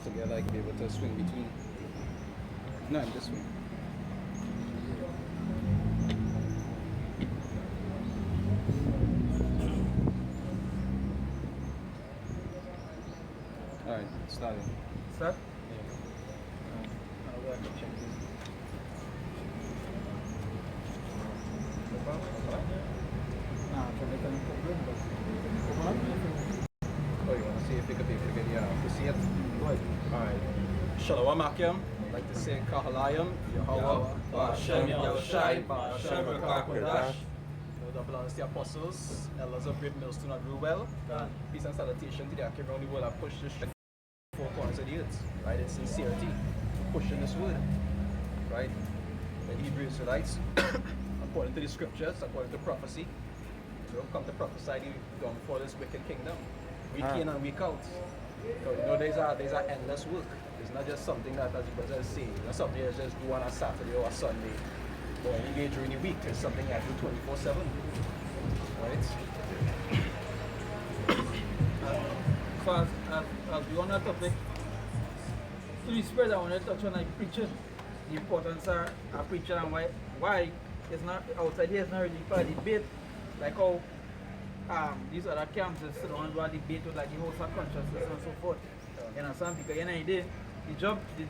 have to get like be able to swing between. No, I'm this way. Alright, starting. Start? Yeah. I'll go ahead and check this. Nah, I'm trying to connect the room, but open up. Oh, you want to see if you could to see it? Go ahead. Alright. Shalom Akim. I'd like to say Kahalayim, Yahweh, Hashem Yahushai, Hashem Rakakodash. The blood of the apostles, elders of Great Millstone and Ruel. Peace and salutation to the Akim around the world that push this four corners of the earth. Right? In sincerity, pushing this word. Right? The Hebrew Israelites, according to the scriptures, according to prophecy, come to prophesy the downfall of this wicked kingdom. Week in and week out. So, you know, there's a endless work. It's not just something that, as you brothers say, it's not something you just do on a Saturday or a Sunday or any day during the week. It's something you do 24/7. Right? So as we on that topic, to the spread I want to touch on like preaching, the importance of preaching and why it's not outside here, it's not really for debate, like how these other camps is sit on about debate with like the host of consciousness and so forth. You understand? Because in the day, the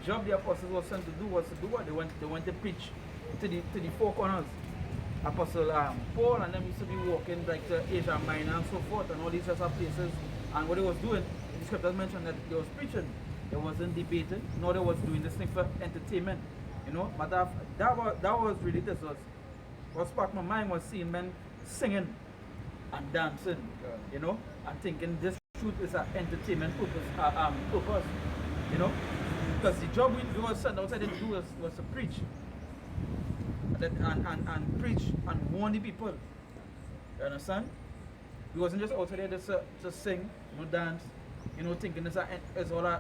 job the apostles was sent to do was to do what they went to preach to the four corners. Apostle Paul and them used to be walking like to Asia Minor and so forth and all these other places. And what they was doing, the scriptures mentioned that they was preaching. They wasn't debating, nor they was doing this thing for entertainment. You know, but that was really this was what sparked my mind was seeing men singing and dancing, you know, and thinking this truth is an entertainment purpose, you know, because the job we were sent outside to do was to preach and preach and warn the people. You understand? We wasn't just outside there to sing, you know, dance, you know, thinking it's all a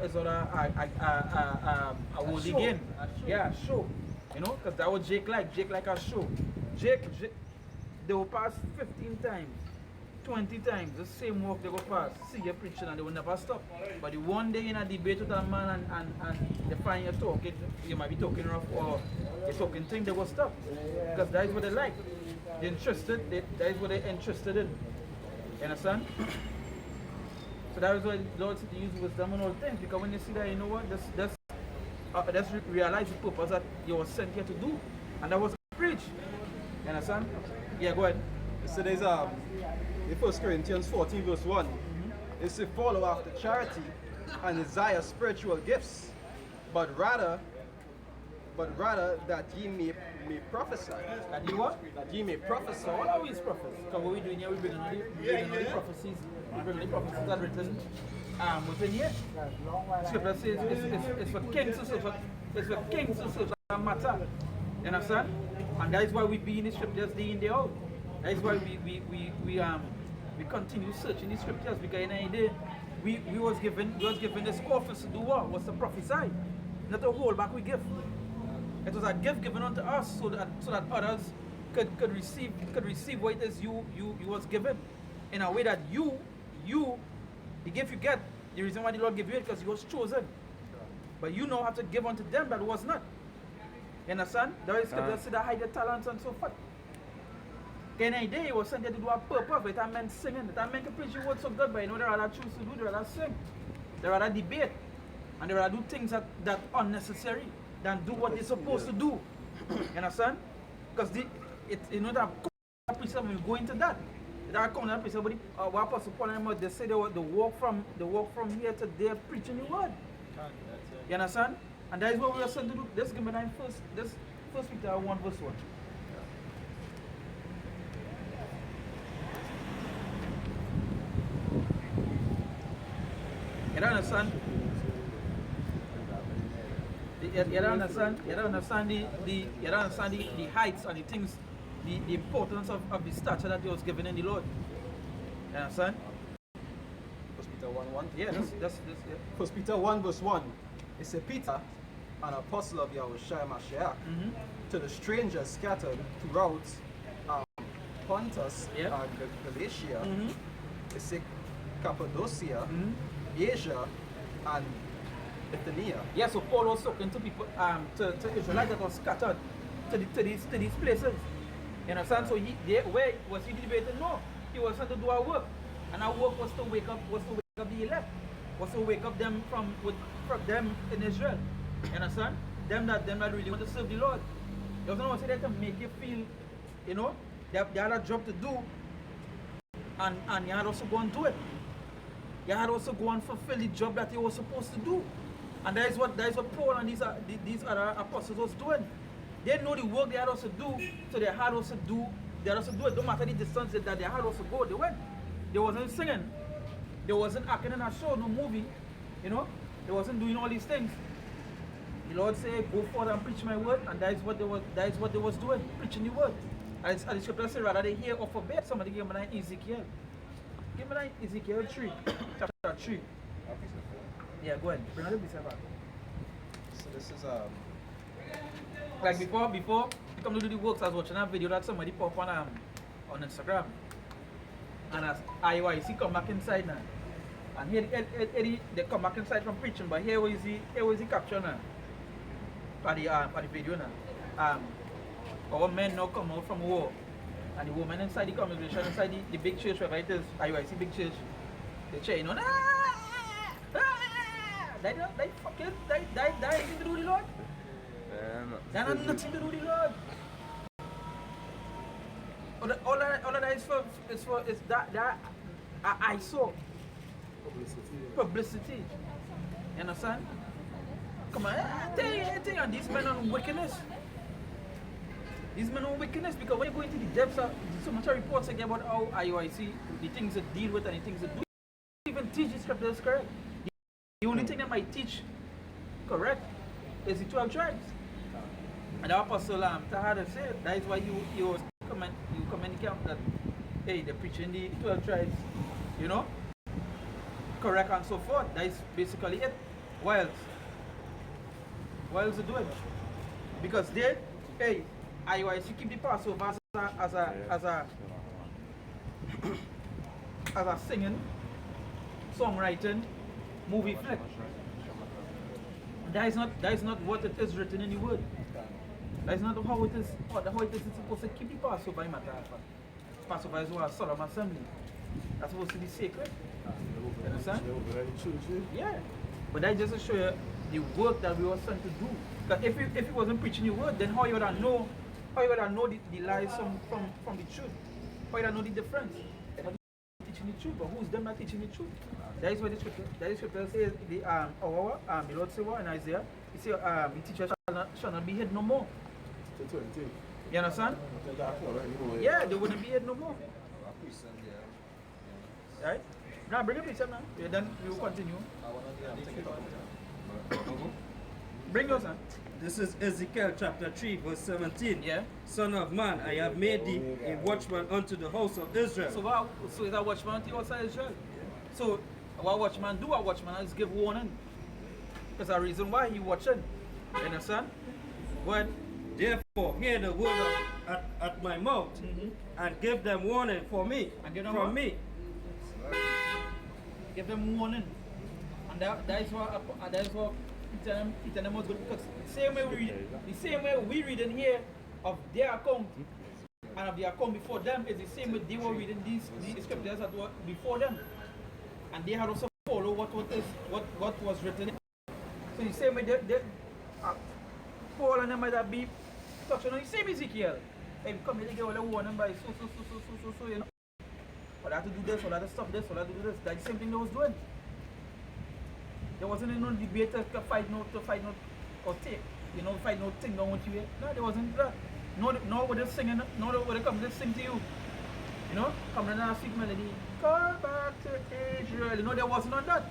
worldly game. Yeah, show. You know, because that was Jake like a show. Jake, they will pass 15 times. 20 times, the same work they go past, see you preaching and they will never stop. But the one day in a debate with a man and they find you talking, you might be talking rough or you're talking thing, they will stop. Because that is what they like. They're interested, that is what they're interested in. You understand? So that is why the Lord said to use wisdom and all things. Because when you see that, you know what, let's realize the purpose that you were sent here to do. And that was to preach. You understand? Yeah, go ahead. So there's in 1 Corinthians 14 verse 1, it's to follow after charity and desire spiritual gifts, but rather that ye may prophesy. That you what? That ye may prophesy. What are we prophets? Because what we're doing here, we're bringing all the prophecies. We're bringing the prophecies that are written within here. Scripture says it's for kings to serve. It's for kings to serve that matter. You understand? And that is why we be in the scriptures day in day out. That is why we continue searching the scriptures, because in the day we was given this office to do what? Was to prophesy, not to hold back we give. It was a gift given unto us so that others could receive what it is you was given, in a way that you the gift you get, the reason why the Lord gave you it because you was chosen. But you know how to give unto them that was not. You understand? There is scripture say that hide your talents and so forth. In a day, he was sent there to do a purpose. It meant singing. It meant to preach the word so good, but you know, there are other choose to do, there are other sing. There are other debate. And there are do things that unnecessary than do what they're supposed to do. You understand? Because you know that preacher, when we go into that, there are common preacher, but what Apostle Paul and they say they walk from here to there preaching the word. You understand? And that is what we are sent to do. Let's give me that first Peter 1 verse 1. You don't understand? You don't understand the heights and the things, the importance of the stature that he was given in the Lord. You understand? 1 Peter 1:1. Yeah, that's 1 Peter 1 verse 1. It says, Peter, an apostle of Yahushua Mashiach, to the strangers scattered throughout Pontus, Galatia, it says Cappadocia, Asia, and Bithynia. Yeah, so Paul was talking to people, to Israelites that was scattered to these places. You understand? So where was he debating? No, he was trying to do our work, and our work was to wake up the elect, was to wake up them from them in Israel. You understand? Them that really want to serve the Lord. There was no one say that to make you feel, you know, they had a job to do, and you had also go and do it. You had also go and fulfill the job that you were supposed to do. And that is what Paul and these other apostles was doing. They know the work they had also do, so they had also do it. No matter the distance that they had also go, they went. They wasn't singing. They wasn't acting in a show, no movie. You know? They wasn't doing all these things. The Lord said, go forth and preach my word, and that is what they was doing, preaching the word. And the scripture says, rather they hear or forbid. Somebody give me that Ezekiel. Give me that Ezekiel 3, chapter 3. Yeah, go ahead. Bring on the piece back. So this is like before you come to do the works, I was watching a video that somebody pop on Instagram. And as IYC come back inside now. And here they come back inside from preaching, but here was the capture now. For the video now. Our men now come out from war. And the women inside the congregation, inside the big church, wherever it is, IYC big church, they chain on. They anything to do with the Lord. They have nothing to do with the Lord. All of that is that I saw publicity. You understand? Come on, I tell you, and these men on wickedness. These men on wickedness, because when you go into the depths of so much reports again about how IOIC, the things that deal with and the things that do, even teach the scriptures correct. The only thing that might teach correct is the 12 tribes. And the apostle Tahada said that is why you communicate that hey, they're preaching the 12 tribes, you know, correct and so forth. That is basically it. Why else they do it? Because they, hey, IOIC keep the Passover as a singing, songwriting, movie flick. That is not what it is written in the word. That is not how it is. How it is supposed to keep the Passover in matter. Passover is what a solemn assembly. That's supposed to be sacred. You understand? Yeah. But that just to show you the work that we were sent to do. Because if he wasn't preaching the word, then how you would know the lies from the truth? How you would know the difference? They're not teaching the truth, but who's them not teaching the truth? That is what the scripture says. The Lord said in Isaiah, he said, the teacher shall not be hid no more. You understand? Yeah, they wouldn't be hid no more. Right? Now bring a picture now. Yeah, then we will continue. Bring yours, son. This is Ezekiel chapter 3 verse 17. Yeah. Son of man, I have made thee a watchman unto the house of Israel. So is that watchman unto the house of Israel? So what watchman do? A watchman is give warning. There's a reason why he watching. You understand? Go ahead. Therefore hear the word at my mouth, and give them warning for me, from me. Give them warning. And that is what he tell them was good, because the same way we read in here of their account and of the account before them is the same way they were reading these scriptures that were before them. And they had also followed what was written. So the same way Paul and them might be touching on the same Ezekiel. Hey, come here, they get all the warning by so, you know. Or that to do this, or that to stop this, or that to do this. That's the same thing they was doing. There wasn't no debate to fight no or take, you know, fight no thing down with you. No, there wasn't that. No, would they singing, no, would they come to sing to you. You know, come to a sweet melody. Call back to Israel. You know, there wasn't on that.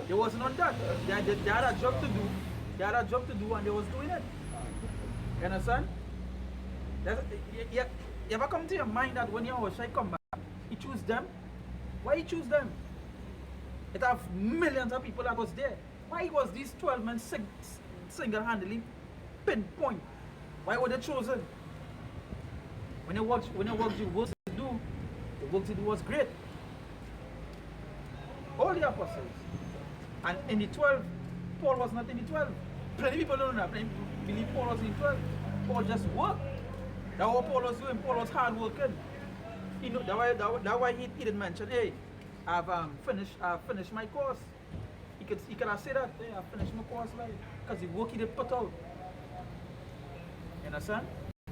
There wasn't on that. They had a job to do. They had a job to do, and they was doing it. You understand? You ever come to your mind that when Yahushua come back, he choose them? Why he choose them? It have millions of people that was there. Why was these 12 men single-handedly pinpoint? Why were they chosen? When you watch the works to do, the work to do was great. All the apostles, And in the 12, Paul was not in the 12. Plenty people don't know that. Plenty people believe Paul was in the 12. Paul just worked. That's what Paul was doing. Paul was hard working. He know, that's why he didn't mention, hey, I've finished my course. He could have said that, hey, I finished my course, like, because the work he did put out. You understand?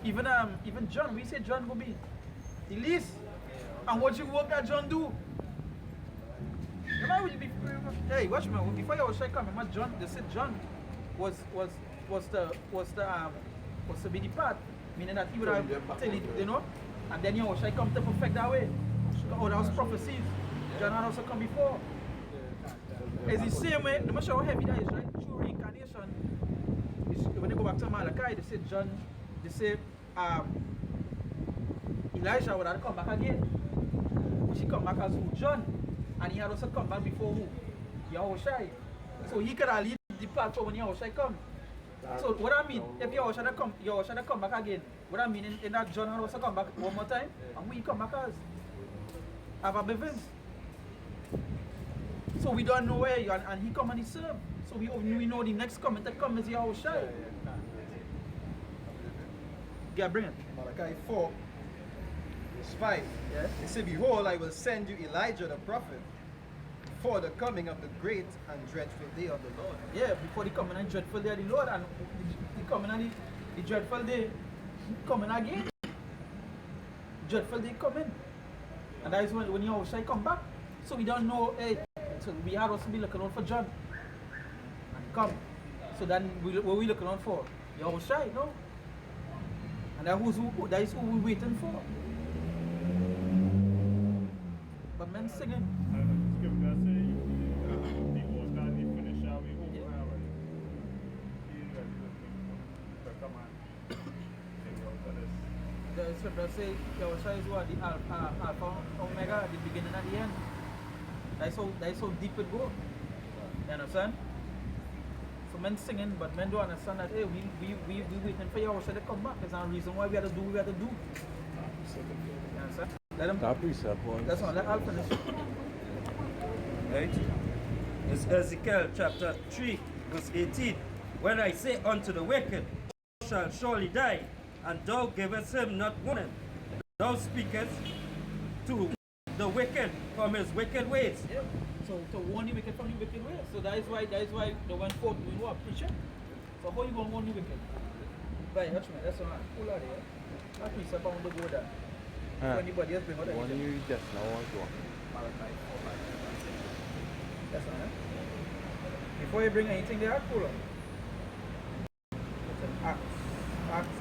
Even John, we say John will be the least. And what you work that John do? Hey, watch me. Before you was come, remember John? They said John was to be the part, meaning that he would have tell it, you know, and then you was come to perfect that way. Oh, that was prophecies. John had also come before. It's the same way. No matter how heavy that is, right? True reincarnation. When they go back to Malachi, they say John. They say Elijah would have come back again. She come back as who? John. And he had also come back before who? Yahushai. So he could have lead the platform when Yahushai come. So what I mean, if Yahushai come back again, what I mean in that John had also come back one more time, and we come back as have a bevins. So we don't know where and he come and he serve. So we know the next coming that comes is Yahushai. Yeah, bring it. Malachi 4, verse 5. Yeah. It says, behold, I will send you Elijah the prophet before the coming of the great and dreadful day of the Lord. Yeah, before the coming and dreadful day of the Lord, and the coming and the dreadful day coming again. Dreadful day coming. And that is when Yahushai come back. So we don't know, hey, so we have also be looking out for John. And come. So then what we looking out for? Yahushai, no? And that is who we're waiting for. But men singing. The scripture say Yahushua is what? The Alpha Omega, the beginning and the end. That's how deep it goes. You understand? So men singing, but men don't understand that, hey, we waiting for Yahushua to come back. There's no reason why we have to do what we have to do. You understand? Let them. That's all. Let Al finish. Right? It's Ezekiel chapter 3, verse 18. When I say unto the wicked, thou shalt surely die, and thou givest him not warning. Thou speakest to the wicked from his wicked ways. Yeah. So to warn the wicked from the wicked ways. So that is why they went forth doing what? Preaching. So how you gonna warn the wicked? Right, watch me. That's all right. Pull out there. That piece up on the go there. So anybody else bring out that? One you just now want to. That's all right. Before you bring anything there, pull up. It's an axe.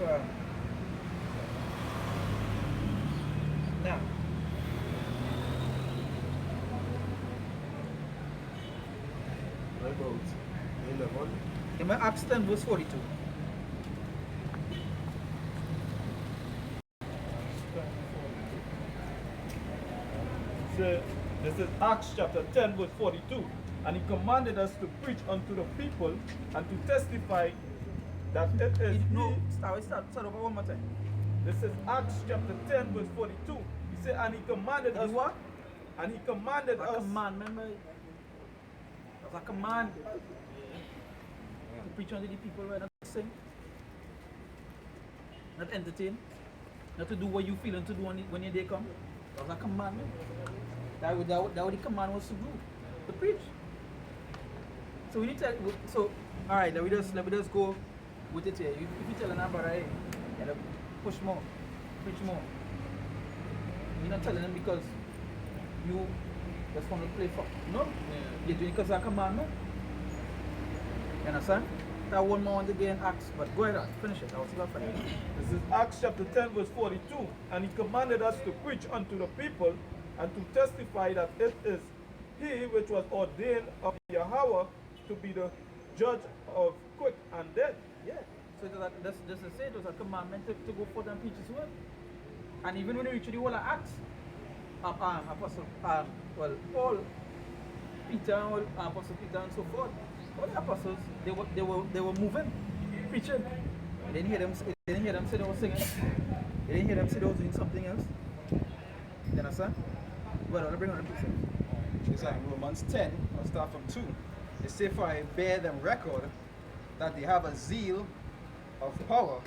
Now. About 11. In my Acts 10 verse 42. So, this is Acts chapter 10 verse 42. And he commanded us to preach unto the people and to testify that it is No, start over one more time. This is Acts chapter 10 verse 42. He said, and he commanded us what? And he commanded A us command, remember? That's a command. To preach unto the people, right? Not to sing. Not entertain. Not to do what you feel and to do when your day come. That was a commandment. That what the command was to do. To preach. So we need to, so, alright, let me just go with it here. If you tell an number, right, and push more, preach more. You're not telling them because you just want to play for, no? You're doing it because of a commandment. You understand? That one more once again, Acts, but go ahead, finish it. I was going to finish it. This is Acts chapter 10 verse 42. And he commanded us to preach unto the people and to testify that it is he which was ordained of Yahweh to be the judge of quick and dead. Yeah. So this is say it was a commandment to go forth and preach his word. And even when you reach the whole of Acts, Apostle Paul, Peter, Apostle Peter and so forth, all the apostles they were moving, preaching. They didn't hear them say they were singing. They didn't hear them say they were doing something else. You understand? Well, I'll bring on the precepts. It's like Romans 10, I'll start from 2. They say for I bear them record that they have a zeal of power,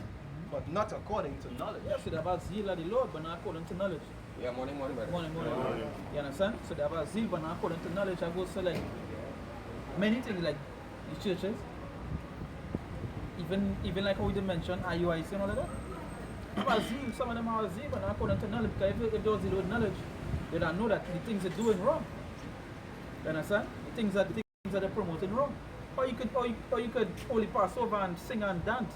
but not according to knowledge. Yeah, so they have a zeal of the Lord, but not according to knowledge. Yeah, money, brother. Money. You understand? So they have a zeal, but not according to knowledge. I go so like many things like the churches, even like how we did mention IUIC and all of that. Have a zeal, some of them have a zeal, but not according to knowledge. Because if there was zeal with knowledge, they don't know that the things they're doing wrong. You understand? The things that they're promoting wrong. Or you could only pass over and sing and dance.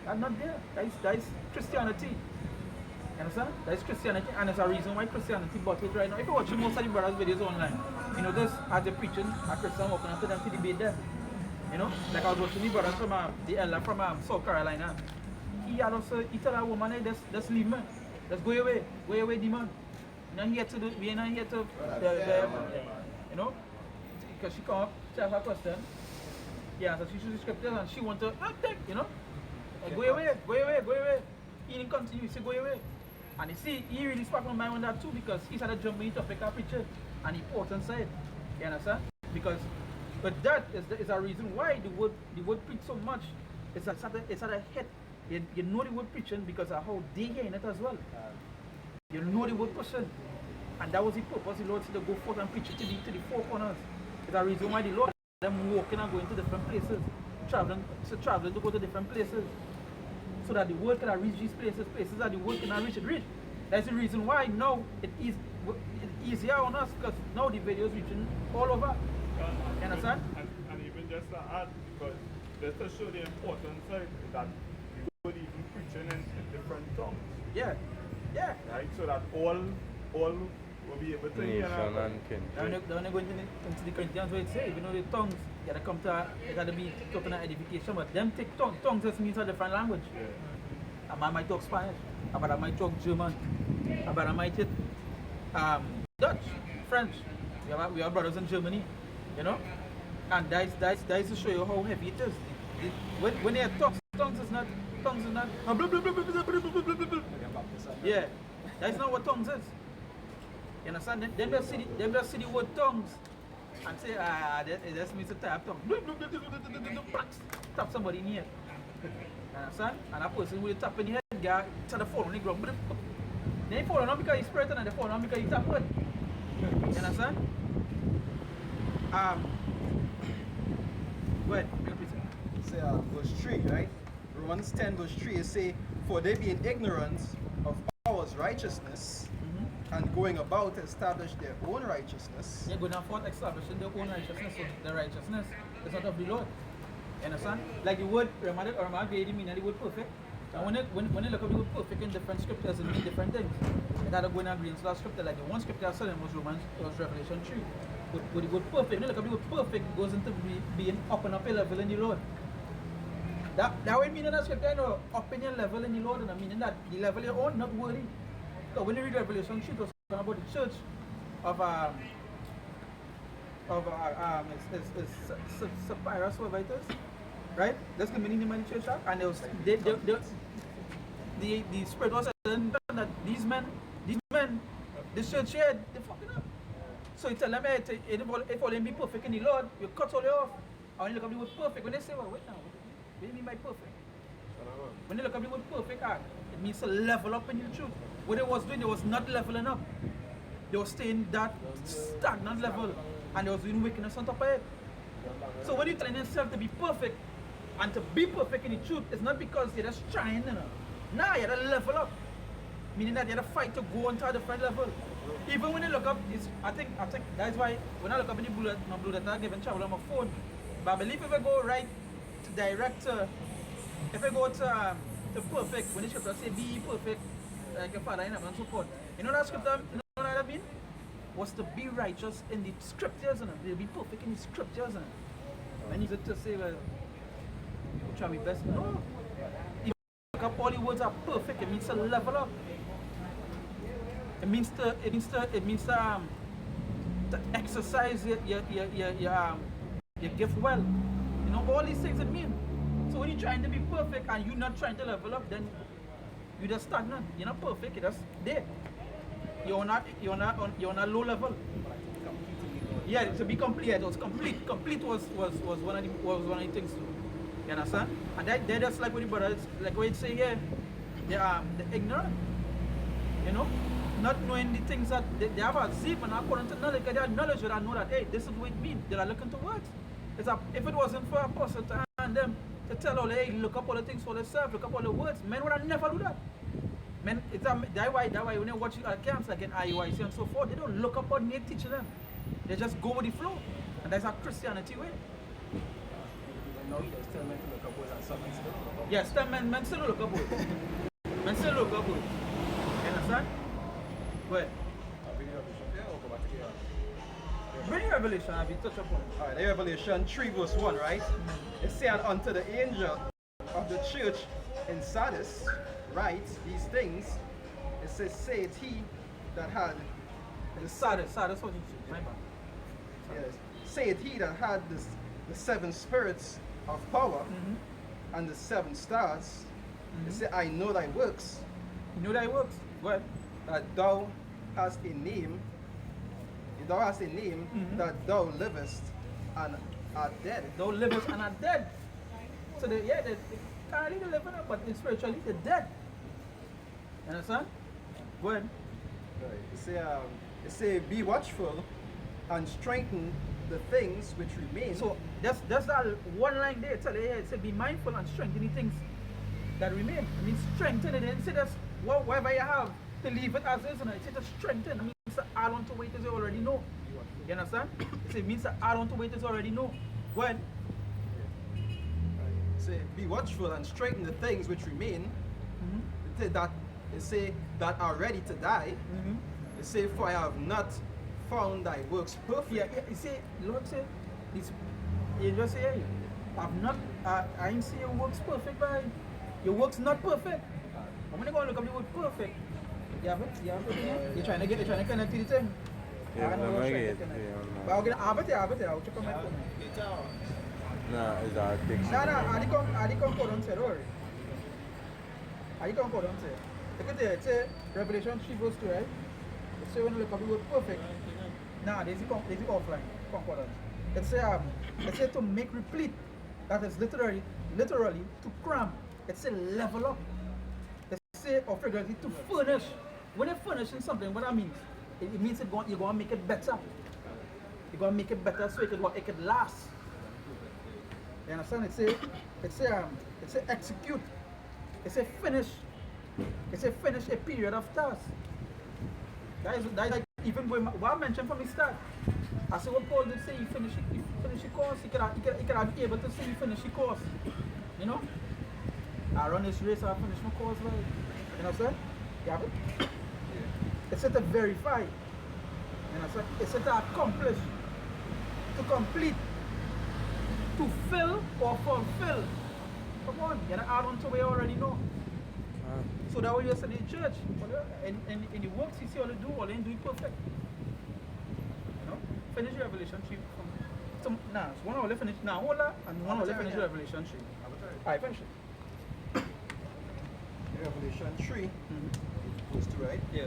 That's not there. That is Christianity. You understand? That is Christianity, and there's a reason why Christianity bought it right now. If you watch most of the brothers' videos online, you know this as they're preaching, a Christian walking after them to debate them. You know? Like I was watching the brothers from the elder from South Carolina. He tell a woman, hey, just leave me. Just go away, demon. We're not here to you know? Because she come up, she have a question. Yeah, so she should the scriptures and she want to take, you know? Like, go away. He didn't continue, he said go away. And you see, he really sparked my mind on that too, because he started jumping into topic of preacher and he fought and said, you understand? But that is a reason why the word preach so much. It's at a head. You know the word preaching because of how they hear in it as well. You know the word pushing. And that was the purpose. The Lord said to go forth and preach it to the four corners. It's a reason why the Lord them walking and going to different places, traveling to go to different places, so that the word can reach these places that the word cannot reach. That's the reason why now it's easier on us, because now the video is reaching all over. You understand? And even just to add, because just to show the importance of that we would even preaching in different tongues. Yeah. Right? So that all will be able to hear. Nation and kin. When they go into the Corinthians, where it says, even though the tongues, you gotta come to it gotta be talking about edification, but them take tongues just means a different language. Yeah. A man might talk Spanish, a man might talk German, a man might hit Dutch, French. We have brothers in Germany, you know? And that's to show you how heavy it is. When they have tongues is not yeah, that's not what tongues is. You understand? Them just see the word tongues and say, that just means to tap tongue. Tap somebody in here. You understand? And a person will tap in the head, guy try to fall on the ground. They ain't falling on because he's spread and they fall on because he tap wood. You understand? Go ahead, Say verse 3, right? Romans 10 verse 3 is say, for they be in ignorance of our righteousness, and going about to establish their own righteousness. They're going forth establishing their own righteousness, so the righteousness is not of the Lord. You understand? Like the word Ramad mean the word perfect. And when you look at the word perfect in different scriptures, it means different things. It had to go in agreement to that scripture. Like the one scripture I said was Revelation 3. But the word perfect, when you look at the word perfect, it goes into being up and up a level in the Lord. That way meaning that scripture, you know, up in your level in the Lord, and I meaning that the level you're on, not worthy. So when you read Revelation 3, it was talking about the church of Sapphira, whatever it is, right? That's the meaning of the church, and there was the spirit was saying that these men, the church here, they fucking up. So he tell them, hey, if all them be perfect in the Lord, you cut all off. And when you look at the word perfect, when they say, well, wait now, what do you mean by perfect? When you look at the word perfect, it means to level up in your truth. What they was doing, they was not leveling up. They were staying that stagnant level, and they was doing wickedness on top of it. So when you're telling yourself to be perfect, and to be perfect in the truth, it's not because you're just trying, you know. Nah, you gotta level up. Meaning that you gotta fight to go onto a different level. Even when you look up, I think that's why when I look up in the blue letter, I give travel on my phone. But I believe if I go right to direct, if I go to perfect, when the scripture say be perfect, like your father in heaven and so forth. You know that scripture, you know what I mean? Was to be righteous in the scriptures, and to be perfect in the scriptures. And is it to say, well, we'll try my best? No. If you look up all the words are perfect, it means to level up. It means to exercise your gift well. You know, all these things it mean. So when you're trying to be perfect and you're not trying to level up, then you're just stagnant. You're not perfect, you're just there. You're on a low level. Yeah, to be complete, it was complete. Complete was one of the things too. You understand? And they're just like what the brothers, like what you say here, they're ignorant. You know? Not knowing the things that they have a zip and according to knowledge, they have knowledge that I know that, hey, this is what it means. They are looking to words. If it wasn't for apostle to hand them to tell all, hey, look up all the things for themselves, look up all the words, men would have never do that. Men, that's why when they watch camps like in IUIC and so forth, they don't look up what they teach them. They just go with the flow. And that's a Christianity way. No, there's still men to look up with and some men still look up. Yes, men still look up with. Men still look up with. You understand? Go ahead. Bring Revelation, I'll be touch upon it. Alright, Revelation 3 verse 1, right? It said unto the angel of the church in Sardis, write these things. It says, saith he that had the Sardis, what you say? My bad. yes, saith he that had the 7 spirits of power and the 7 stars. It said, I know thy works. You know that it works? Go ahead. That thou hast a name, that thou livest and art dead. Thou livest and are dead. So they can't really live, but spiritually they're dead. You understand? Go ahead. Right. It say, be watchful and strengthen the things which remain. So that's that one line there. Tell you, it say, be mindful and strengthen the things that remain. I mean, strengthen it. And say that's whatever you have, to leave it as is. And it say to strengthen. I mean, it's to add on to what you already know. You understand? It means to add on to what you already know. Go ahead. Say, be watchful and strengthen the things which remain. It say that are ready to die. It say, for I have not found thy works perfect. Yeah. You see, Lord say, you just say, hey, I ain't see your works perfect, but your works not perfect. I'm gonna go and look up the word perfect. You have it? You're trying to connect to the thing. Yeah, I know I you're get trying it. to connect. Yeah, But I'll bet you, I'll check on my phone. nah, it's our addiction. I did concordance already. I did concordance here. Look at there, it says Revelation 3 verse 2, right? It says when you look up the word perfect. Nah, there's the offline concordance. It says to make replete. That is literally to cram. It says level up. It says or figuratively to furnish. When you're furnishing something, what that means? It means you're going to make it better. You're going to make it better so it could last. You understand? It say execute. It say finish. It say finish a period of task. That is like even what I mentioned from the start. I said what Paul did say, you finish the course. He could have been able to say you finish the course. You know? I run this race, I finish my course, right? You know what I'm saying? You have it? It said to verify. You know what I'm saying? It said to accomplish. To complete. To fill or fulfill. Come on, you gotta add on to what you already know. So that way you say in church, in the works you see all they do it perfect. You know? Finish Revelation 3 nah, it's 1 hour finish now, hold on, and 1 hour finish Revelation 3. Alright, finish it. Revelation 3 verse 2, right? Yeah.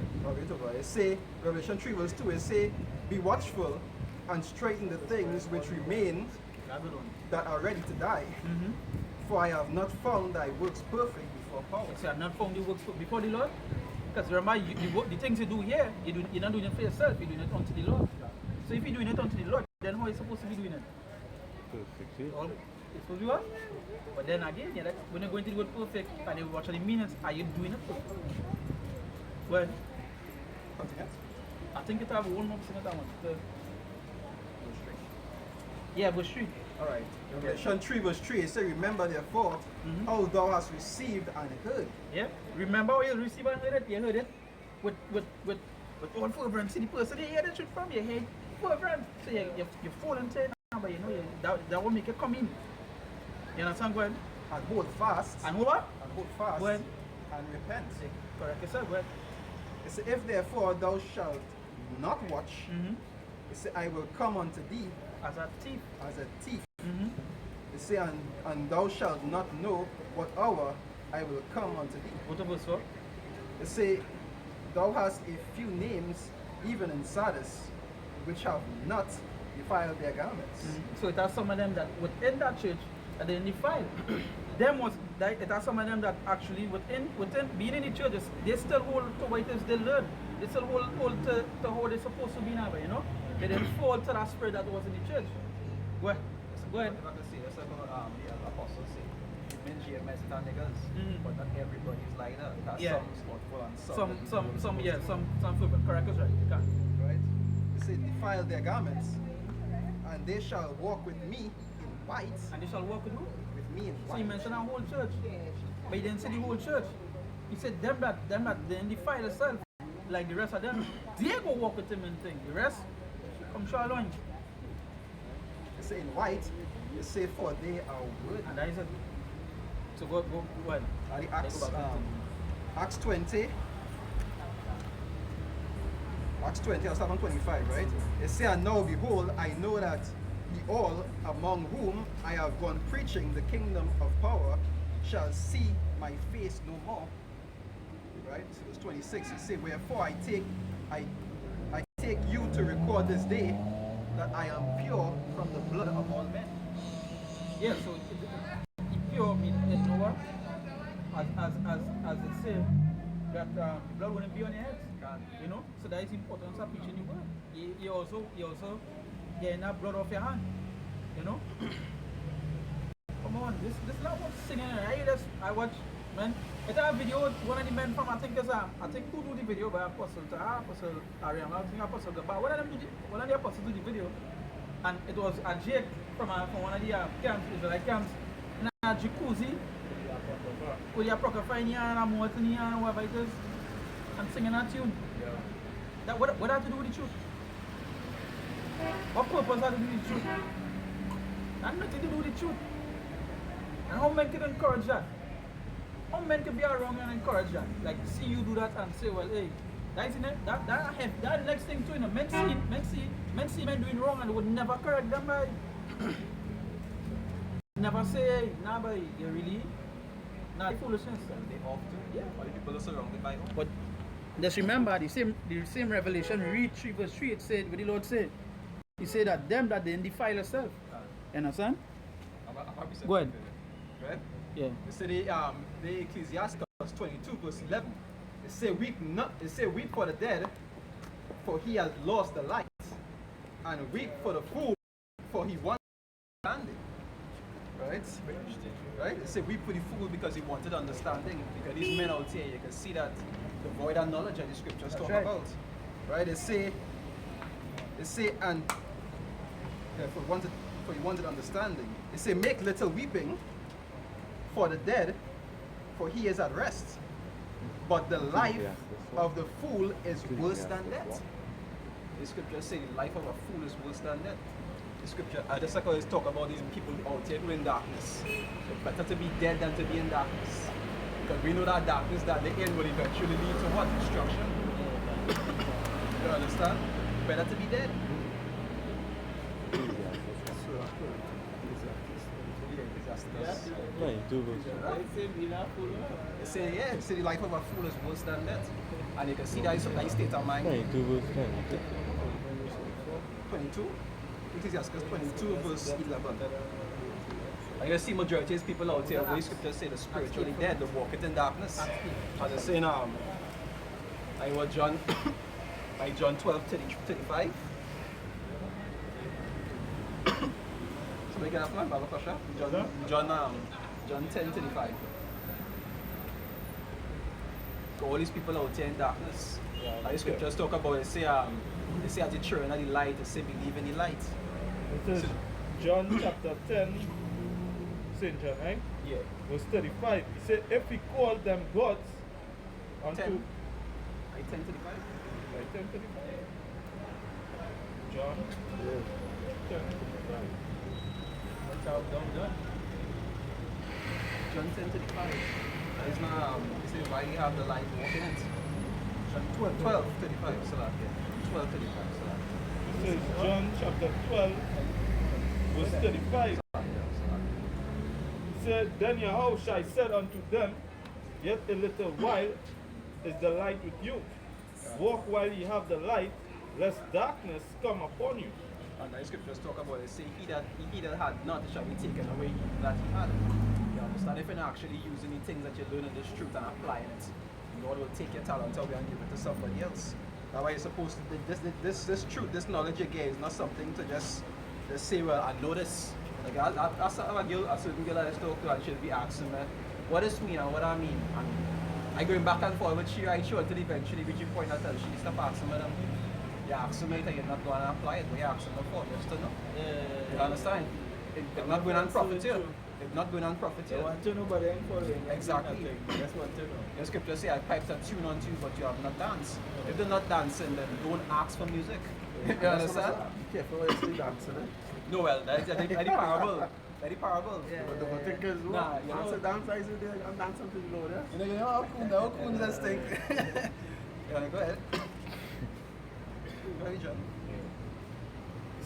It say, Revelation 3 verse 2, it say, be watchful and straighten the things which remain that are ready to die. For I have not found thy works perfect before power. So I have not found the works before the Lord? Because remember, the things you do here, you're not doing it for yourself, you're doing it unto the Lord. So if you're doing it unto the Lord, then how are you supposed to be doing it? Perfect. Well, it's supposed to be what? But then again, when you're going to the word perfect and you watch the meanings, are you doing it perfect? Well, I think it have one more percent of that one. Yeah, verse 3. Alright. Revelation 3 verse 3, it says, remember therefore how thou hast received and heard. Yeah. Remember how you received and heard it? You heard it with all fervent. See the person you hear the truth from, you hear fervent. So you fall into it now, but you know that will make you come in. You understand, Gwen? And hold fast. And what? And hold fast. Gwen? And repent. Correct yourself, Gwen. It says, if therefore thou shalt not watch, it says, I will come unto thee As a thief. as a thief. It say, and thou shalt not know what hour I will come unto thee. What of us, It say, thou hast a few names, even in Sardis, which have not defile their garments. So it has some of them that within that church that they defile. Them was that it has some of them that actually within being in the churches, they still hold to what it is they learn. They still hold to how they're supposed to be now, you know? They didn't fall to that spirit that was in the church. Go ahead. Go ahead. Like I say, that's like what the apostles say. It means GMS and niggas, but not everybody's like that. It has Yeah. some thoughtful and Some flippant. Correct is right. You can. right? They say, defile their garments, and they shall walk with me in white. And they shall walk with who? With me in So white. he mentioned a whole church. But he didn't say the whole church. He said them that didn't defile themselves, like the rest of them, they go walk with him and thing. The rest, come show along. They say in white, they say for they are worthy. And that is it. So go ahead. And the Acts 20. Acts 20, I'll start on 25, right? They say, and now behold, I know that ye all among whom I have gone preaching the kingdom of power shall see my face no more. Right? So verse 26, he say, wherefore I take you to record this day that I am pure from the blood of all men. Yeah, so it pure means you know what? As it says that the blood wouldn't be on your head. You know? So that is important of preaching the word. You also getting that blood off your hand. You know? Come on, this is not what singing. I watch, man. It's a video, one of the men from I think who do the video by Apostle Ariam, I think Apostle but one of the apostles do the video, and it was a Jake from one of the camps, Israelite camps, in a jacuzzi with your CameraFi and a motor and whatever it is, and singing a tune. Yeah. That what have to do with the truth? What purpose has to do with the truth? That nothing to do with the truth. And how men can encourage that? How men can be around and encourage that? Like see you do that and say, well, hey, that's that next thing too. You know, men see men doing wrong and they would never correct them by. Never say, hey, nah, boy, you really, nah, foolishness. They off to. Yeah. All the people are surrounded by them. But just remember the same revelation, read 3 verse 3, it said, what the Lord said. He said that them that didn't defile themselves. You understand? Go ahead. Right? Yeah. They say the Ecclesiastes 22 verse 11. They say weep for the dead, for he has lost the light, and weep for the fool, for he wants understanding. Right? Right? They say weep for the fool because he wanted understanding. Because these men out here, you can see that the void of knowledge that the scriptures talk about. Right? They say and for he wanted understanding. They say make little weeping for the dead, for he is at rest. But the life of the fool is worse than death. The scriptures say the life of a fool is worse than death. The scripture, just like I always talk about these people out here who are in darkness. It's better to be dead than to be in darkness. Because we know that darkness that the end will eventually lead to what? Destruction. You understand? Better to be dead. They say the life of a fool is worse than death. And you can see that in state of mind. 22? Ecclesiastes 22 verse 11. And you see majority of people out here where the scriptures say the spiritually dead, they walk in darkness. As I say now, I was John 12:35. So we get that one, Baba Pasha? John 10:35. So all these people out here in darkness. Like the scriptures talk about, they say at the children of the light, they say believe in the light. It says John chapter 10, St. John, right? Yeah. Verse 35. He said, if we call them gods unto 10:35. Right, 10:35. John 10:35. John 10:35. It's not, it says why you have the light walking in it. 12:35. Salat, yeah. 12:35. Salat. It says John chapter 12, verse 35. He said, then Yahushua said unto them, yet a little while is the light with you. Walk while ye have the light, lest darkness come upon you. And the scriptures talk about it, say he that had not shall be taken away even that he had. You understand? If you're not actually using the things that you're learning this truth and applying it, God will take your talent away and give it to somebody else. That's why you're supposed to, this truth, this knowledge you get is not something to just say, well, I know this. Like, I saw a certain girl I talked to, and she'll be asking me, what does mean and what I mean? And I going back and forth with she, right? She until eventually reach a point that she stop asking me them. You ask me that you're not going to apply it, but you're asking me for just to know. You understand? It's not going on profit here. It's not going on profit here. I want to know, but I ain't following. Exactly. That's what to know. The scripture say, I piped a tune unto you, but you have not danced. If they're not dancing, then don't ask for music. You understand? Be careful when you say dancing, eh? No, well, that's the parable. That's the parable. But the thing is, Nah, you know, dance, I say, I'm dancing to the Lord, yeah? you know how cool does that thing? You wanna go ahead? Go ahead, John.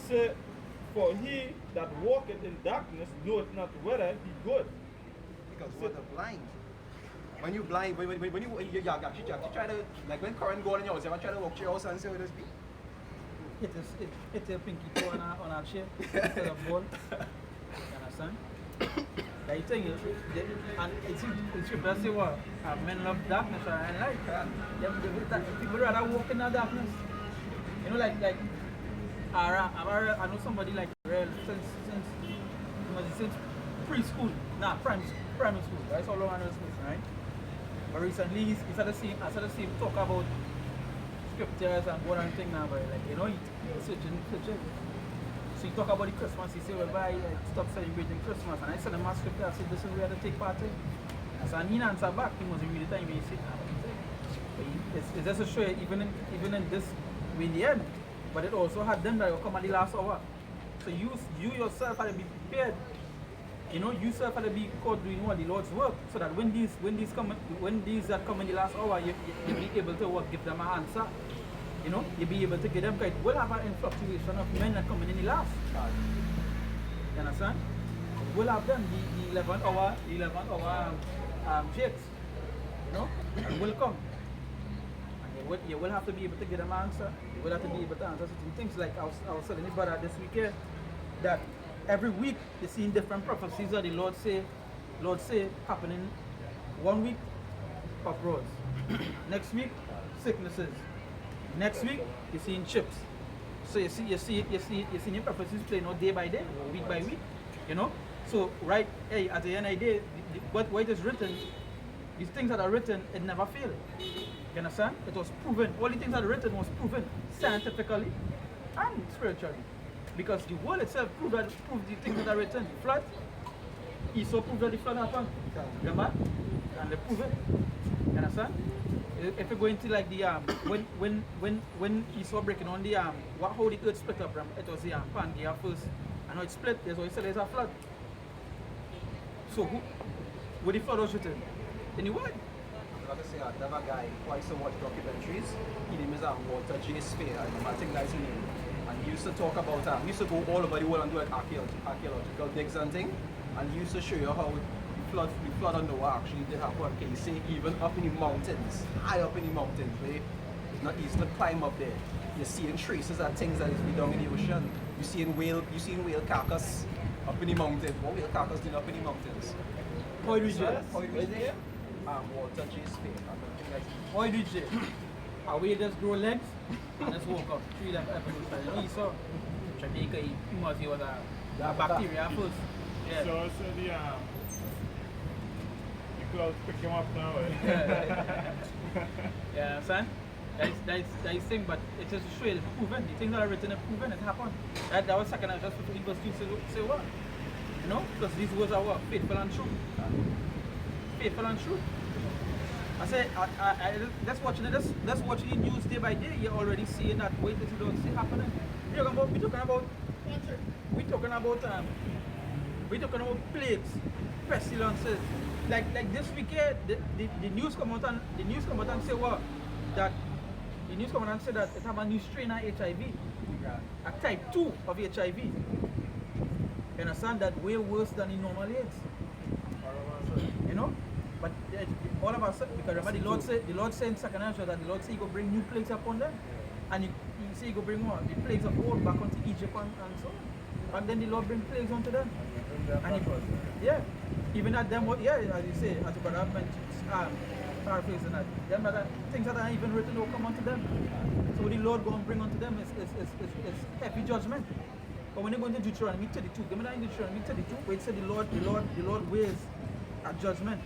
Say, for he that walketh in darkness knoweth not whether he good. Because what are blind? When you blind, when you actually try to, like when current go on in your house, you ever try to walk to your house and say, what this be? Hit a pinky toe on a chair instead of ball. You understand? The thing is, and it's scripture say what? Men love darkness and light. People rather walk in the darkness. You know, like I know somebody like real since preschool, primary school. That's how long I know this, right? But recently, he started seeing talk about scriptures and what and thing now, but like, you know, he's searching. So he talk about the Christmas, he said, well, why stop celebrating Christmas? And I sent him a scripture, I said, this is where to take part in. And so he didn't answer back, he wasn't really time when he said, but it's just to show you, even in this, way in the end, but it also had them that will come at the last hour. So you yourself had to be prepared. You know, you yourself had to be caught doing all the Lord's work, so that when these that come in the last hour, you'll be able to give them an answer. You know, you'll be able to get them guide. We'll have an fluctuation of men that come in the last. You understand? We'll have them, the 11 hour jakes. You know, and will come. And you will have to be able to get them an answer. You will have to be able to answer certain things. Like I was telling this brother this weekend, that every week you're seeing different prophecies that the Lord say happening. 1 week, uproars. Next week, sicknesses. Next week, you're seeing chips. So you're seeing your prophecies playing out day by day, week by week. You know? So right, hey, at the end of the day, what it is written, these things that are written, it never failed. You understand? It was proven. All the things that are written was proven scientifically and spiritually. Because the world itself proved the things that are written. The flood, Esau proved that the flood happened. Remember? And they proved it. You understand? If you go into like the when Esau breaking on the how the earth split up, it was the Pangea first. And now it split, that's why he said there's a flood. So where the flood was written? In the world. Like I say, I have a guy who I used to watch documentaries. His name is Walter gmsfishingfor, I think that's his name. And he used to talk about he used to go all over the world and do like archaeological digs and things. And he used to show you how the flood on Noah actually did happen. Okay, you see, even up in the mountains, high up in the mountains, where it's not easy to climb up there. You're seeing traces of things that is down in the ocean. You're seeing whale carcass up in the mountains. What whale carcass doing up in the mountains? How did you there? Walter gmsfishingfor. How did you say? How we just grow legs and just woke up. Three them evolution. You know, he saw Jamaica, he must was a bacteria first. Yeah. So the clouds pick him up now. Yeah, son. That's thing, but it's just to show you it's proven. The things that are written are proven, it happened. That was second just 15 verse 2 say what? You know? Because these words are what? Faithful and true. Faithful and true. I say, that's watching the news day by day. You're already seeing that. Wait till you don't see happening. We're talking about plagues, pestilences. Like this weekend, the news come out and say what? That the news come out and say that it have a new strain of HIV, a type 2 of HIV. You understand that way worse than the normal AIDS. You know? But all of us, because remember the Lord said in second answer that the Lord said he will bring new plagues upon them. And he say he go bring what? The plagues of old back onto Egypt and so on. And then the Lord bring plagues onto them. And yeah, even at them, yeah, as you say, as the brother mentioned, paraphrasing that, them that things that are even written will come onto them. So what the Lord going to bring onto them is heavy judgment. But when they go into Deuteronomy 32, give me that in Deuteronomy 32, where it said the Lord weighs at judgment.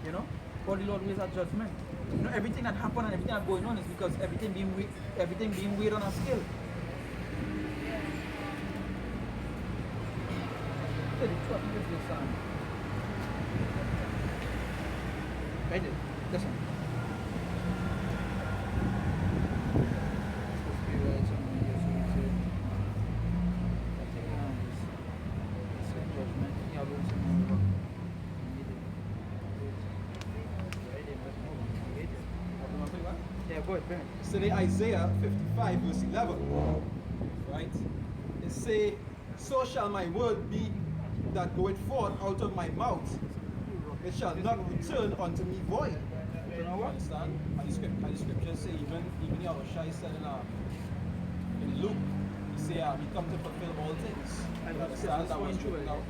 You know? Or the Lord weighs at judgment. You know, everything that happened and everything that's going on is because everything being weighed on a scale. 32, I think it's this right there. This one. Yeah, go ahead. So the Isaiah 55 verse 11, right? It say, so shall my word be that goeth forth out of my mouth. It shall not return unto me void. You know what? Understand? And the scriptures say, even Yahushua said in Luke, he say, we come to fulfill all things. You understand? That was written of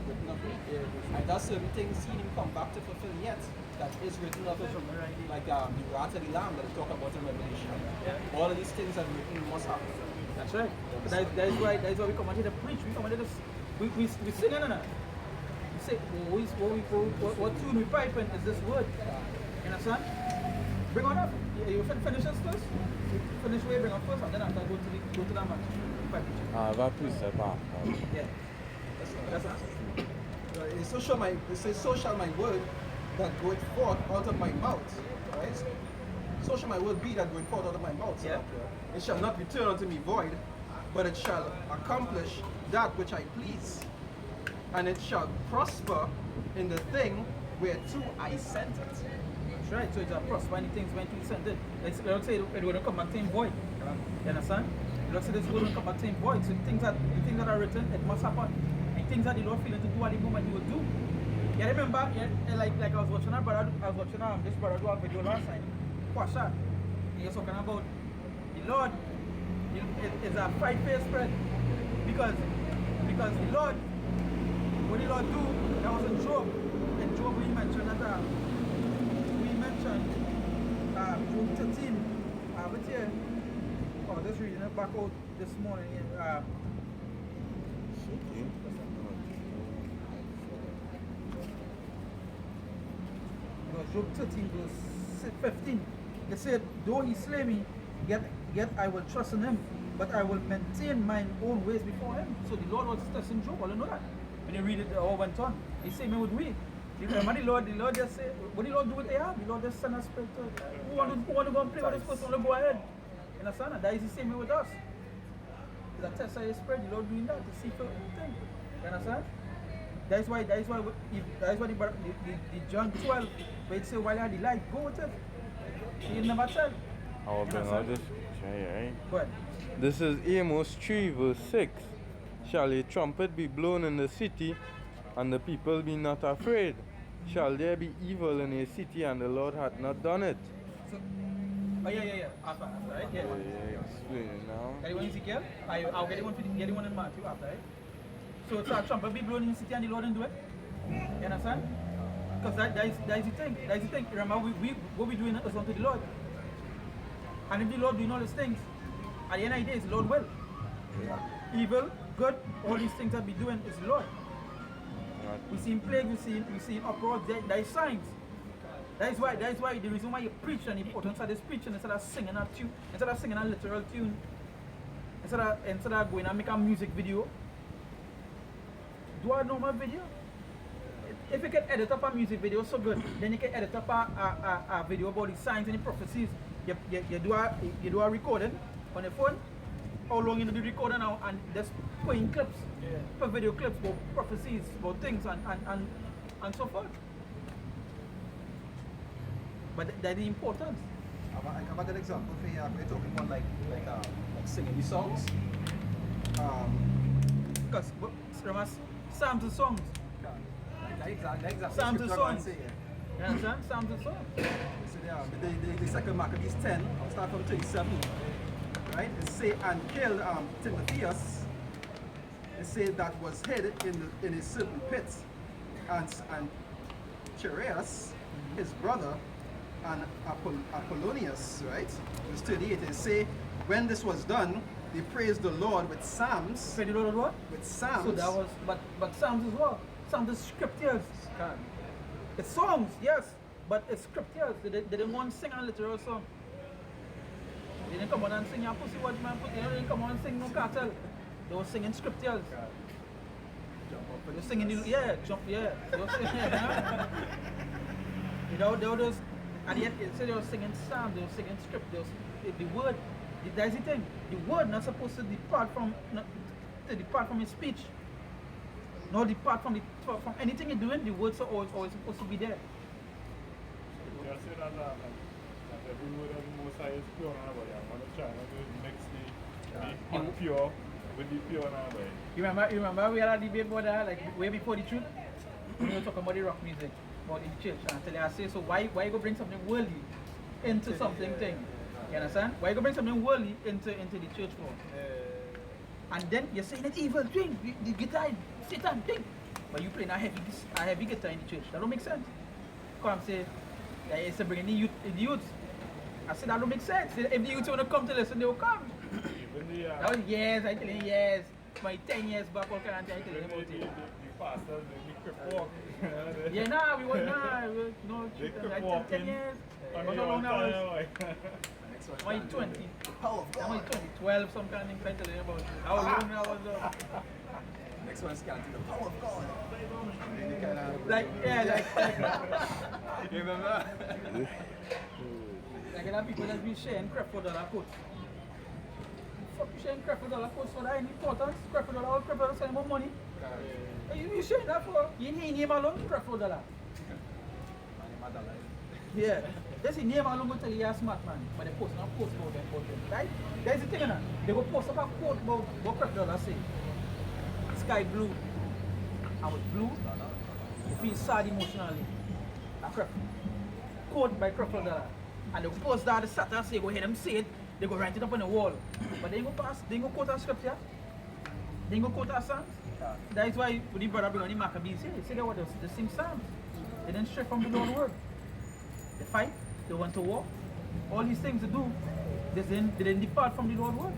him. And that's certain things he didn't come back to fulfill yet. That is written of him. Like the wrath of the Lamb that we talk about in Revelation. All of these things are written must happen. That's right. That is why we come here to preach. We come here to we sing in it. We say what tune we piping is this word. You understand? Bring on up. You finish this first. Finish where you bring on first, and then after go to that match. Yeah. That's it. So shall my word that goeth forth out of my mouth. Right? So shall my word be that goeth forth out of my mouth. Yeah. It shall not return unto me void, but it shall accomplish that which I please. And it shall prosper in the thing whereto I sent it. That's right. So it's a prosper in the things when you sent it. Let's say it will come back to void. You understand? Let's say this will come back to void. So the things that are written, it must happen. And things that the Lord feeling to do at the moment, he will do. Yeah, remember, like I was watching this brother do a video last night. Pasha. He was talking about the Lord is a five-face spread. Because the Lord, what the Lord do, that was in Job. In Job we mentioned that Job 13. What's here? Oh, just reading it back out this morning. Job 13 verse 15. It said, though he slay me, yet I will trust in him, but I will maintain mine own ways before him. So the Lord was testing Job, all you know that. When you read it, all went on. He said, man, would we? Remember the Lord just said, what did the Lord do with Ahab? The Lord just sent a spirit to who want to go and play with this person, go ahead. You understand? That is the same way with us. It's a test of your spirit, the Lord doing that to see for thing. You understand? That's why the John 12, where it says, while you had the light, go with it. You never tell. I will bring out this picture here, right? Go ahead. This is Amos 3 verse 6. Shall a trumpet be blown in the city, and the people be not afraid? Shall there be evil in a city, and the Lord hath not done it? So, yeah. After, right? Yeah. Explain it now. Get the one in Ezekiel? I'll get the one in Matthew after, right? So a trumpet be blown in the city and the Lord didn't do it? You understand? Because that is the thing. That is the thing. Remember, what we doing is unto the Lord. And if the Lord doing all these things, at the end of the day, it's the Lord will. Yeah. Evil, good, all these things that we doing is the Lord. Right. We see in plague, we see in uproar, there is signs. That is why the reason why you preach and the importance of this preaching instead of singing a tune, instead of singing a literal tune, instead of going and make a music video, do a normal video. If you can edit up a music video so good, then you can edit up a video about the signs and the prophecies. You do a recording on your phone. How long you do the recording now and just putting clips, put video clips about prophecies, about things and so forth. But that's the importance. I have a good example for you. We're talking about like singing these songs. Because Psalms and songs. Exactly. Psalms and songs. You understand? Psalms and songs. So the second Maccabees 10, I'll start from 27. Right? right? It say and killed Timotheus. It say that was hid in a certain pit, and Chereas, his brother, and Apollonius, right? Verse 38. It say when this was done, they praised the Lord with psalms. Praise the Lord what? With psalms. So that was, but psalms is what? Psalms is scriptures. It's songs, yes, but it's scriptures. They didn't want to sing a literal song. They didn't come on and sing your pussy what man put. They didn't come on and sing no cartel. They were singing scriptures. They were singing, yeah, jump, yeah. They were singing, they were just, and yet so they were singing psalms. They were singing script. They were, the word. That's the thing. The word not supposed to depart from his speech. No depart from anything you're doing. The words are always supposed to be there. You say that every word of the Most High is pure now, but I'm going to try to mix the unpure with the pure now. You remember we had a debate about that, like way before the truth? We were talking about the rock music, about in the church. And I say, so why you go bring something worldly into something thing? You understand? Why you go bring something worldly into the church for? And then you're saying it's evil thing, the guitar, Satan thing. But you playing a heavy guitar in the church. That don't make sense. Come and say, it's bringing the youth. I said that don't make sense. If the youth want to come to listen, they will come. That was years, I tell you years. My 10 years back, all kind of thing, I tell you about it. The pastors, the crip walk. Yeah, no, 10 years. How long that was? I'm 20. I'm 2012, some kind of thing I tell you about. How long that was? Next one is counting the power of God. Like, You remember? Like a lot of people that be sharing crap for dollar quotes. Fuck you sharing crap for dollar quotes for that any importance? Crap for dollar, all crap for dollar selling more money. You sharing that for you name alone crap for dollar. Yeah. That's the name alone will tell you you're a smart man, but they post not post about them. Right? That's the thing, now. They go post up a quote about what crap dollar say. Sky blue. And with blue, you feel sad emotionally. A crap. Quote by crap dollar. And they post that the Saturday say, go ahead and say it, they go write it up on the wall. But they ain't go quote a scripture. They ain't go quote a psalms. That is why when the brother bring on the Maccabees here, they say they were the sing psalms. They didn't stray from the Lord's word. They fight, they went to war. All these things they do, they didn't depart from the Lord's word.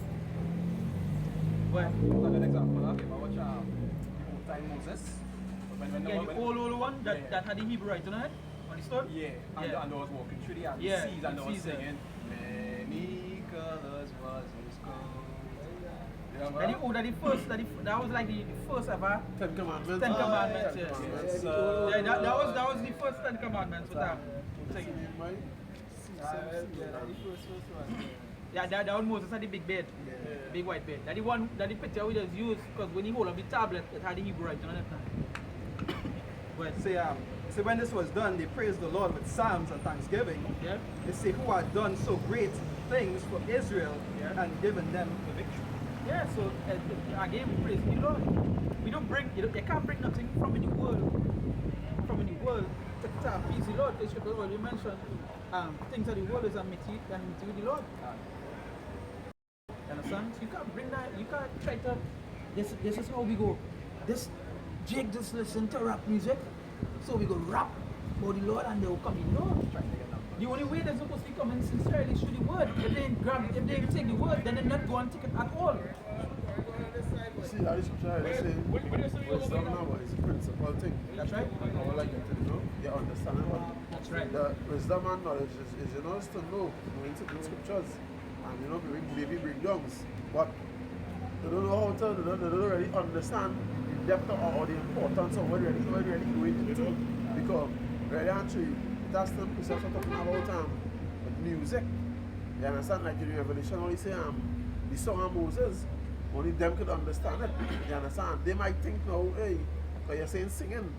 Well, That's an example. Okay, but watch old time Moses. the old one that had the Hebrew writing on it. Understood? Yeah, and I was walking through the seas and I was singing, many colors was his coat. That was like the first ever Ten Commandments. Ten Commandments, yes. Yes, that was the first 10 Commandments with that. Yeah, that one Moses had the big bed, big white bed. That the one that the picture we just used because when he hold up the tablet, it had the Hebrew writing on it. But say when this was done, they praised the Lord with psalms and thanksgiving. yeah, They say who had done so great things for Israel and given them the victory. yeah. So again, we praise the Lord. We don't bring you can't bring nothing from the world to appease the Lord. Because you already mentioned things of the world is enmity with the Lord. You understand? So you can't bring that. You can't try to. This is how we go. Jake just listen to rap music, so we go rap about the Lord and they will come in. No. The only way they're supposed to be coming sincerely is through the word. If they take the word, then they're not going to take it at all. See, that is scripture is saying, wisdom now is a principal thing. That's right. And all like you to know, you understand it. That's right. The wisdom and knowledge is is to know, knowing certain scriptures, and maybe bring dongs. But they don't know how to, they don't really understand the depth or the importance of what really going to do. Because really actually, that's the precepts we're talking about with music. You understand? Like in the Revelation, only say the song of Moses, only them could understand it. You understand? They might think now, hey, because you're saying singing.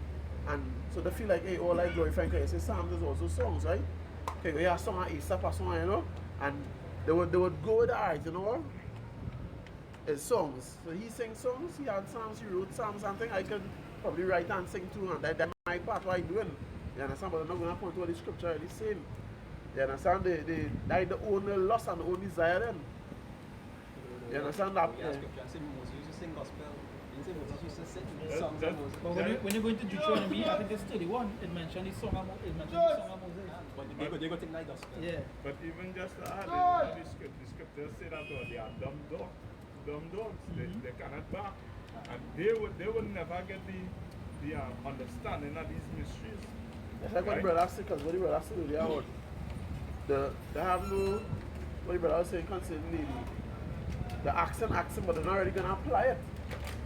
And so they feel like, hey, all like glorifying, because you say Psalms is also songs, right? Okay, we have a song of Asaph, a song, you know? And they would go with the art, you know what? It's songs. So he sings songs, he had psalms, he wrote psalms and things. I could probably write and sing too, and that's my part, what I'm doing. You understand? But I'm not going to point to what the scripture is saying. You understand? They the only lust and the only desire then. You understand that? Yeah, scripture and say Moses used to sing gospel. You say Moses used to sing That- songs that- of Moses. But when you go into Deuteronomy, I think it's 31, it mentions the song of Moses. But they go take night gospel. Yeah. But even just to add, the scriptures say that they are dumb dogs. They cannot bark. And they would never get the understanding of these mysteries. It's like what the brother said, because what the brother said earlier on, they have no, what the brother was saying concerning the accent, but they're not really going to apply it.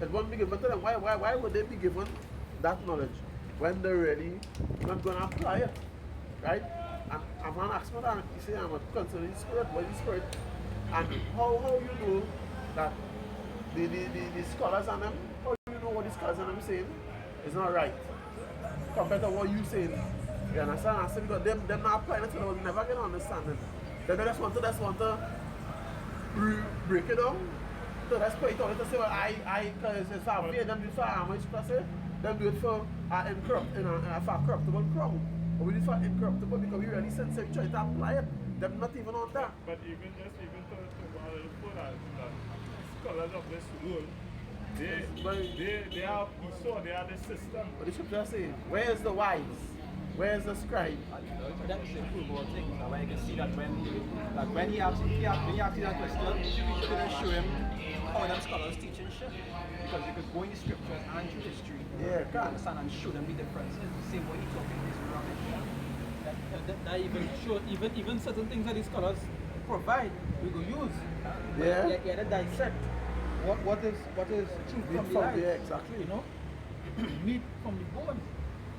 It won't be given to them. Why would they be given that knowledge when they're really not going to apply it? Right? And I'm going to ask me that, you say, I'm a concerning spirit, what is spirit? And how you know that the scholars and them, how you know what the scholars and them saying is not right compared to what you saying? You understand? I say because them not applying it, so they will never get understanding. They just want to break it down. So that's quite all to say, well, because it's our fear, them do it for how much per se, them do it for corruptible crown. But we do it for incorruptible because we really sense it, trying to apply it. Them not even on that. But even to go a little further, that scholars of this world, they are Esau, they are the system. But the scripture saying, where is the wise? Where is the scribe? That's the football thing. Now I can see that when he asked you that question, you couldn't show him how them scholars teach and shit. Because you could go in the scriptures and through history, Yeah, you can understand and show them the differences. The same way he talking is rubbish. That even show, even certain things that the scholars provide, we go use. Yeah. You have to dissect what is truth Meat from the from lie. the- exactly. You know, meat from the bone.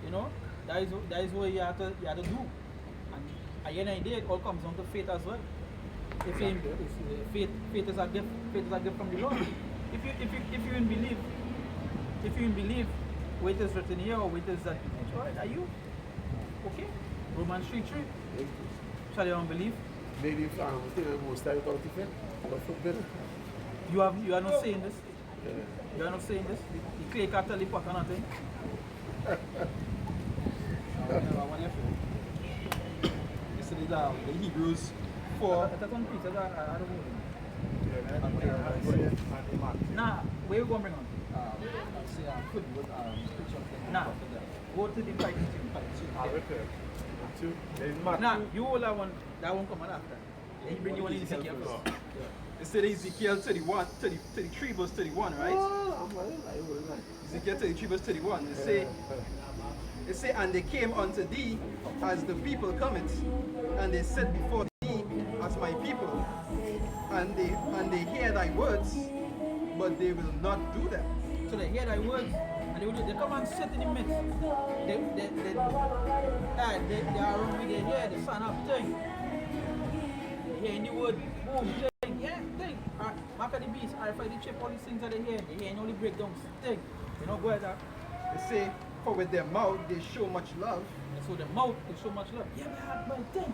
You know, that is what you have to do. And at the end of the day, it all comes down to faith as well. If faith is a gift, from the Lord. If you in believe, what is written here or what is that, right? Are you okay? Romans 3:3. Shall you unbelieve? Maybe if I'm most time without the faith, but forbid. You are not saying this. You are not saying this. The clay can't tell you what kind of thing. This is the Hebrews 4. That's on piece. I don't know. And Nah, where you going to bring on? scripture. Nah, go to the fight. Nah, you hold that one come on after. He bring you one in Ezekiel first. It said Ezekiel 33 verse 31, right? Ezekiel 33 verse 31. It say, and they came unto thee as the people cometh, and they sat before thee as my people, and they hear thy words, but they will not do them. So they hear thy words and they come and sit in the midst. They are around me, they hear the sound of thing. They hear the word, boom, thing, yeah, thing. Mark of the beast, RFID the chip, all these things that they hear. They hear all the breakdowns, thing. You know, go ahead. They say, for with their mouth they show much love. And so the mouth is so much love. Yeah, man, thing.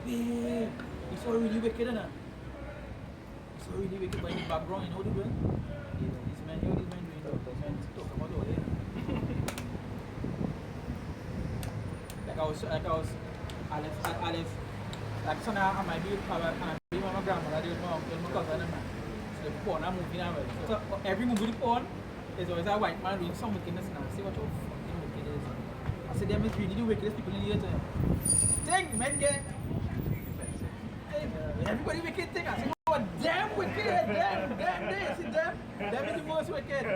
Yeah, it's all really wicked, isn't it? It's all really wicked, but in the background, you know what they're doing? Yeah, these men doing. These men talk about all that. Alice, like son of my baby, my grandmother, my cousin, so the porn are moving now. So every movie the porn is always a white man doing some wickedness now. See what your fucking wicked is. I said them is really the wickedest people in the earth. Thing, men get. Everybody wicked thing. I said, oh, damn wicked, damn, they see them is the most wicked. I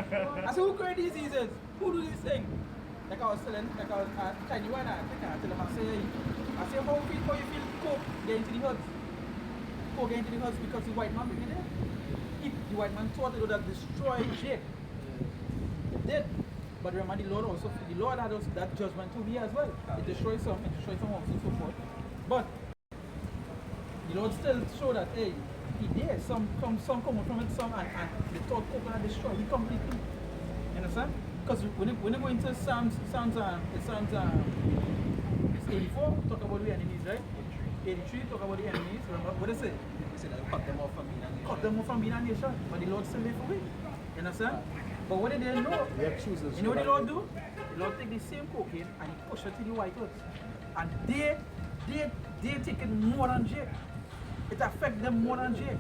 said, who create these diseases? Who do these things? Like I was telling, Chinese one, I tell them, I say, how you feel Coke get into the huts? Coke get into the huts because the white man bring it there. If the white man thought it would have destroyed Jake, it did. But remember, the Lord had us that judgment to be as well. It destroys some, also, so forth. But the Lord still showed that, hey, he did. Some come from it, and the thought Coke gonna destroy it completely. You understand? Because when you go into Psalms, it's 84, talk about the enemies, right? 83, talk about the enemies. Remember what they say? They say that you cut them off from being a nation. Cut them off from being a nation. But the Lord still live for it. You understand? But what did they know? You know what the Lord do? The Lord take the same cocaine and he push it to the white earth. And they take it more than Jake. It affects them more than Jake.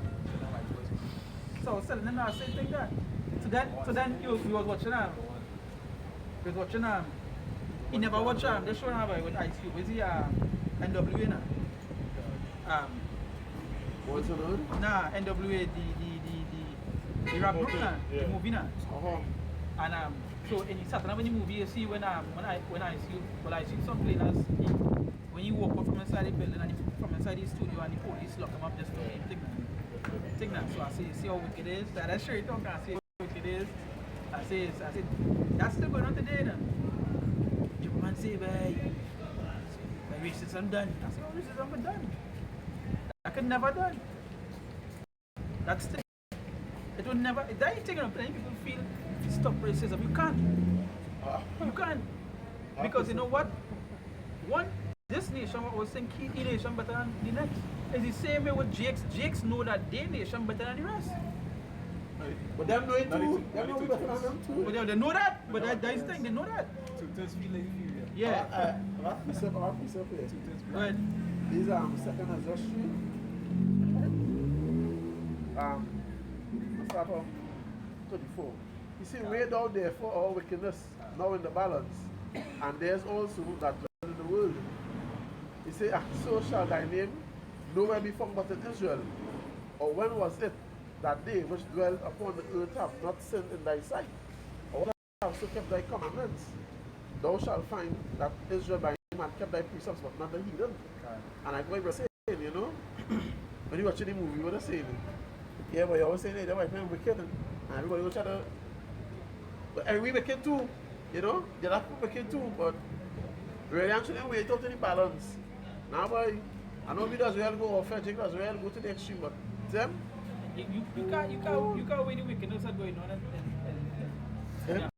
So I was telling them that same thing there. So then he was watching he was watching he never watched they showing with Ice Cube. Is he NWA now? What's it on? Nah, NWA the rap group now, the movie now. And so in the Saturday when the movie you see when I see some players when you walk up from inside the building and from inside the studio and the police lock him up just to take that. So I say, see how wicked it is? That's straight talk. I say how wicked it is. I say that's still going on today now. The man say, my racism done. I say, oh, racism done. That could never done. That's the it will never that ain't taking up playing people feel stop racism. You can't. You can't. Because you know what? One this nation was saying key nation better than the next. It's the same way with Jakes. Jakes know that their nation better than the rest. But them know it too. Them know better than them too. But they know that. But that's the thing, they know that. Two-thirds feel like inferior. Yeah. What piece of here? But These second ancestry. Start on 24. You see, way down there for our wickedness, now in the balance. And there's also that dwell in the world. You say, so shall thy name nowhere be found but in Israel. Or when was it that they which dwell upon the earth have not sinned in thy sight? Or when have so kept thy commandments? Thou shalt find that Israel by name had kept thy precepts, but not the heathen. And like what you were saying, you know, when you watching the movie, you were saying, yeah, but you always saying, hey, they're white men wicked, and everybody will try to, and we wicked too, you know, they're not wicked too, but really actually we totally balance. Now, boy, I know we does well go off, Jake does well go to the extreme, but them, you can't win the wickedness that's going on and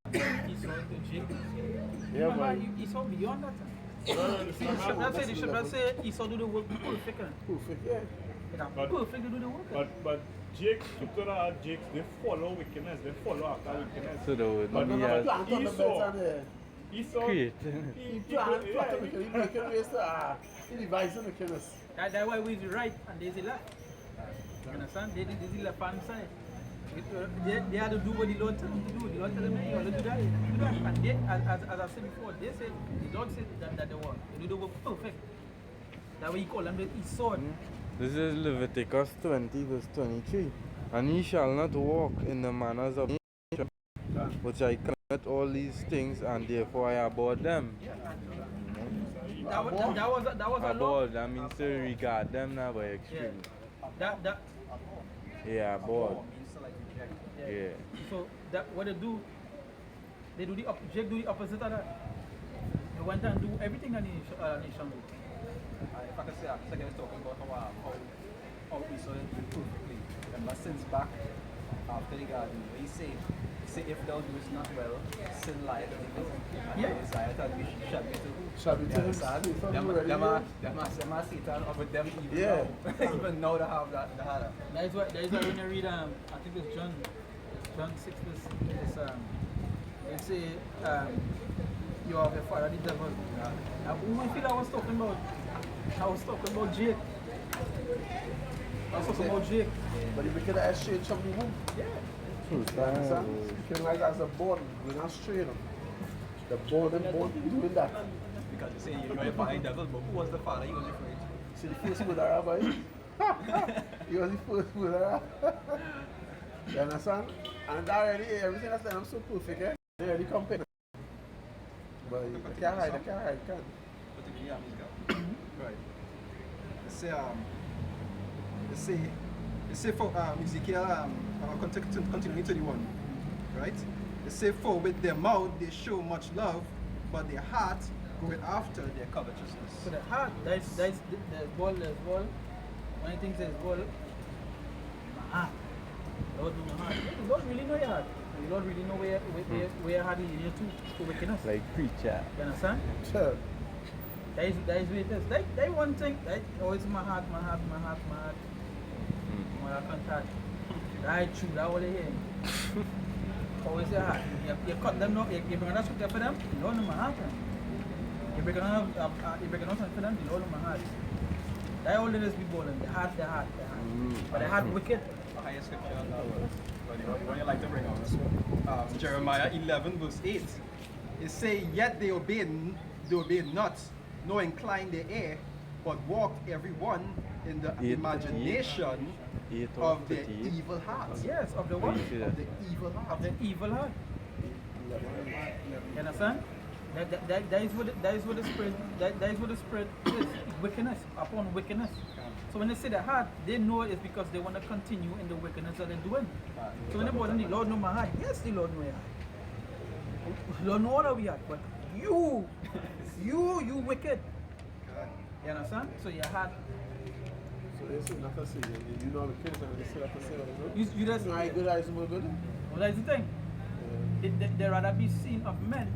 he's going to Jake. yeah, Remember, boy. he saw beyond that. The Should say he saw do the work perfect. perfect, yeah. Perfect to do the work. But Jake, Jakes, they follow wickedness, they follow after wickedness. So the word But maybe No, has plant on the Esau. beds and Esau, create. he plant wicked, he wicked ways to, he devises wickedness. That's why we the right and there's the left. You understand? There's the left hand side. They had to do what the Lord told them to do. The Lord told them, hey, you have to do that. Do that. And they, as I said before, they said, the Lord said that they work. They do the work perfect. That way you call them the Esau. This is Leviticus 20 verse 23. And ye shall not walk in the manners of nature, which I commit all these things, and therefore I abhor them. That was a law. Abhor, that means to regard them now by extreme. That Yeah, abhor. Yeah. So that what they do the Jake do the opposite of that. They went and do everything a nation do. If I can say, I was talking about how Esau did perfectly. Remember, since back after the garden, where he said, if thou doest not well, sin lieth in thee. And Yeah. the desire that we shall be to. Shall be You to understand? Them are Satan up with them even Yeah. now. Even now they have that, they had it. That is why when you read I think it's John 6 verse it say you have a father the devil. Who I feel I was talking about? I was talking about Jake. I was talking about Jake. But if we could have straight from the womb, Yeah. you understand? You can like as a born, we're not straight. The born doing that. Because you say you're a father devil, but who was the father he was referring to? See the first murderer, boy? He was the first murderer. You understand? And that already, everything that's done, I'm so perfect, eh? They already company. But you can't hide, you can't. Particularly right. Let's say for Ezekiel, continuing 21, right? They say, for with their mouth they show much love, but their heart goeth after their covetousness. So the heart, there's ball. When I think there's ball, my heart. Lord know my heart. You don't really know your heart. You don't really know where your heart is in your to wickedness. Like preacher. You understand? Sure. That is where it is. That one thing, it's my heart. My heart contact. Right true, that all they hear. Always your heart. You cut them now, you bring another scripture for them, you don't know my heart. You bring another something for them, you don't know my heart. That all it is be boiling, the heart. But the heart wicked. highest scripture when you like to bring on. Jeremiah 11 verse 8. It say, yet they obeyed not, nor inclined their ear, but walked every one in the imagination of their evil hearts. Yes, of the what? Of the evil heart. Of the evil heart. You understand? That is what the spirit is. Wickedness upon wickedness. So when they say the heart, they know it's because they want to continue in the wickedness that they're doing. So when they bother the Lord know my heart, yes, the Lord know your heart. The Lord know all that we are, but you wicked. You understand? So your heart. So they say not to say, you know the kids and they say not to say, You just. I good, I more good. Well, that's the thing. They rather be seen of men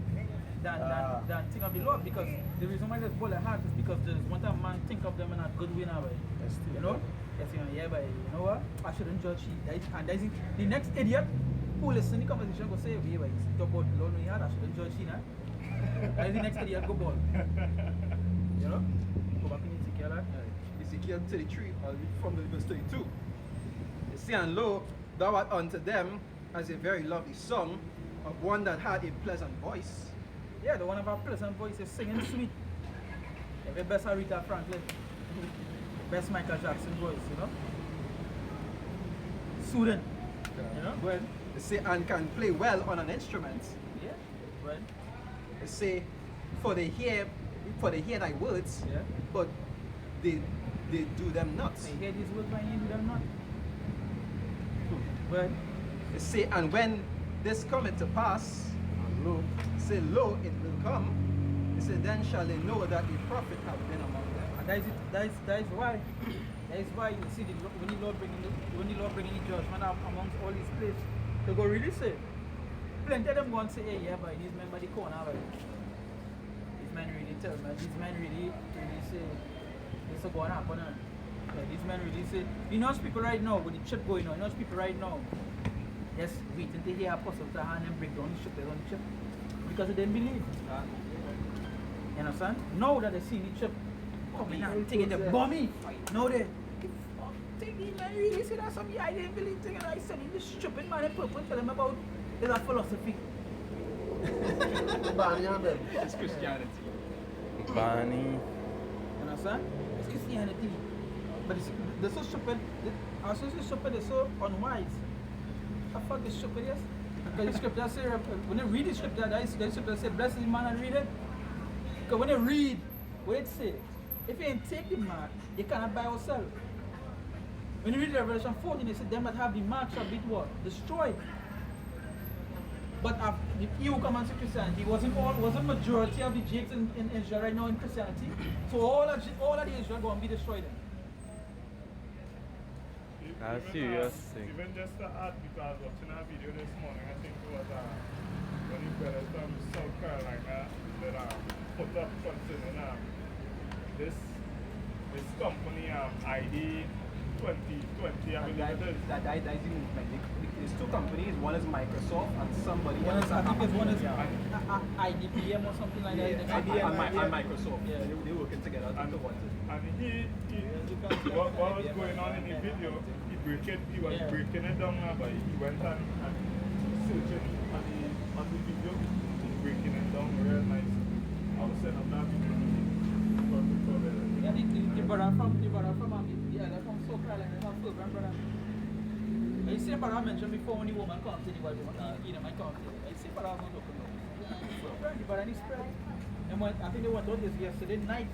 than think of the Lord, because the reason why they boil their heart is because there's one time man think of them in a good way now. You know? Yes, yeah, but you know what? I shouldn't judge you. And that's it. The next idiot who listen to the conversation will say, yeah, but talk about the Lord in your heart, I shouldn't judge you now. That is the next idiot go ball. You know? Go back in Ezekiel. Ezekiel 33, I'll read from the verse 32. You see, and lo, thou art unto them as a very lovely song of one that had a pleasant voice. Yeah, the one of our pleasant voice is singing sweet. The best Aretha Franklin. Best Michael Jackson voice, you know? Soothing. You know? Well, they say, and can play well on an instrument. Yeah. Well. They say, for they hear thy words, Yeah. but they do them not. They hear these words, but you do them not. Well. They say, and when this cometh to pass, Lo, say, lo, it will come. They say, then shall they know that a prophet hath been among them. And that is why you see when the Lord bringing the judgment amongst all these places, they go really say, plenty of them go and say, hey, yeah, but these men by the corner, but these men really tell me, these men really say, this is going to happen. Yeah, these men really say, you know people right now with the chip going on, you know people right now, just waiting to hear Apostle to hand and break down the ship, they don't chip. Because they didn't believe. You understand? Now that they see the chip coming and taking the bomby, now they think these men really say that some guy didn't believe thing, and I said this stupid man in purple tell them about there's a philosophy. Barney and them. It's Christianity. Barney. You understand? It's Christianity. But they're so stupid, our so stupid, they're so unwise. I fuck this stupid, yes? Because the scripture say, when they read the scripture, the scripture say, bless the man and read it. Because when they read what it says, if you ain't take the mark, you cannot buy or sell. When you read Revelation 14, it said, them that have the mark shall be what? Destroyed. But if you come into Christianity, wasn't majority of the Jakes in Israel right now in Christianity? So all of the Israel going to be destroyed then. That's serious thing. Even just to add, because I was watching a video this morning, I think it was one of the brothers from South Carolina that put up something in this company ID 2020, I believe it is. That is the movement. There's two companies, one is Microsoft and somebody One else. is, I think it's one is IDPM or something like that. And Microsoft. Yeah. They're working together. And what was going on in the video, he was breaking it down, but he went and searching on the video, he's breaking it down real nice. I was setting up that video. Yeah, the brother from South Carolina, that's my program brother. You see the brother I mentioned before when the woman comes to the wife, you know, my country. You see the brother I'm looking at. The brother is spread. And I think they went out this yesterday night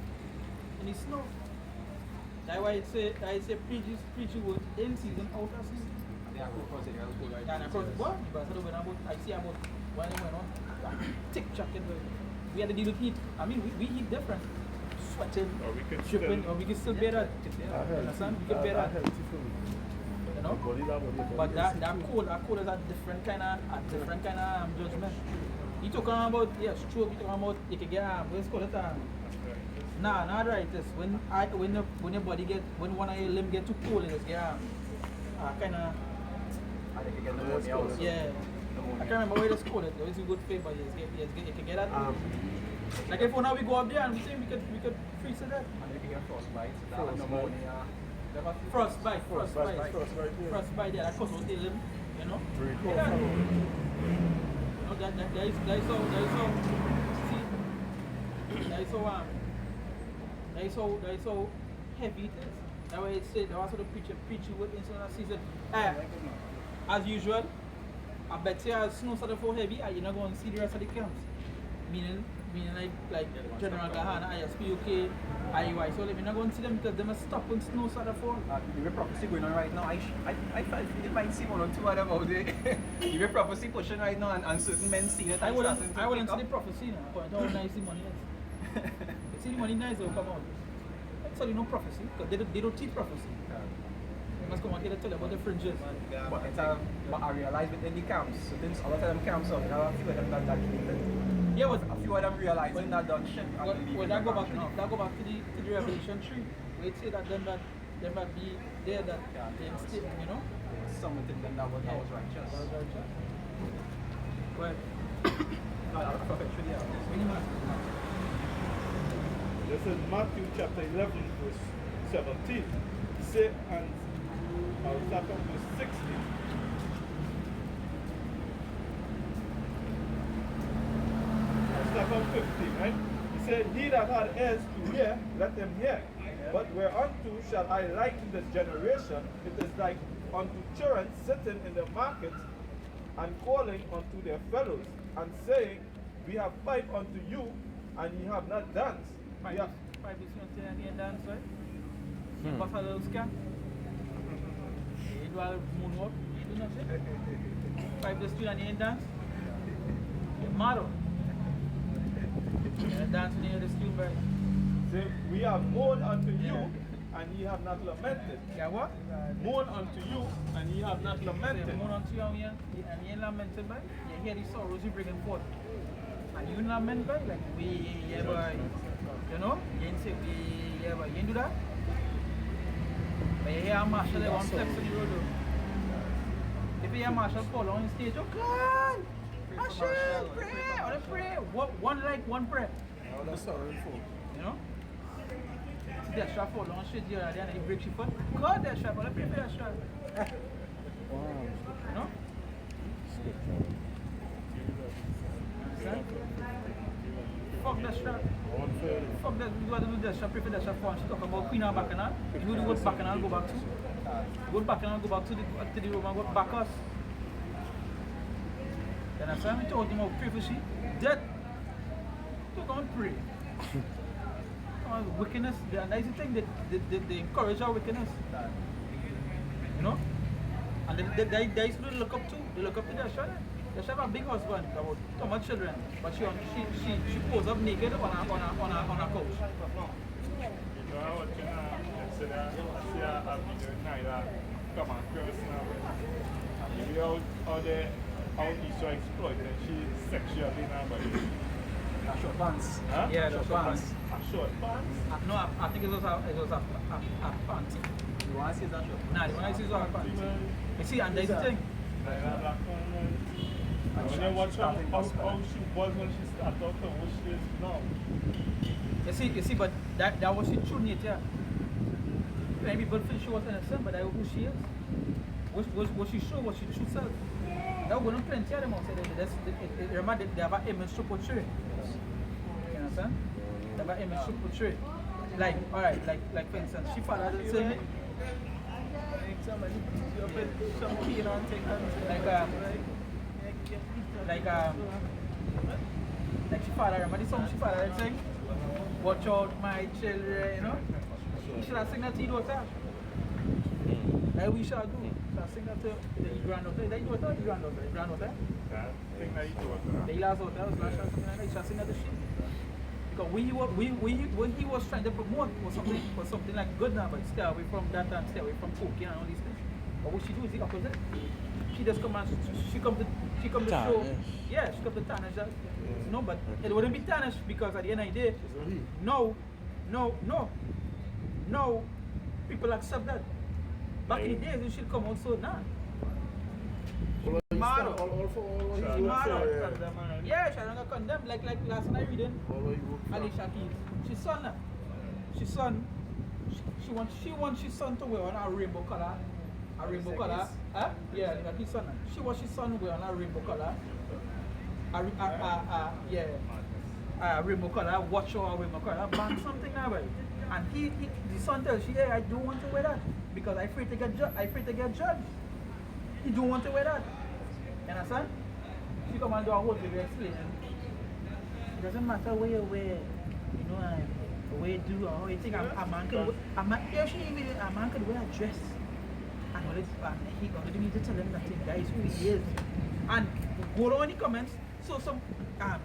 in the snow. That's why I say preaching was in season, out of season. Yeah, across Yeah, and across the board, I see about when they went on, tick-chock and we had to deal with heat. I mean, we heat different. Sweating, shipping, or we can still bear that. Understand? We can bear that. You know? But that cold is a different kind of judgment. He talking about stroke. He talking about you can get what's called it Nah, not right. This when your body when one of your limb get too cold, it just get kind of. Yeah. I can't remember where it's called. It was a good favor, but you can get that. Like if now we go up there and we think we could freeze to that. And they can get frostbite, pneumonia. Frostbite. Frostbite, yeah. Frostbite, yeah, that cause out the limb, you know? Very cool. Yeah. No, that is so, see, that is so heavy it is. That's why it said, that's what the preacher with insulin season. As usual, I bet you as snow started for heavy, you're not going to see the rest of the camps. Meaning like General Gahana, ISPUK, IUI. So you're not going to see them because they must stop when snow started fall. Even prophecy going on right now. I felt you might see one or two of them out there. Even prophecy pushing right now and certain men seeing it. I wouldn't see the prophecy now, but how nice the money is. You see the money nice, they'll come out. That's how you know prophecy, because they don't teach prophecy. They must come out here to tell you about the fringes. But I realize within the camps, so things, a lot of them camps up, there are a few of them that deleted. Yeah, but A few of them realizing that done shit. well, that go back to the Revelation 3, where it say that them that be there that they instead, you know? Some of them that was righteous. Well, This is Matthew chapter 11, verse 17. Say, and I'll start from verse 16. I'll start from 15, right? He said, he that had ears to hear, let them hear. But whereunto shall I liken this generation? It is like unto children sitting in the market and calling unto their fellows, and saying, we have piped unto you, and ye have not danced. We have, 5 is not there and dance, right? You pass a little scan. You do a moonwalk, you do nothing. 5 days still and you dance. You're mad. You dance near the stream, right? say, we have mourned unto you, and ye have not lamented. Yeah, what? Mourn unto you, and ye have not lamented. Mourn unto you, and you ain't lamented, by. You hear the sorrows you bringing forth. And you lament, by, like, we, yeah, boy. You know? You ain't say, we, yeah, boy. You ain't do that? But you hear a marshal, they want flex on the road, though. If you hear a marshal fall on stage, oh, God! Marshal, pray! Or they pray. One like, one prayer. You know? That shot fall on stage here, and then he breaks your foot. God, that shot, but I pray for that shot. You know? Fuck that shot. Fuck that, we got to do that shot, pray for that shot for her. She talk about Queen and Bacchanal. You know the word Bacchanal go back to? The word Bacchanal go back to the Roman word Bacchus. You understand? We told him how pray for she. Dead. You don't pray. Wickedness, and that's the thing, they encourage our wickedness. You know? And they used to look up to. They look up to their shot. They have a big husband, about 2 much children, but she poses up naked on a couch. You know, I want to say that I've been doing Naira, come on, girls now. Maybe out there, how he's so exploited, she's sexually now, but Short pants. huh? Yeah, the short pants. A short pants? No, I think it was a panty. You want to see that short? Nah, the one I see is a panty. You see, and that's the thing. Naira black woman. And when you watch how she was when she started out to what she is now. You see, but that was she true nature. Maybe people feel she was innocent, but that's who she is. What she show, what she true self. There were plenty of them outside there. Remember, they have an image to portray. You understand? They have an image to portray. Like, alright, like for instance, she father did say, like she father, remember the song she father did sing? Watch out my children, you know? You should have sing that to your daughter. Like we shall do. Shall sing that to the granddaughter. Is that your daughter or your granddaughter? Your granddaughter? That thing that you do. The last daughter was last something like that. You shall sing that to she. Because what he was trying to promote was something like good now, but stay away from that and stay away from cocaine and all these things. But what she do is the opposite. She just come and she come to show. Yeah, she come to tarnish that. No, but it wouldn't be tarnished because at the end of the day, no, people accept that. Back in the days, you should come out so now. Mad. Yeah, she don't condemn. Like last night reading. Alicia Keys. She's son. she wants his son to wear on a rainbow color. A rainbow color. Huh? Yeah, like his son. She wants his son to wear on a rainbow color. A rainbow color, watch or rainbow color, ban something now, right? And the son tells she, hey, I don't want to wear that because I'm afraid to get judged. He don't want to wear that. You understand? She come and do a whole video explaining. It doesn't matter where you wear, you know, the way you do or how you think a man could wear a dress. And he already need to tell him that that is who he is. And go down in the comments, so some a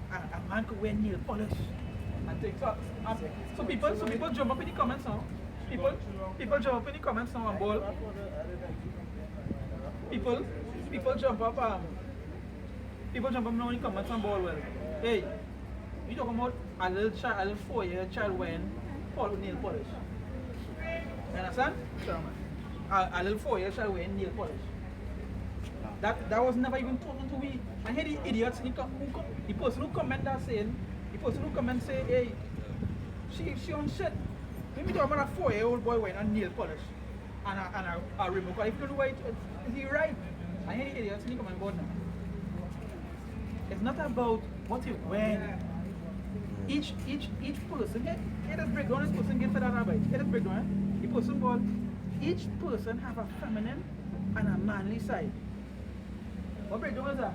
man could wear nail polish and things. So people jump up in the comments now. People jump up in the comments now and ball. People jump up now in the comments and ball well. Hey, you talking about a little 4-year child wearing nail polish. You understand? Sure, man. A little 4-year child wearing nail polish. That was never even told to me. And here the idiots, the person who comment that saying, say, hey, she on shit. Maybe talking about a 4-year-old boy wearing a nail polish and a rainbow color. If you don't know why, is he right? And here the idiots, they comment about now. It's not about what you wear. Each person, here this breakdown, this person gets to that about. Here this breakdown, the person called, each person have a feminine and a manly side. What breakdown is that?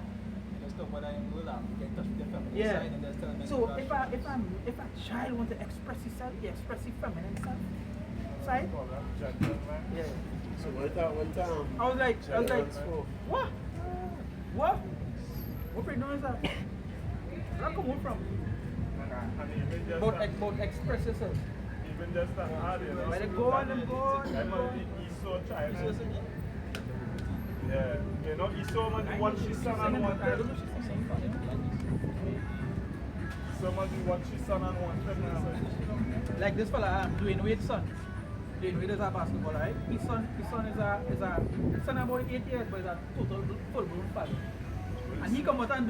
Yeah. So if a child wants to express himself, he express his feminine side. Yeah. So what I was like, what? What breakdown is that? Where come from? About express yourself. Even just that hard, you know. Let it go on and go on. I'm the Esau child. Yeah, you know, Esau man, watch his son and wanted. Someone who watch his son and wanted. Like this fella, Dwayne Wade's son. Dwayne Wade is a basketball, right? His son is about 8 years, but he's a total full-blown father. And he come out and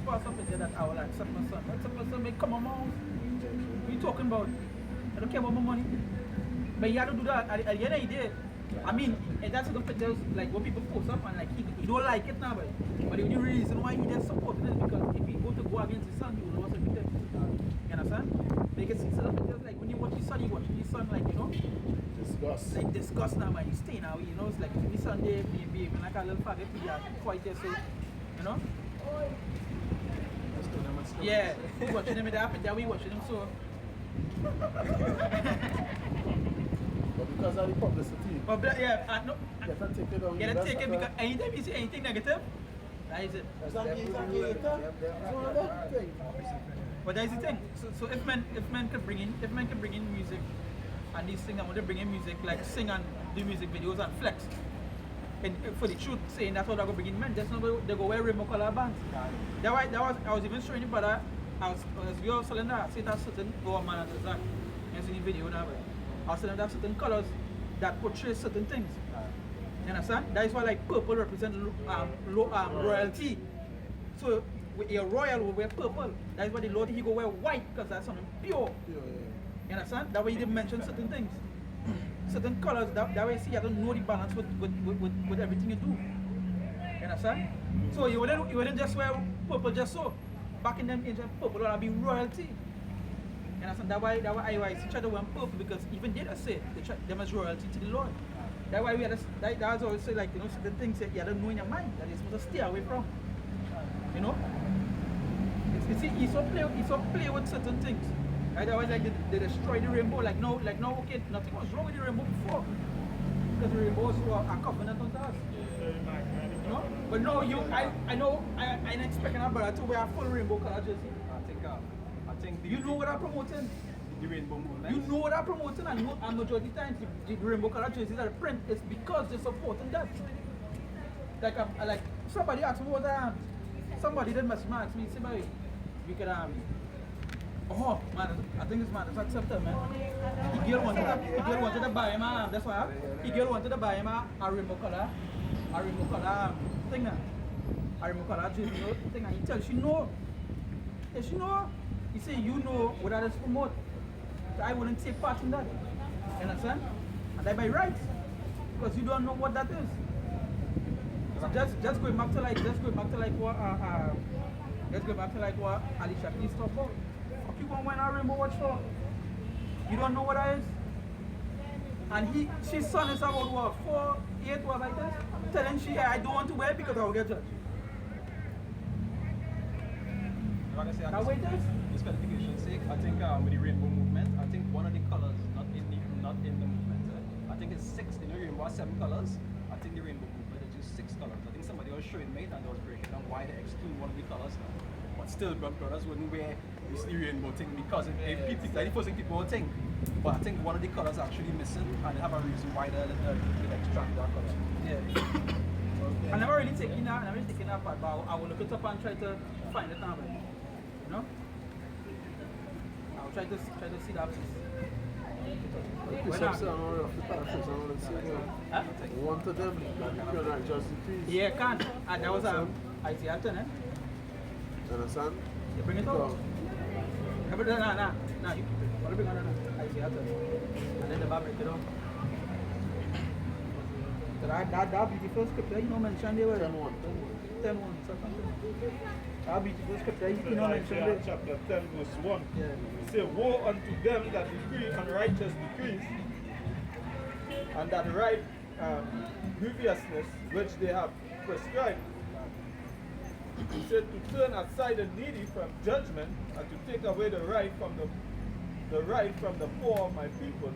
pass up picture that I will accept my son. Accept my son, make come on, mom. What are you talking about? I don't care about my money. But he had to do that at the end of the day. I mean, and that's the pictures like what people post up and like he don't like it now, but the only reason why he does support it is because if he go against his son, he will lose everything. You understand? Because see some pictures like when you watch his son like, you know, disgust now, man. He's staying out, you know, it's like his son there behaving like a little faggot, he are quite there, so you know. Yeah, we watching him in the app and we watching him so. But because of the publicity, but yeah, no. you have to take it on. You gotta take it because anytime you see anything negative, that is it. But that is the thing. So if men can bring in music and these things, I want to bring in music like sing and do music videos and flex. And for the truth, saying that's how they're going to bring in men. That's not they go wear rainbow color bands. I was even showing you, but I was selling that. Say that certain man at the back. You see the video now. I was selling that certain colors that portray certain things. You understand? That is why like purple represents royalty. So a royal will wear purple. That is why the Lord he go wear white because that's something pure. You understand? That way he didn't mention certain things. Certain colors, that way see I don't know the balance with everything you do. You understand? So you wouldn't just wear purple just so. Back in them ancient purple would be royalty. You understand? That's why IYC try to wear purple because even they just say they try them as royalty to the Lord. That's why we had that's always say like, you know, certain things that you don't know in your mind that you're supposed to stay away from. You know? You see, he so play with certain things. Right? That was like they destroy the rainbow. Like no, okay, nothing was wrong with the rainbow before. Because the rainbow was a covenant unto us. You know? But no, I know I ain't expecting a brother to wear a full rainbow color jersey. I think you know what I'm promoting? The rainbow movement. You know what I'm promoting, and majority of the times the rainbow color jerseys that are print is because they're supporting that. Like somebody asked me what somebody did message me ask me, say boy, you could oh man, I think this man is accepted, man. The girl wanted to buy him that's why the girl wanted to buy him a rainbow color thing now. A rainbow color jersey thing, and he tells she know. Yes, you know. He say you know what others promote. I wouldn't take part in that. You understand? And that by right. Because you don't know what that is. So just going back to like what Alicia Keys talked about. Fuck you gonna win a rainbow watch for? You don't know what that is? And she's son is about what, 4, 8 was like this? Telling she, I don't want to wear it because I will get judged. Like I say, Now wait this. this specification's sake, I think with the rainbow movement, I think one of the colors not in the movement. I think it's 6. You know, rainbow has 7 colors. I think the rainbow movement is just 6 colors. I think somebody was showing me and they was breaking down why they exclude one of the colors. But still, brothers wouldn't wear this rainbow thing because if people, like the first thing people would think. But I think one of the colors actually missing and they have a reason why they extract that color. Yeah. I never really taken that part, but I will look it up and try to find it now. You know? I'll try to see that piece. One to them, you cannot just decrease. Yeah, can't. And that was Isaiah 10, eh? You understand? You bring it up. No, you keep it. What do you bring on that? Isaiah 10. And then the Bible break it up. So that beautiful scripture, you know, mentioned there was 10-1, something. That beautiful scripture, you know, mentioned there. Chapter 10, verse 1. Yeah. It says, woe unto them that decree unrighteous decrees, and that write grievousness which they have prescribed. He said to turn aside the needy from judgment, and to take away the right from the poor of my people,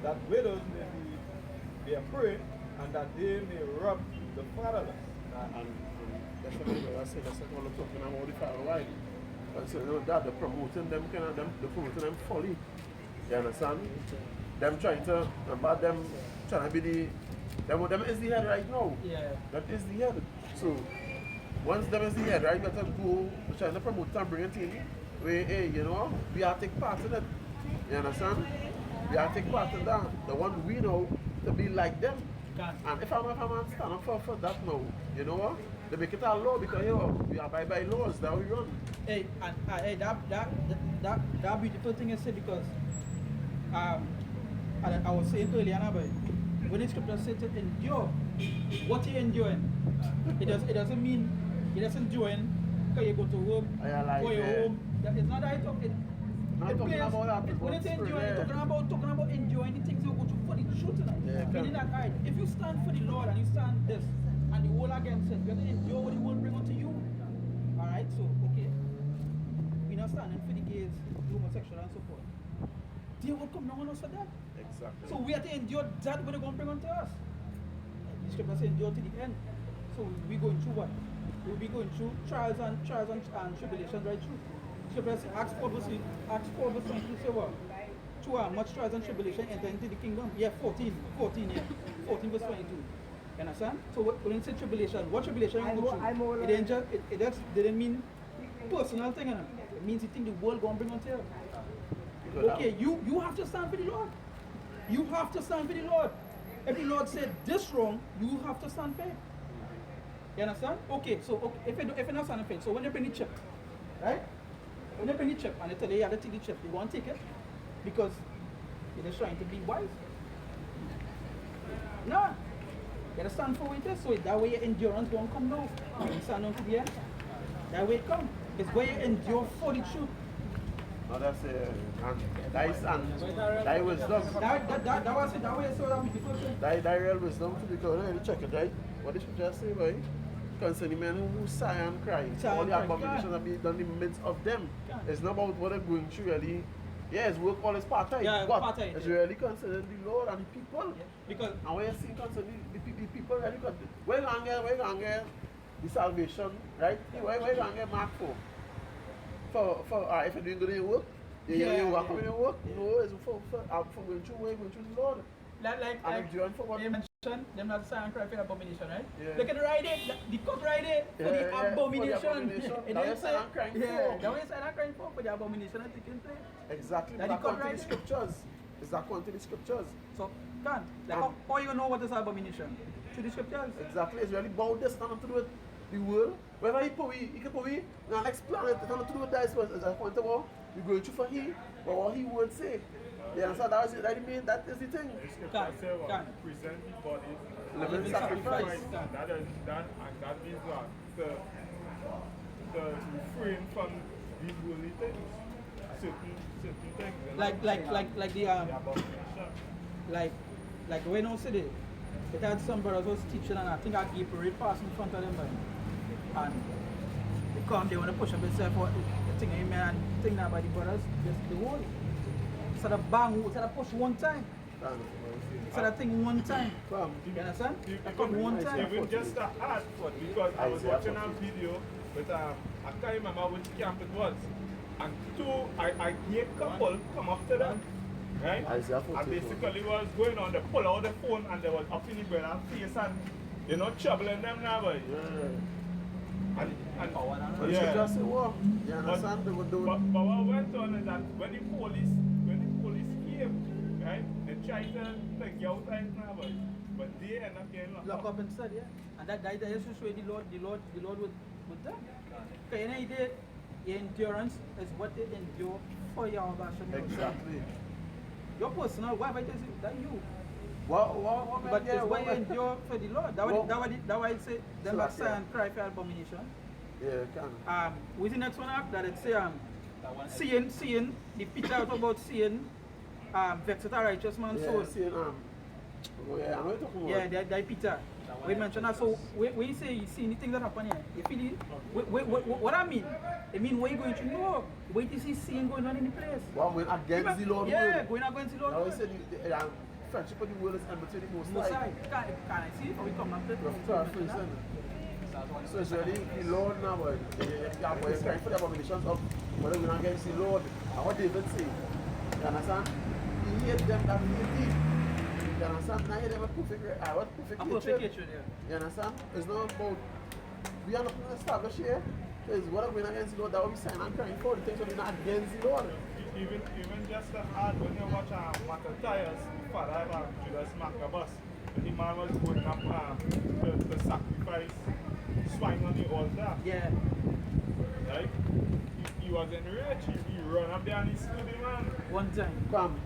that widows may be their prey, and that they may rob the fatherless. And that's what I said, that's what I'm talking about the far away. And so, you know, that they're promoting them fully. You understand? Them trying to be them is the head right now. Yeah. That is the head. So once them is the head, right, better go trying to promote and bring it in. Hey, you know, we are take part in it. You understand? We are take part in that. The one we know to be like them. And if I'm stand up for that now, you know what? They make it a law because we abide by laws that we run. Hey, and that beautiful thing is said because I was saying to Eliana about it. When the scripture says to endure, what you enduring? It doesn't mean it doesn't join because you go to work or you're home. It's not that I talk. When it's enjoying, talking about enjoying the things you go to for the truth tonight. Yeah, meaning that if you stand for the Lord and you stand this and the whole against it, you're going to endure what the world bring unto you. Alright, so okay. We're not standing for the gays, the homosexual and so forth. They will come down on us for that. Exactly. So we have to endure that what they're going to bring unto us. The scripture says endure to the end. So we're going through what? We'll be going through trials and tribulations right through. Acts 4 verse 22 say what? Through much trials and tribulation enter into the kingdom. Yeah, 14 verse 22. You understand? So when you say tribulation, what tribulation you go through? It didn't mean personal thing, it means the thing the world gonna bring onto you. Okay, you have to stand for the Lord. You have to stand for the Lord. If the Lord said this wrong, you have to stand fair. You understand? Okay, so if you're not standing fair, so when they bring the chip, right? When they bring the chip and they tell you you have to take the chip, you won't take it because you're just trying to be wise. No. You gotta stand for it, so that way your endurance won't come down. You stand on to the end. That way it comes. It's where you endure for the truth. No, that's that wisdom. That was it. That way so that beautiful thing. That real wisdom to be going to check it, right? What did you just say, boy? Concerning men who sigh and cry. All the abominations that be done in the midst of them. It's not about what they're going through really. Yeah, it's work all is part-time. Yeah, but part-time, it's really concerning the Lord and the people. Yeah. Because and when you see concerning the people really where you gonna get the salvation, right? Where you gonna get marked for if you're doing good in your work, you work in your work, no, it's for going through the Lord. Like doing for what you mentioned, them not sign cry for the abomination, right? Yeah. Look at the Friday, the cook Friday for the abomination. That was sign crying for. That was sign crying for the abomination that taking place. Exactly. That's according to the scriptures. It's according to the scriptures. So can't. Like how you know what is abomination? Through the scriptures. Exactly. It's really about this, nothing to do with the world. Wherever he put we, he can put we, now next planet, it's not to do with that, as I point out, we going through for he, but what he would say. You understand? That is the thing. The scripture says what? Present the body. Living sacrifice. That is that, and that means what? To refrain from these worldly things. Certain things. Like the abomination. like when I said it had some brothers was teaching, and I think I gave parade pass in front of them, and they come, they want to push up themselves for the thing, amen, and thing now by the brothers, just the whole. Instead of bang, instead of push one time. Instead of thing one time. You understand? I come one time. Even just a hard because I was watching a video with I can't remember which camp it was. And I gay couple come up to them. Right? And basically was going on, they pull out the phone and they was up in the brother's face and you're not troubling them now, boy. And yeah. Just say what? You understand? But what went on is that when the police came, right, they tried to get out right now, but they end up getting locked up instead, yeah. And that is just where the Lord would done. Okay, you know, your endurance is what they endure for your salvation. Exactly. Your personal, why is it that you? What But it's what you endure for the Lord. That why it say them back and cry for abomination. Yeah, can. With the next one up that it say seeing the picture out about seeing vexed a righteous man's soul. Seeing oh yeah, I know what you're talking about. Yeah, that picture. We mentioned that. So when you say you see anything that happen here, you feel it? What I mean? I mean, what you going to know? Wait to see sin going on in the place. Well, when against the Lord. Yeah, going against the Lord. Now he said the friendship of the world is enmity to the Most High. Can I see it? Or we come after it? So it's really the Lord now, but you're crying for the abominations of whether we're against the Lord. And what David say? You understand? He hate them that hate thee. You understand? Now he have a perfect hatred. Yeah. You understand? It's not about, we are not going to establish here. It's what we're against the Lord that we sign and crying for. The things we're not against the Lord. Even just the hard when you watch Mattathias, the father of Judas Maccabus, the man was going up to sacrifice swine on the altar. Yeah. Right? He was enraged. He ran up there and he slew the man. One time. Come.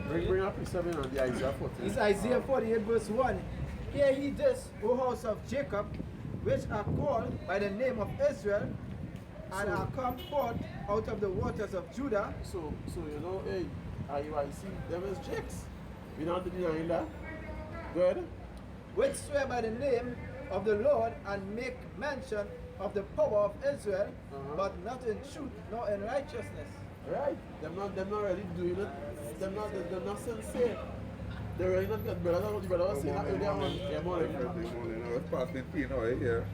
Bring up the 7 on the Isaiah 14. It's Isaiah 48 verse 1. Hear ye this, O house of Jacob, which are called by the name of Israel, and are come forth out of the waters of Judah. So you know, hey, I see them as jakes. We don't denying that. Go ahead. Which swear by the name of the Lord and make mention of the power of Israel, but not in truth nor in righteousness. Right. Them not really doing it. They're not sincere. They're really not good. Brother was saying that earlier on. Yeah, morning. It's past 15 now, here.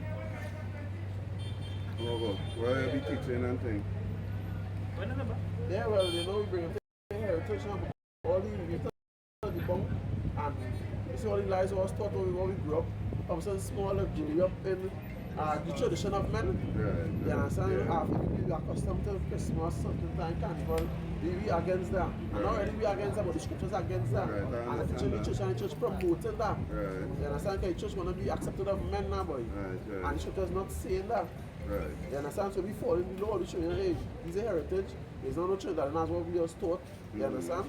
Where you be teaching and things? Yeah, well, you know, we bring up the heritage and all the bunk, and you see all the lies was taught when we grew up. From some small, grew up in the tradition of men. Right. You understand? After we are accustomed to Christmas, something like Carnival, we against that. And not really we against that, but the scriptures against that. Right, and the church promoting that. Right. You understand? Because the church want to be accepted of men now, boy. Right. And the scripture is not saying that. Right. You understand? So we fall in the Lord, we show you, hey, he's a heritage. He's not no children, and that's what we just taught. You understand?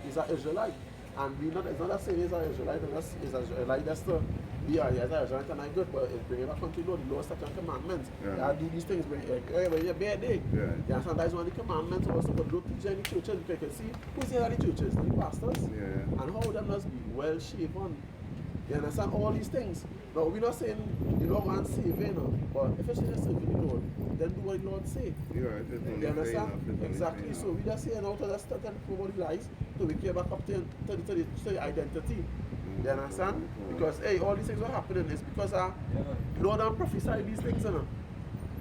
He's an Israelite. And we not, it's not that saying he's an Israelite, he's an Israelite, that's the, yeah, he's an Israelite and I good, but it's bringing back unto the Lord, the law, statutes, and commandments. Yeah. Do these things, bring a bad day. Yeah. You understand? That's one of the commandments also, but don't teach any churches, because you can see who's here at the churches, the pastors, Yeah. and how them must be well shaven. You understand all these things? Now, we're not saying the Lord wants saving, but if it's just serving the Lord, then do what the Lord say. Yeah, it is only You understand? fair enough, Exactly. So we just saying out of that stuff and promote the lies to we care back up to the identity. You understand? Because hey, all these things are happening is because Lord and prophesy these things, you know.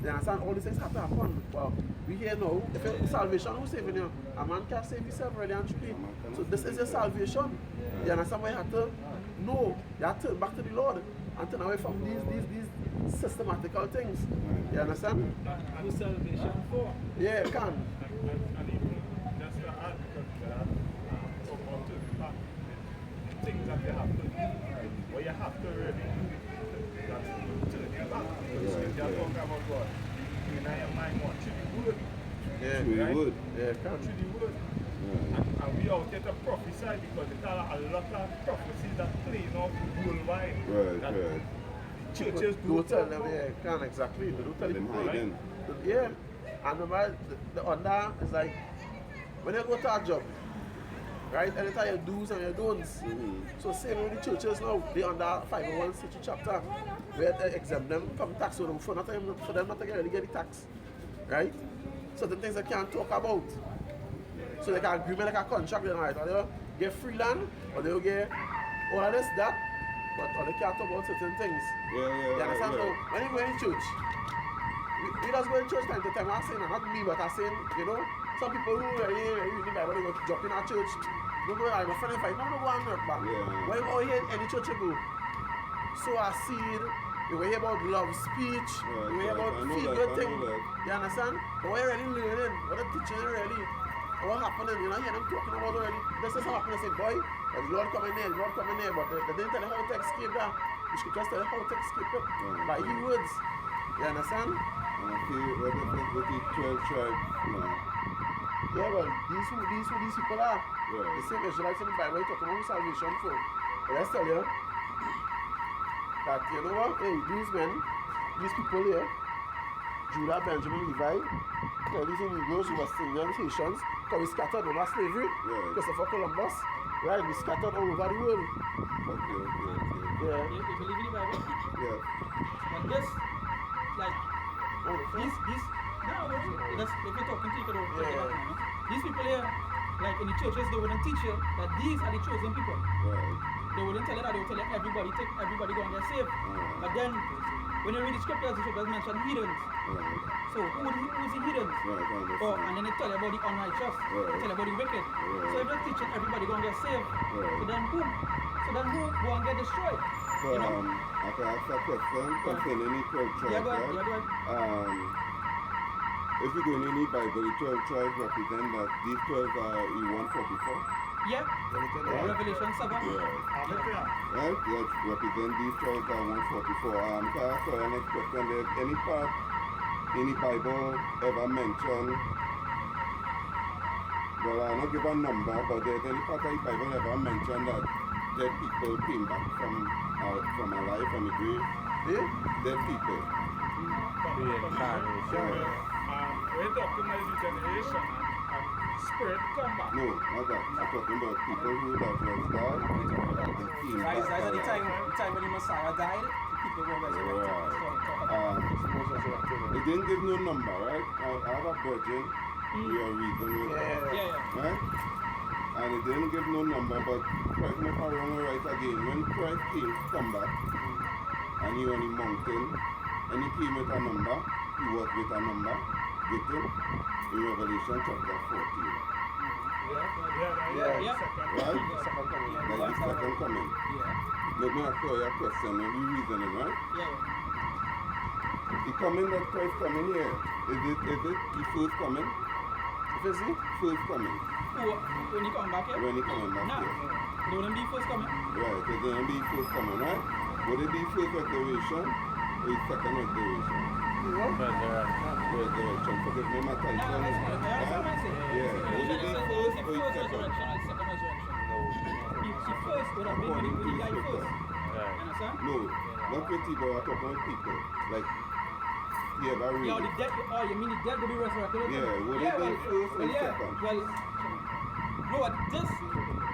You understand? All these things have to happen. Well, we hear now, if it's salvation who's saving you, a man can't save himself really and truly. So this is your salvation. You understand why you have to know, you have to turn back to the Lord and turn away from these systematical things. You understand? Who's salvation for? Yeah, you can. And even just to add, because about the things that you have to do, what you have to really, that's to back. They are talking about what? In your mind, what? Through the word. Yeah. Through the word. Yeah, come. Through the word. Right. And we out here to prophesy because there are a lot of prophecies that play now worldwide. Right, that right. Churches Don't tell talk them, about. yeah, can't exactly. They don't tell Them people. hiding. Yeah. And remember, the under is like, when you go to a job, right, anytime your do's and your don'ts. So same with the churches now, they under 501c2 chapter, where they exempt them from tax for them, for them not to really get the tax, right? Certain things they can't talk about. So like an agreement, like a contract, right? Or they'll get free land, or they'll get all of this, that, but or they can't talk about certain things. You understand? So when you go in church, we just go in church time to time. I'm saying, not me, but I'm saying, you know, some people who really read the Bible, they go jump in our church. Don't go, I'm a friend of fight. No, go and work back. When you go here, any church you go, sow a seed. You will hear about love speech. You will hear about feel good thing. You understand? But what you really learning, what the teaching really, what happening, you know, hear them talking about already. This is what happened. They say, boy, the Lord coming there, the Lord coming there, but they didn't tell you how to escape that. The scriptures tell you how to escape it by His words. You understand? And I feel what difference with the 12 tribes now. Yeah, well, these people are. Right. The same Israelites in the Bible talking about salvation for. But let's tell you that, you know what? Hey, these men, these people here, Judah, Benjamin, Levi, tell these Negroes who were Indians, Haitians, because we scattered over slavery, Christopher Columbus, right? We scattered all over the world. Okay. Yeah. You believe in the Bible? Yeah. But this, like, if you're talking to you, these people here, like in the churches, they wouldn't teach you that these are the chosen people. Right. They wouldn't tell you that, they would tell you everybody go and get saved. But then, when you read the scriptures mention heathens. So who's the heathens? And then they tell you about the unrighteous, they tell you about the wicked. So if they're teaching everybody go and get saved, so then who go and get destroyed? So, I can ask a question concerning the 12 tribes, Yeah, go ahead. If you go in any Bible, the 12 tribes represent that these 12 are in 144. Yeah. Revelation 7. Right? That represent these 12 are 144. Can I ask you the next question? There's any part in the Bible ever mentioned, well, I'll not give a number, but there's any part of the Bible ever mentioned that dead people came back from alive from the grave? Dead people. We're talking about regeneration and spirit come back. No, not that. I'm talking about people who that was died and came back. Guys, at the time when the Messiah died, the people were resurrected. It didn't give no number, right? I have a virgin, we are reasoning with Yeah. right? And it didn't give no number, but correct me if I'm wrong or right again. When Christ came to come back, and he on the mountain, and he came with a number, he was with a number, written in Revelation chapter 14. Yeah. Right? Like the second coming. Let me ask you a question, and we reasoning, right? The coming that Christ coming here, is it the first coming? Is it? First coming. When he come back here? When he coming back Nah. here. They wouldn't be first coming. Right, it wouldn't be first coming, right? Would it be first restoration or second restoration? Resurrection. Forgive me, my title. Nah, that's what I'm saying. Yeah. Would it be first or First second? resurrection or second resurrection? The first would have been when he died first. You understand? No, not with people, I'm talking with people. Like, yeah, very Yeah, the dead, you mean the dead will be resurrected? Yeah, would it be first or second? Well, no, what this,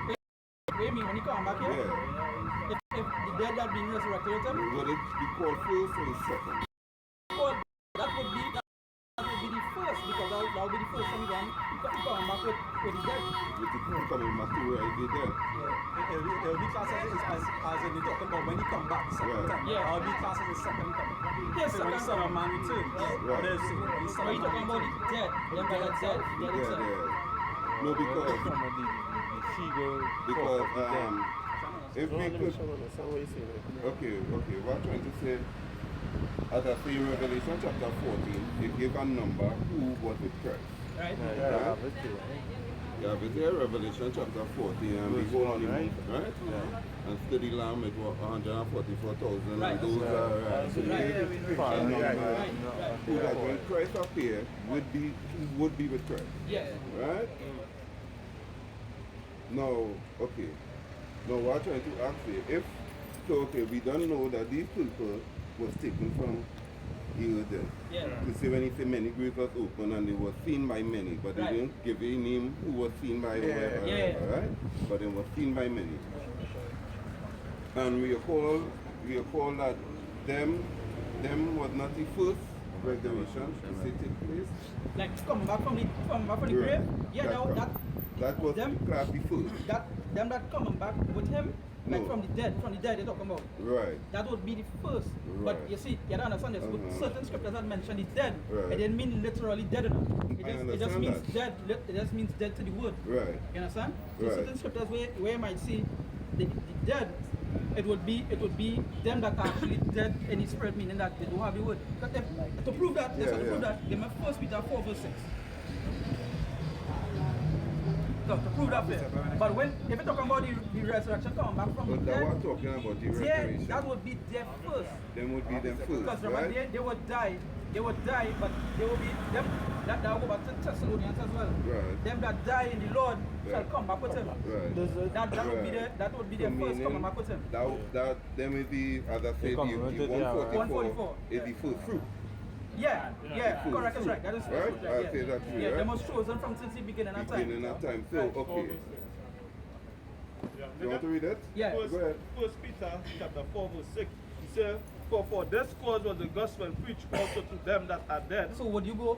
what you mean when he come back here? Yeah. If the dead that being resurrected with him, Would it be called first or second? well, that would be the first, because that would be the first time he come back with the dead. With the coming back to where he did. It will be classed as in you're talking about when he come back the second time. Yeah. It will be classed as the second coming. Yes, So when the Son of Man returns, what they're saying, when the Son When of you talking Man about the returns. dead, them that are dead, dead Yeah, itself. yeah. No, because if we could, okay, what I'm trying to say, as I say in Revelation chapter 14, it gave a number who was with Christ. Right? Yeah, I have it too. You have it here, Revelation chapter 40, and Verse behold on one, the right? mountain, right? Yeah. And stood the Lamb with 144,000, Right. and those are right. So Right. you get Fine, and yeah, number right, right. who that when Christ appear would be with Christ. Yes. Right? Now, okay. Now what I'm trying to ask you, we don't know that these people was taken from here then. Yeah. You see when he said many graves was open and they were seen by many, but they Right. didn't give a name who was seen by whoever, Yeah. right? But they were seen by many. And we call that them was not the first resurrection to take place. Like coming back from the grave. Yeah, That was them- class the first. them that coming back with him, like No. from the dead they're talking about. Right. That would be the first. But Right. you see, you don't understand this. Certain scriptures that mention the dead. Right. It didn't mean literally dead enough. It just understand means that. dead. It just means dead to the word. Right. You understand? So Right. certain scriptures where you might see the dead, it would be them that are actually dead in the spirit, meaning that they don't have the word. To prove that, prove that, give me 1 Peter 4 verse 6. So to prove that fair. But if you're talking about the resurrection coming back from the But that dead, was talking about the yeah, resurrection. that would be their first. Them would be them Because first, remember, right? they would die, but they will be them. That will go back to Thessalonians as well. Right. Them that die in the Lord shall Right. come back with him. Right. That would be their So first meaning coming back with him. That them will be, as I said, the converted, yeah, 144 is the first fruit. Yeah, Fruit. correct, that's right. That is Right? fruit, I'll yeah. say that true, Yeah, right? they was chosen from since the beginning of time. Beginning of time. So, Right. okay. You want to read it? Yeah. Go ahead. 1 Peter chapter 4 verse 6. He said, for this cause was the gospel preached also to them that are dead. So would you go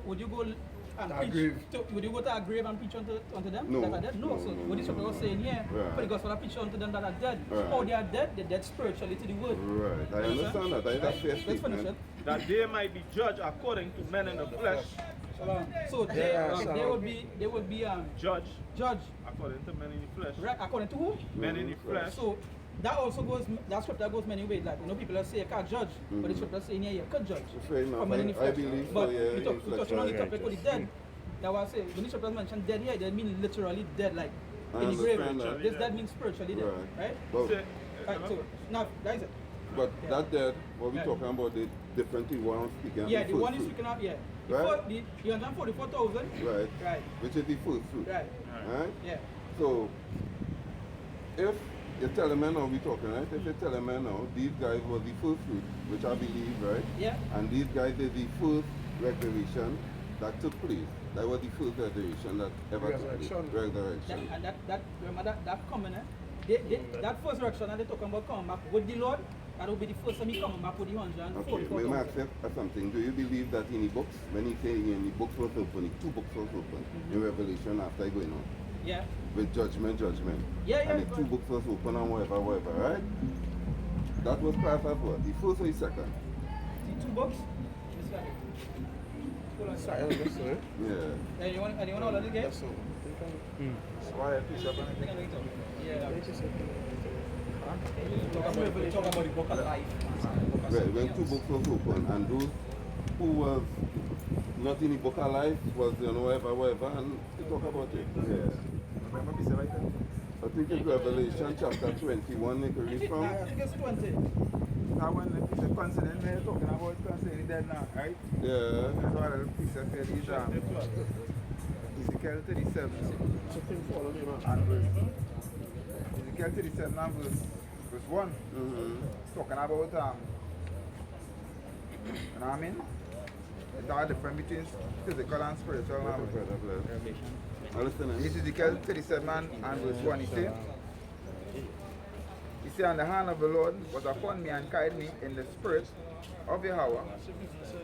and preach? Would you go to a grave and preach unto them No. that are dead? No. No, So no, what the scripture was saying here, Right. for the gospel to preach unto them that are dead. Right. Oh, they are dead. They're dead spiritually to the word. Right. I understand that. That's a fair Let's finish statement. it. That they might be judged according to men in the flesh. So they would be Judged judged according to men in the flesh. right according to who? Men in the flesh. So that also goes. That scripture goes many ways. Like people that say you can't judge, but the scripture saying here you could judge. Fair enough. For men in the I flesh. believe so, But yeah, we in flesh, touching on the right. topic with the dead. That was say when the scripture mention dead here, they mean literally dead, like I in the grave. understand that. This dead means spiritually dead, Right. right? But, Say, Right. So now that is it. but that dead, what we Yeah. talking about, the different thing what I'm speaking of, Yeah, the first one is fruit. speaking of yeah. Right. You understand 44,000. Right. Right. Which is the first fruit. Right. Right? Yeah. So, if you tell me now, we talking, right? If you tell me now, these guys were the first fruit, which I believe, right? Yeah. And these guys is the first resurrection that took place. That was the first resurrection that ever took place. Resurrection. Remember that coming, that first resurrection that they talking about coming back with the Lord, that will be the first time he coming back with the Okay, 144,000. may I ask you something? Do you believe that in the books, when he say in the books was open, the two books was open in Revelation after going on? Yeah. With judgment. Yeah, And the go two ahead. books was open and whatever, right? That was part of what? The first or the second? The two books. Let's go. Hold on. Sorry, that's it. Yeah. Anyone hold on again? That's all. Yeah. Talk about the book of life. Right, when two books was open and those who was not in the book of life was, whatever, and they talk about it. Yeah. I think it's Revelation chapter 21, they can read from. I think it's 20. Now when the piece of concerning we're talking about concerning dead now, right? Yeah. That's what the piece of said is Ezekiel 37 and verse Ezekiel 37 and verse 1. Talking about you know what I mean? It's all different between physical and spiritual now. I listen. This is Ezekiel 37 and verse 1. He said, and the hand of the Lord was upon me and carried me in the spirit of Yahweh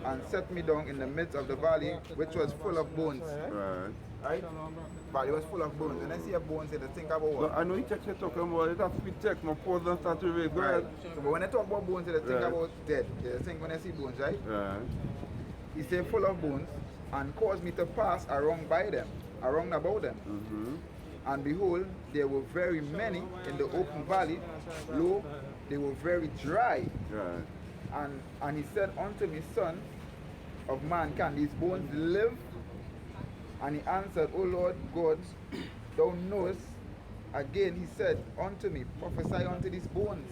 and set me down in the midst of the valley which was full of bones. Right. Right? Valley was full of bones. And I see a bones, they think about Well, what? I know you text you're talking about it, that's speed text, my pause and start to read. Go Right. ahead. So, but when I talk about bones, they think Right. about dead. They think when I see bones, right? Right. He said full of bones and caused me to pass around by them, around about them. And behold, there were very many in the open valley. Lo, they were very dry. Right. And he said unto me, Son of man, can these bones live? And he answered, O Lord God, thou knowest. Again he said unto me, prophesy unto these bones.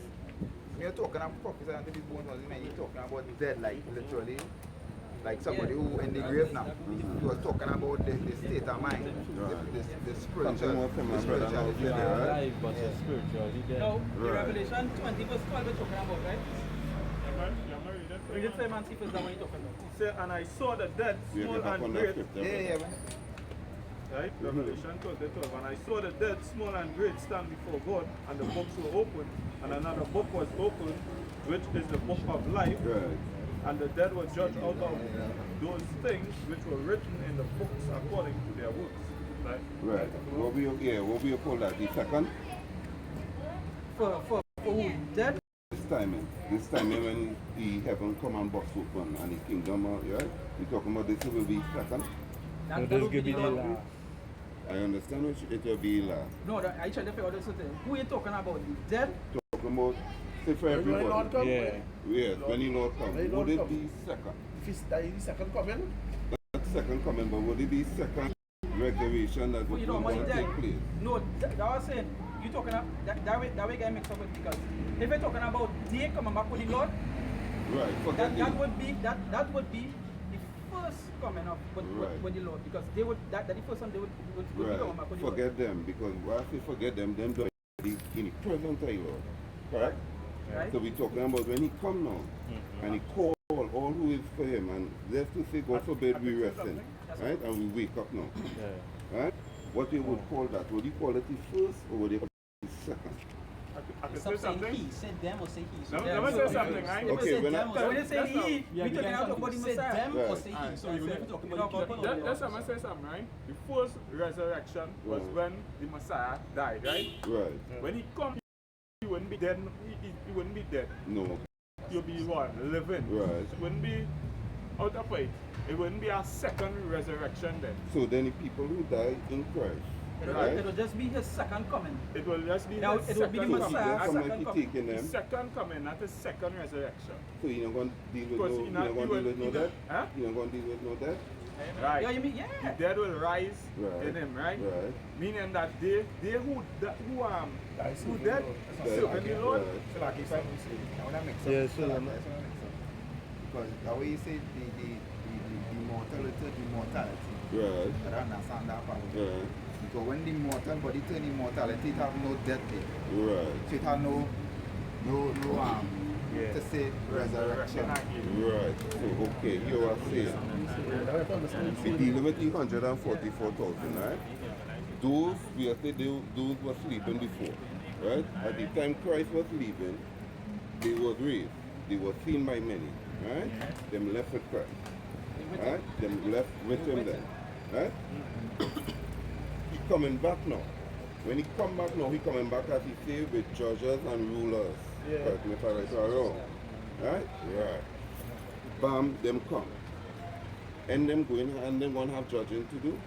When you're talking about prophesy unto these bones, you're talking about dead, like literally. Like somebody who in the grave now. He was talking about the state of mind, the spiritual. They are alive, but they're spiritually dead. Now, in Revelation 20 verse 12 we're talking about, right? Read it for him and see if it's that one you're talking about. He said, and I saw the dead, small and great. Right? Revelation 12. And I saw the dead, small and great, stand before God, and the books were opened, and another book was opened, which is the book of life. Right. And the dead were judged out of those things which were written in the books according to their works. Right? Right. What we call that? The second? For who? Dead? This time when the heaven come and bust open and the kingdom, right? We talking about this will be second. That This would give be me the the Lord. last. I understand what it will be like. No, I trying to figure out something. Who are you talking about? The dead? Talking about, say for everybody. Yeah. Yes, when the Lord comes. When the Would Lord it come. be second? If it's the second coming, Not second coming, but would it be second resurrection that Who is you know going about to the take dead? place? No, that was saying, you talking about, that way get mixed up with, because if you're talking about they coming back with the Lord, Right, forget that it. would be the first coming up with the Lord, because they would that the first time they would be coming back with the Lord. Forget them, because once we forget them do in the present time, Lord. Correct? Right? So we're talking about when he come now, and he call all who is for him, and just to say, God forbid we rest in, right? And we wake up now. Right? What you would call that? Would you call it the first, or would you call it the second? I can say Stop saying something. he, say them or say he. So Let Yeah, me so- say something, right? If you Okay, say when them, I- so when you say That's he, we talking about the Say Messiah. them or Right. say he. So you're not talking You about know, the people. That's what I say something, right? The first resurrection was when the Messiah died, right? Right. When he come, he wouldn't be dead. He wouldn't be dead. No. He'll be what? Living. Right. It wouldn't be out of it. It wouldn't be a second resurrection then. So then the people who die in Christ, right? It'll just be his second coming. It will just be Now, his it will be the second So Messiah. he coming. just come like he taking The them. second coming, not the second resurrection. So you're not going to deal with Because no, he you're not going to deal with no he death? Huh? You're not going to deal with no death? Right. Yeah, you mean, The yeah. dead will rise Right. in him, right? Right. Meaning that they who dead serving the Lord. So like if I would say, I want to mix up. Yeah, so Because the way you say the mortality, Right. I don't understand that part. Right. Because when the mortal body turn immortality, it have no death there. Right. So it have no to say resurrection. Right. So, okay, you are saying we dealing with the 144,000, right? Those, we are saying those were sleeping before, right? At the time Christ was leaving, they were raised. They were seen by many, right? Them left with Christ, right? Them left with him then, right? He coming back now. When he come back now, he coming back as he say with judges and rulers. Correct me if I'm right or wrong. Right? Right. Bam, them come. And them going and them gonna have judging to do.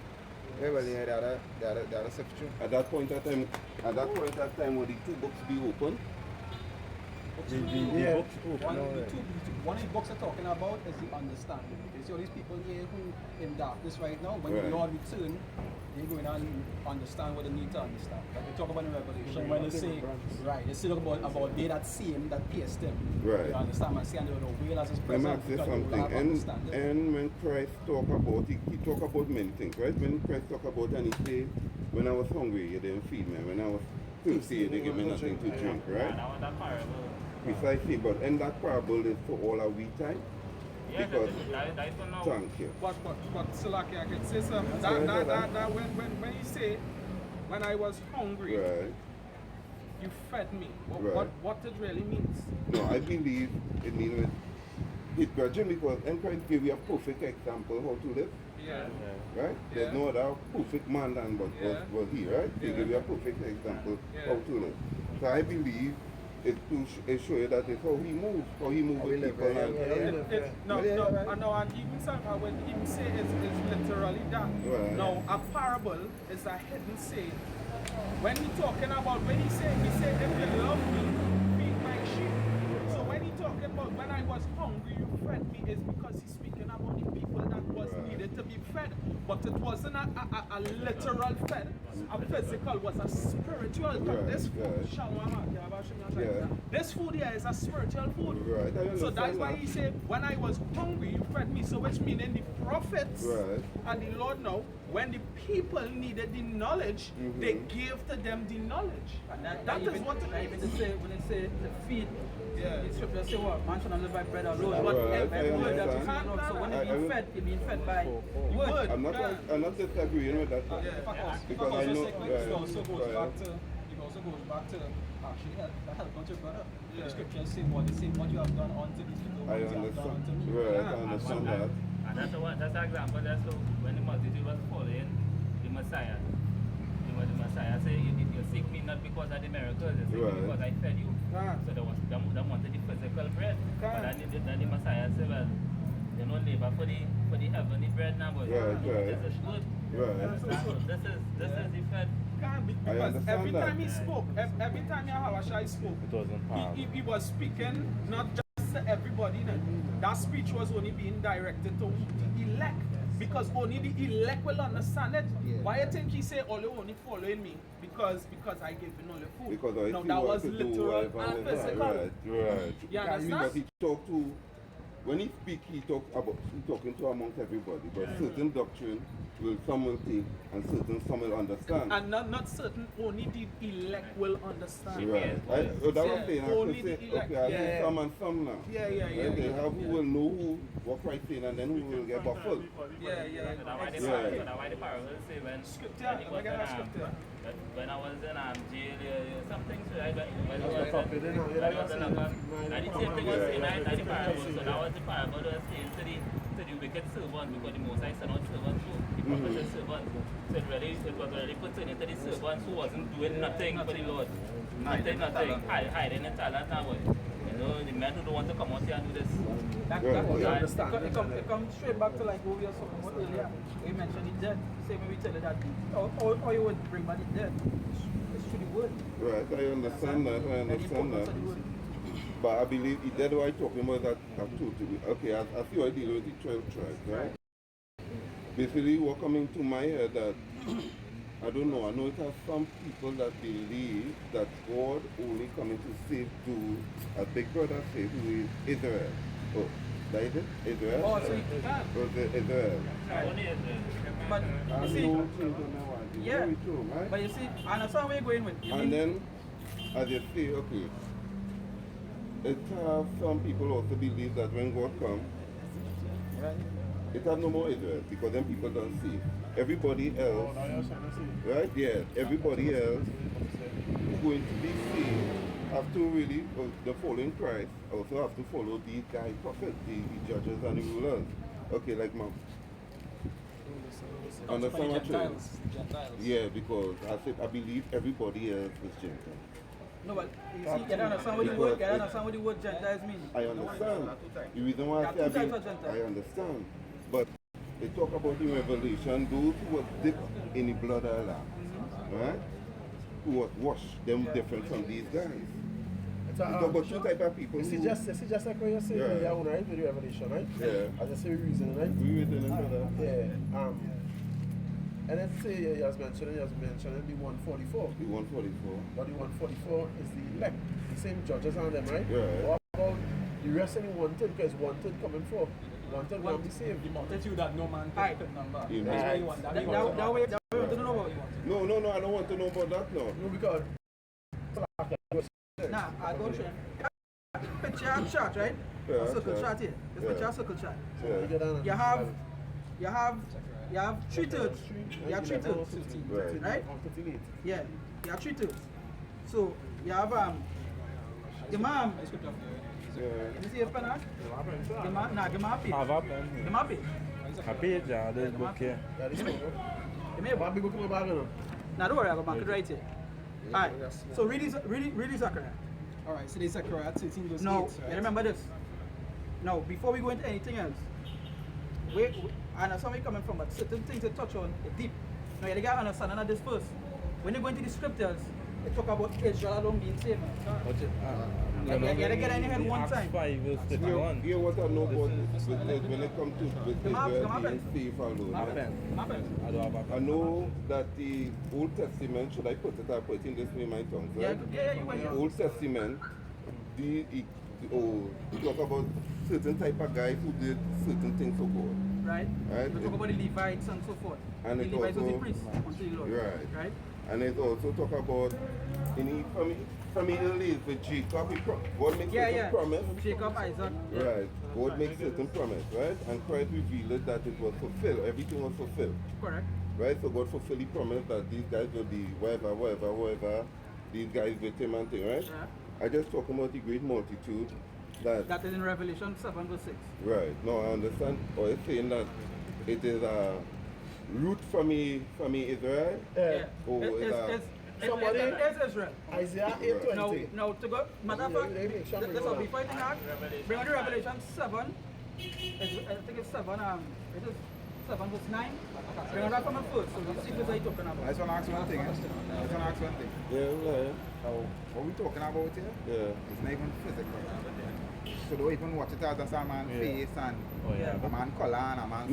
Yeah, well, yeah, that is true. At that point of time, will the two books be open? the books open One of the already. one of the books are talking about is the understanding. You see all these people here who in darkness right now, when Right. the Lord return, they're going to understand what they need to understand. Like they talk about in Revelation, when they say, right, they say about they that see him, that pierced him. Right. You understand? And see, and they will wail as his Let me presence. ask you because they will something. have understanding. And when Christ talk about, he talk about many things, right? When Christ talk about and he say, when I was hungry, you didn't feed me. When I was thirsty, you didn't give me nothing to drink, right? Precisely, but in that parable is for all our we time. Because, thank you. But Silaki, I can say something. Go ahead, That when you say, when I was hungry, Right. you fed me. Right. What it really means? No, I believe it means his virgin because in Christ gave you a perfect example how to live, Yeah. right? There's no other perfect man than but was he, right? He Yeah. gave you a perfect example Yeah. how to live. So I believe it show you that it's how he moves with people. And even sometimes when him say it's literally that. Right. Now a parable is a hidden saying. When he talking about he say if you love me, feed my sheep. So when he talking about when I was hungry, you fed me, is because he's speaking about the people that was Right. needed to be fed. but it wasn't a literal fed. A physical was a spiritual. Right, This food, Yeah. this food here is a spiritual food. Right, I So understand that's why that. he said, when I was hungry, you fed me. So which meaning the prophets Right. and the Lord now, when the people needed the knowledge, they gave to them the knowledge. And that is what it even is. when they say the feed, Yeah. the scripture say what? Man shall not live by bread alone. Right, But I every word that you understand. know, so when I you're being will- fed, you're being fed by word. I'm not disagreeing with that. Because I know. It also goes back to actually help out your brother. The scriptures say what you have done unto these people, I what you have done unto understand. me. Right, I understand that. And that's an example. That's when the multitude was following the Messiah. The Messiah said, you seek me not because of the miracles, you seek me because I fed you. So they wanted the physical bread. But then the Messiah said, well, you don't labor for the heavenly bread now, but this is good. Right. So this is the fed. Because every that. time he spoke, every time Yahushua spoke, It wasn't palm. he was speaking not just to everybody. That speech was only being directed to the elect. Because only the elect will understand it. Why you think he say, all you only following me? Because I gave you all the food. Because I no, see that what was to do, literal whatever, and whatever. physical. Right. You understand? Because he talked to, when he speak, he talking to amongst everybody. But certain doctrine some will take and some will understand. And not certain, only the elect will understand. Right. That was saying, I only could say, the elect. okay, I say some and some now. Yeah. They have who will know what Christ saying and then who will get baffled. Yeah. So that's why the parable say when when I was in jail, some things when I was in and the same thing was saying in the parable. So that was the parable that was saying to the wicked servant, because the Most High sent out servants too. The prophet servants. So it was already put into the servants who wasn't doing nothing for the Lord. Nothing. Hiding the talent now. You know, the men who don't want to come out here and do this. It comes straight back to like what we were talking about earlier. We mentioned the dead. Same way we tell you that all you would bring back the dead. It's through the word. Right, I understand that. But I believe that's why I'm talking about that totally. Okay, I see I deal with the 12 tribes, right? Basically, what coming to my head that I don't know. I know it has some people that believe that God only coming to save those, as Big Brother said, who is Israel. Oh, that is it? Israel? Oh, so you can. Or is it Israel? Only Israel. But you see, yeah. Very true, right? But you see, I understand where you're going with. And then, as you say, okay, it have some people also believe that when God comes, it have no more Israel, because then people don't see. Everybody else, right? Yeah, everybody else who's going to be saved have to really, the following Christ, also have to follow these guy prophets, the judges and the rulers. Okay, like Mom. Understand what I'm saying? Yeah, because I believe everybody else is Gentile. No, but you see, you don't understand what the word Gentiles means. I understand. The reason why I say There are two types of Gentiles. I understand. But they talk about in Revelation, those who were dipped in the blood of the Lamb, right? Who was washed, them different from these guys. We talk about two type of people. You see, just like what you're saying, yeah, right, with the Revelation, right? Yeah. As I say, reason, right? We reason brother. Yeah. And then say you has mentioned the 144. The 144. But the 144 is the elect, the same judges on them, right? Yeah. What about the rest of the wanted? Because wanted coming for. Wanted will be saved. The multitude that no man Aye. can number. Yeah. That's why you want that. That way, we don't know what you want. No, I don't want to know about that now. No, because Nah, I'll go through. Picture a chart, right? Yeah, A circle chart. chart here. This picture a circle chart. Yeah. You have 3/3. You have 3/3. Right. Right? 38. Yeah. You have 3/3. So you have Imam. Yeah. You see a pen? Imam. Nah, Imam page. Have a pen here. Imam page. A page, yeah, this book here. Yeah, this one. Imam. But people come back now. Now don't worry, I have a market right here. Alright. So read Zechariah. Alright, so there's Zechariah 13 verse 8, No, right? you remember this. Now, before we go into anything else, I know somebody coming from, but certain things to touch on is deep. Now, you got to understand of this first. When you go into the scriptures, they talk about Israel alone being saved. You gotta get in your head one Acts time. 5 verse Here, 31. here what I know about when it comes to with Israel being safe alone. Right? I know that the Old Testament, should I put it, I put it in this way, my tongue, right? Yeah, you went. The Old Testament, talk about certain type of guys who did certain things for God. Right? Right? We talk about the Levites and so forth. And the it Levites was the also- priests unto the Lord. Right. Right? And it also talk about any familiar lives with Jacob. God makes certain promise. Jacob, Isaac. Right. God makes certain promise, right? And Christ revealed that it was fulfilled. Everything was fulfilled. Correct. Right? So God fulfilled the promise that these guys will be whatever. These guys with him and thing, right? Yeah. I just talk about the great multitude That is in Revelation 7 verse 6. Right. No, I understand. Or it's saying that it is a root from Israel. Yeah. Oh, It is Israel. Isaiah 8:20. No, to go, matter of fact, let's all be fighting hard. Bring on the Revelation 7. I think it's 7, it is 7 verse 9. Bring on that from the first, so we'll see what they're talking about. I just want to ask one thing. What we talking about here? Yeah. It's not even physical. So don't even watch it out as a man's face and a man color and a man's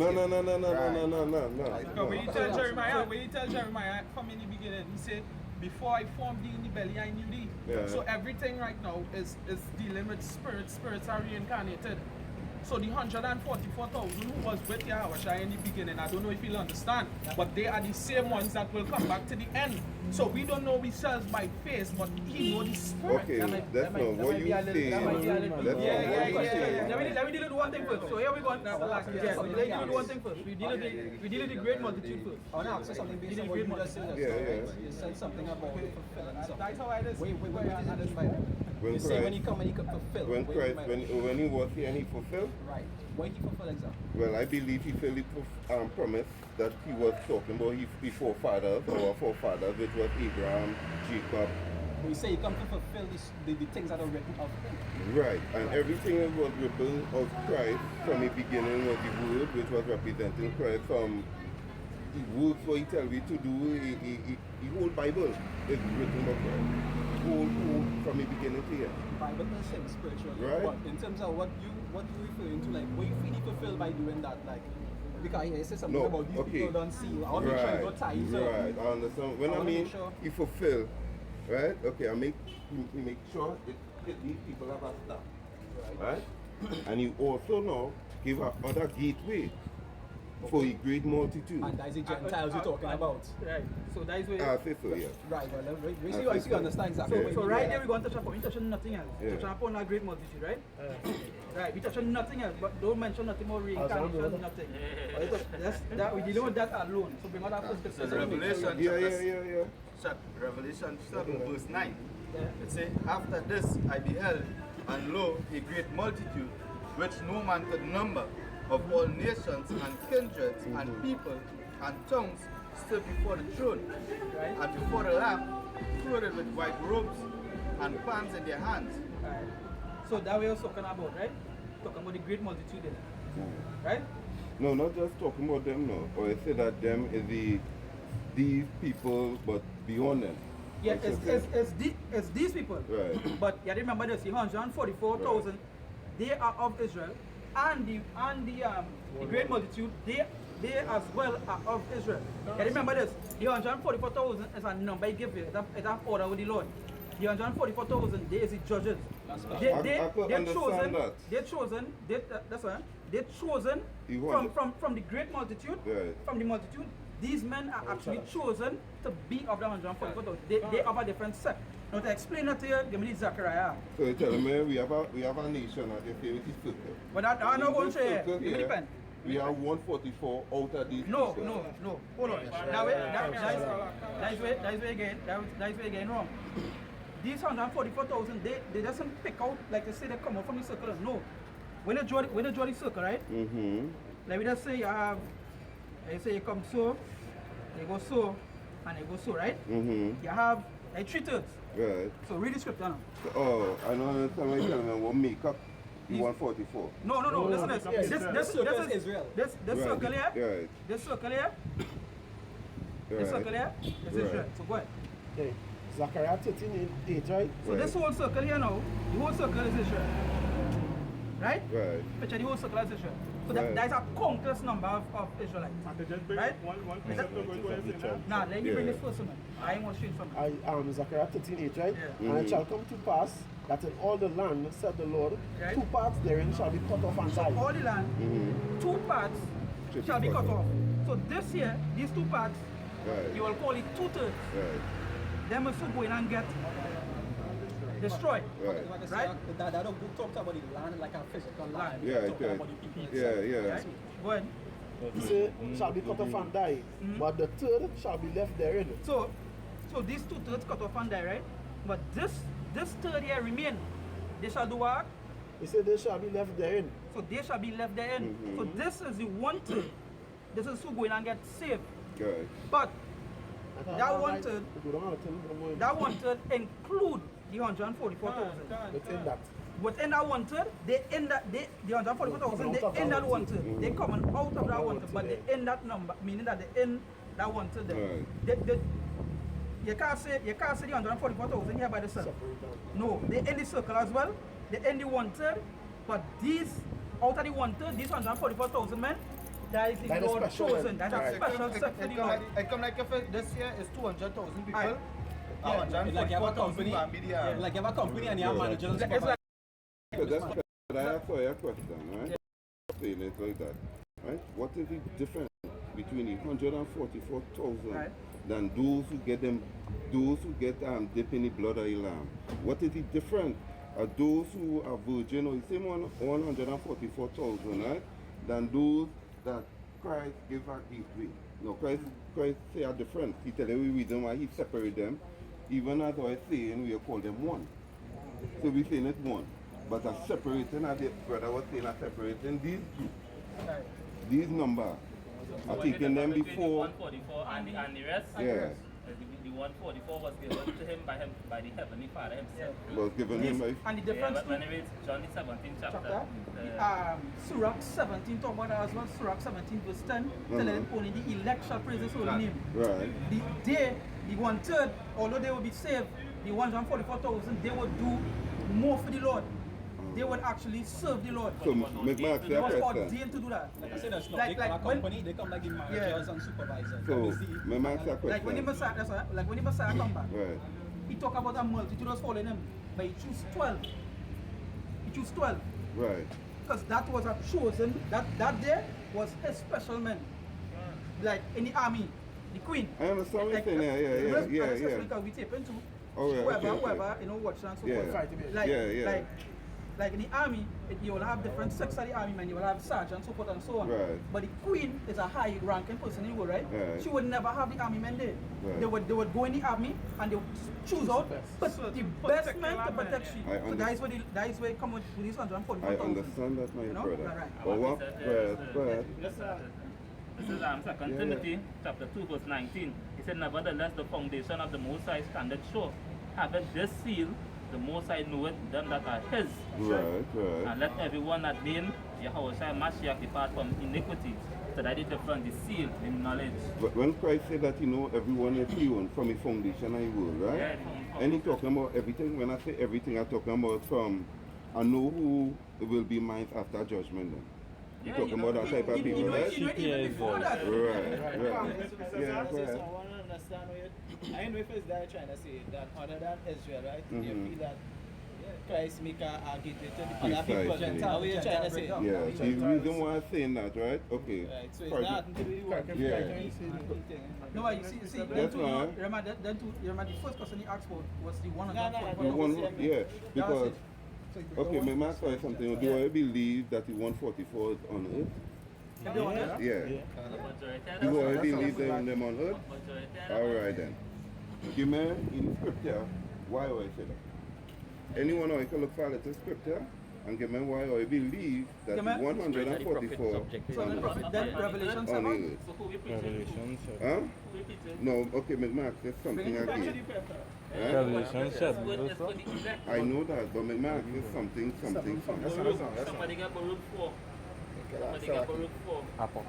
No. When you tell Jeremiah from in the beginning, he said, before I formed thee in the belly, I knew thee. Yeah. So everything right now is dealing with spirits. Spirits are reincarnated. So the 144,000 who was with Yahweh in the beginning, I don't know if you'll understand, but they are the same ones that will come back to the end. So we don't know ourselves by face, but he knows the spirit. Okay, that's not what you say. Let me deal with one thing first. So here we go. Let me deal with one thing first. We deal with the great multitude first. I want to ask you something based on what you just said. You said something about fulfilling something. That's how it is. Wait, you say when he come and he could fulfill. When Christ, when he was here and he fulfilled? Right. When he fulfilled exactly? Well, I believe he fulfilled the promise that he was talking about his forefathers, our forefathers, which was Abraham, Jacob. When you say he come to fulfill the things that are written of him. Right, and everything that was written of Christ from the beginning was the word which was representing Christ from the works what he tells you to do, the whole Bible is written of Christ. Whole from the beginning to here. Bible is saying spiritual. Right. But in terms of what you referring to, like what you feel he fulfilled by doing that, like because he says something about these people don't see you. I want to make sure you don't tie you. Right, I understand. When I mean he fulfilled, right? Okay, I make sure these people have a stop. Right? And you also now give a other gateway for a great multitude. And that is the Gentiles you're talking about. Right. So that is where. I say so, yeah. Right, well, we see you understand exactly. So right there we go and touch upon. We touching nothing else. Yeah. Touching upon that great multitude, right? Right. We touching nothing else, but don't mention nothing more reincarnation, nothing. That we dealing with that alone. So bring out that first So scripture. Revelation Yeah. Revelation 7 verse 9. It says, after this I beheld, and lo, a great multitude, which no man could number, of all nations and kindreds and people and tongues, stood before the throne, and before the Lamb, clothed with white robes and palms in their hands. Right. So that we are talking about, right? Talking about the great multitude there. Right? No, not just talking about them now. Or I say that them is these people, but beyond them. Yeah, it's these people. Right. But you remember this, the 144,000, they are of Israel, and the great multitude, they as well are of Israel. You remember this, the 144,000 is a number he gives you, it's an order with the Lord. The 144,000, they is the judges. They're chosen from the great multitude, from the multitude. These men are actually chosen to be of the 144,000. They have a different sect. Now to explain that to you, give me the Zechariah. So you tell me we have a nation at the favorite circle. But I'm not going to say, give me the pen. We have 144 out of these. No. Hold on. That's where again wrong. These 144,000, they doesn't pick out like they say they come out from the circle. No. When you draw the circle, right? Mm-hmm. Like we just say you have, you come so, you go so, and you go so, right? Mm-hmm. You have like 3/3. Right. So read the script now. Oh, I know somebody tell me what make up the 144. No, listen to this. This is Israel. This circle here. Right. This circle here. This circle here is Israel. So go ahead. Zechariah 13:8, right? So this whole circle here now, the whole circle is Israel. Right? Right. Picture the whole circle is Israel. So Right. that is a countless number of Israelites. Right? One precept to go to what you're saying now. Now, let me bring Yeah. this first one. I ain't want to show you something. Zechariah 13:8, right? Yeah. And it shall come to pass that in all the land, said the Lord, Right. 2 parts therein shall be cut off and die. All the land, 2 parts shall be cut off. So this here, these 2 parts, Right. you will call it 2/3. Right. Them also go in and get destroyed. Right. Like I said, Right? that don't talk about the land like a physical land. Yeah, Talk okay. about the people Yeah, itself. yeah. Right? Go ahead. He said, shall be cut off and die, but the third shall be left therein. So these 2/3 cut off and die, right? But this third here remain. They shall do what? He said, they shall be left therein. So they shall be left therein. So this is the 1/3. This is who go in and get saved. Right. But that 1/3, We don't have to tell them more. that 1/3 include the 144,000. Within that. Within that 1/3, they end that the 144,000. They end that 1/3. They come out of that 1/3, but they end that number, meaning that they end that 1/3. Right. You can't say the 144,000 here by themselves. No, they end the circle as well. They end the 1/3, but these out of the 1/3, these 144,000 men, that is the That is Lord special, chosen. That's a right. special set for the Lord. It come like if this year is 200,000 people. Aye. Like you have a company, yeah. like you have a company and you have managers and It's supervisors. like So that's I ask you a question, right? Saying it like that, right? What is the difference between the 144,000 Right. than those who get dip in the blood of the lamb? What is the difference? Are those who are virgin or the same 144,000, right? Than those that Christ gave a gift with. No, Christ say a difference. He tell you the reason why he separate them. Even as I say, we call them one. So we saying it one. But a separating, as the brother was saying, a separating these two. These numbers are taking them before. 144 and the rest. Yeah. The 144 was given to him by the Heavenly Father himself. Was given him by. and the difference Yeah, when you read John the 17th chapter. Surah 17 talk about that as well. Surah 17 verse 10 telling them only the elect shall praise his holy name. Right. The 1/3, although they will be saved, the 144,000, they would do more for the Lord. They would actually serve the Lord. So make my ask They you was a question. ordained to do that. Like I said, that's not Like- like, like a when- company, they come like the managers and supervisors. So That is the- make my ask you a Like when the question. Messiah, that's right, like when the Messiah come back, Right. he talk about a multitude was following him, but he chose 12. He chose 12. Right. Because that was a chosen, that day was his special men. Like in the army, the queen. I understand what you're saying. Yeah. Because we tape into Oh, yeah, whoever, okay. you know, watch and so Yeah. forth. Fight, yeah. Like in the army, you will have different sects of the army, man. You will have sergeants, so forth and so on. Right. But the queen is a high ranking person in the world, right? Right. She would never have the army men there. Right. They would go in the army and they would choose out but the best men to protect you. I So that is where it comes with these 144,000. I understand that, my You know? brother. Right. But what? Right. This is 2 Timothy chapter 2 verse 19. He said, nevertheless, the foundation of the Most High standeth sure. Having this seal, the Most High knoweth them that are his. Right. And let everyone that name Yahweh Mashiach depart from iniquity. So that is different, the seal, the knowledge. But when Christ said that, everyone is healed from the foundation of the world, right? Yeah, And he talking about everything. When I say everything, I'm talking about from, I know who will be mine after judgment then. You're talking about that type of people, right? Even before that. Right. Yeah, I right. want to understand what I know if it's that trying to say that other than Israel, right? They feel that Christ make a gateway to the other people. Precisely. How are you trying to say? Yeah, the reason why I'm saying that, right? Okay. Right, so it's nothing to do with what No, you see, then That's to, right. remember the first question he asked for was the one The one, yeah, because, okay, may I ask you something? Do I believe that the 144 is on earth? Yeah. Do I believe them on earth? Alright then. Give me in scripture why I say that. Anyone who can look for the scripture and give me why I believe that the 144 then Revelation on 7. earth. Revelation 7. Huh? No, okay, Mark, there's something again. Huh? Revelation 7. verse what? I know that, but Mark, there's something. Somebody got Baruch 4. But they can go look for.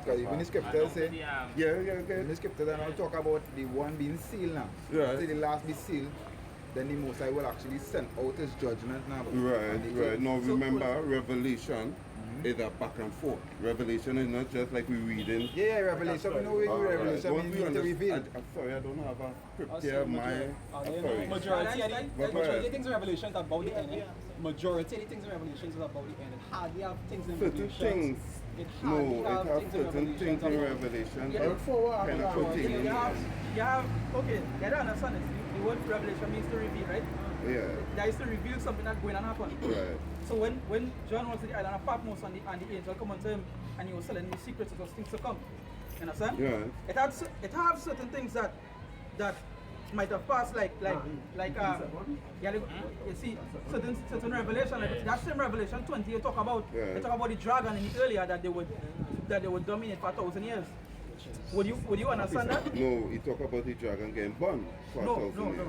Because even the scriptures say, Yeah. in the scriptures and I'll talk about the one being sealed now. Right. Say the last be sealed, then the Most High will actually send out his judgment now. Right. Now remember, Revelation is a back and forth. Revelation is not just like we reading. Yeah, Revelation. We know we read Revelation. We need to reveal. I'm sorry, I don't have a script here. Sorry. Majority of things in Revelation is about the end. Majority of the things in Revelation is about the end. It hardly have things in Certain Revelation. things. No, it has certain things in Revelation. Kind of pertaining. You have, okay, you gotta understand this. The word revelation means to reveal, right? Yeah. That is to reveal something that's going to happen. Right. So when John was at the island of Patmos and the angel come unto him and he was telling him the secrets of those things to come. You understand? Yeah. It had certain things that might have passed you see certain revelation like that same Revelation 20 you talk about Yeah. they talk about the dragon in earlier that they would dominate for 1,000 years. Would you understand that? No, he talk about the dragon getting burned for 1,000 years.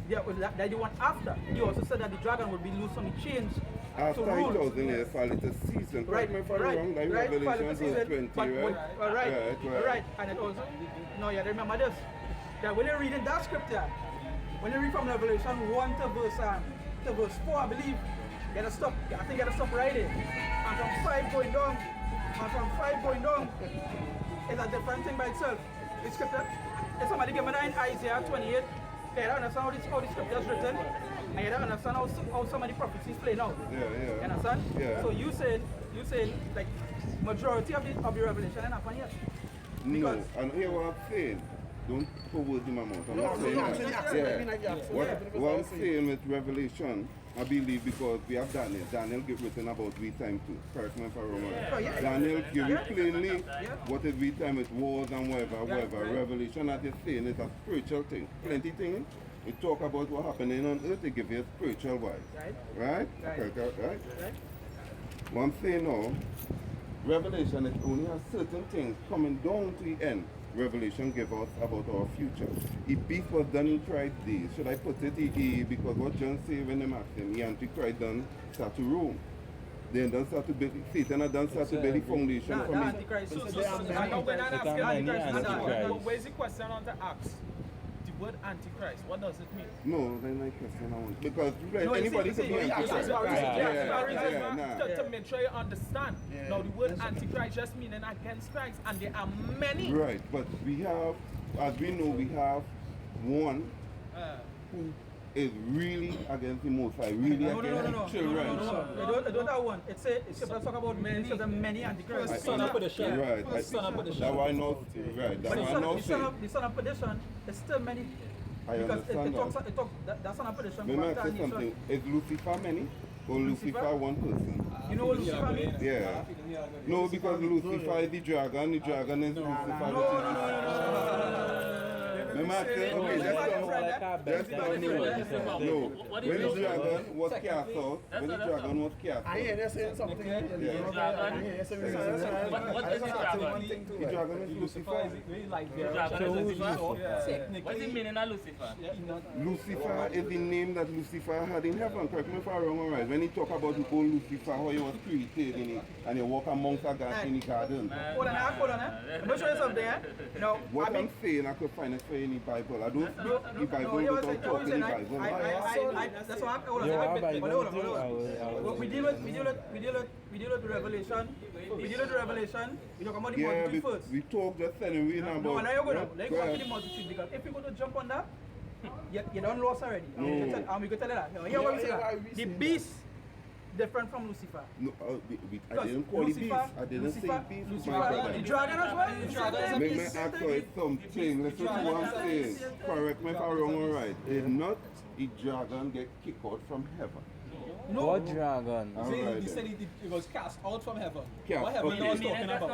Yeah, that the one after. He also said that the dragon would be loose on the chains After to rule. 1,000 years, fall into season. Correct me if I'm wrong, like Revelation verse 20, right? Right. And it also, no, you remember this. That when you're reading that scripture, when you read from Revelation 1 to verse 4, I believe, you gotta stop. I think you gotta stop right there. And from 5 going down, it's a different thing by itself. The scripture, if somebody give me that in Isaiah 28, you don't understand how the scripture is written, and you don't understand how some of the prophecies play out. Yeah. You understand? Yeah. So you saying like majority of the revelation ain't happen yet. No, and here what I'm saying, don't put words in my mouth. I'm not saying that. What I'm saying with Revelation, I believe because we have Daniel. Daniel get written about we time too. Correct me if I'm wrong. Daniel give you plainly what is we time with wars and whatever. Revelation, as you're saying, is a spiritual thing. Plenty things. We talk about what happening on earth, they give you a spiritual wise. Right? Right? What I'm saying now, Revelation, it only has certain things coming down to the end. Revelation give us about our future. If peace was done in Christ's days, should I put it in because what John said when they asked him, the Antichrist done start to rule. Then done start to build, Satan done start to build the foundation for me. Antichrist. I know we're not asking Antichrist. where's the question on to ask? The word Antichrist, what does it mean? No, then my question I want. Because No, anybody could be Antichrist. To make sure you understand. Now the word Antichrist just meaning against Christ, and there are many. Right, but we have, as we know, we have one who is really against the Most High, really against children. No. Don't have one. It's talk about many antichrists. Son of perdition. Right, Son of perdition. that why not, right, that But why not say. the son of perdition is still many. I Because understand that son of perdition. Let me ask you something, is Lucifer many? Or Lucifer one person? You know what Lucifer means? Yeah. No, because Lucifer is the dragon is Lucifer. Okay, that's not new. No, when the dragon was cast out, I hear they're saying something. What is the dragon? The dragon is Lucifer. What's the meaning of Lucifer? Lucifer is the name that Lucifer had in heaven. Correct me if I'm wrong, alright. When he talk about the old Lucifer, how he was created in it, and he walk amongst the gods in the garden. Hold on. I'm going to show you something, No, What I'm saying, I could find it for in the Bible. I don't speak the Bible without talking the Bible. That's what I'm hold on. We deal with Revelation. We talk about the Yeah, multitude first. we talk just telling we know No, about. now you're going to go to the multitude because if you go to jump on that, you don't lost already. And we can tell you that. Here what we say that. The beast different from Lucifer. No, I didn't call it beast. I didn't say beast. Lucifer, the dragon as well. The dragon Make me ask you something. Listen to what I'm saying. Correct me if I'm wrong, alright. Did not the dragon get kicked out from heaven? No. What dragon? He said it was cast out from heaven. Cast, What heaven okay. was talking about?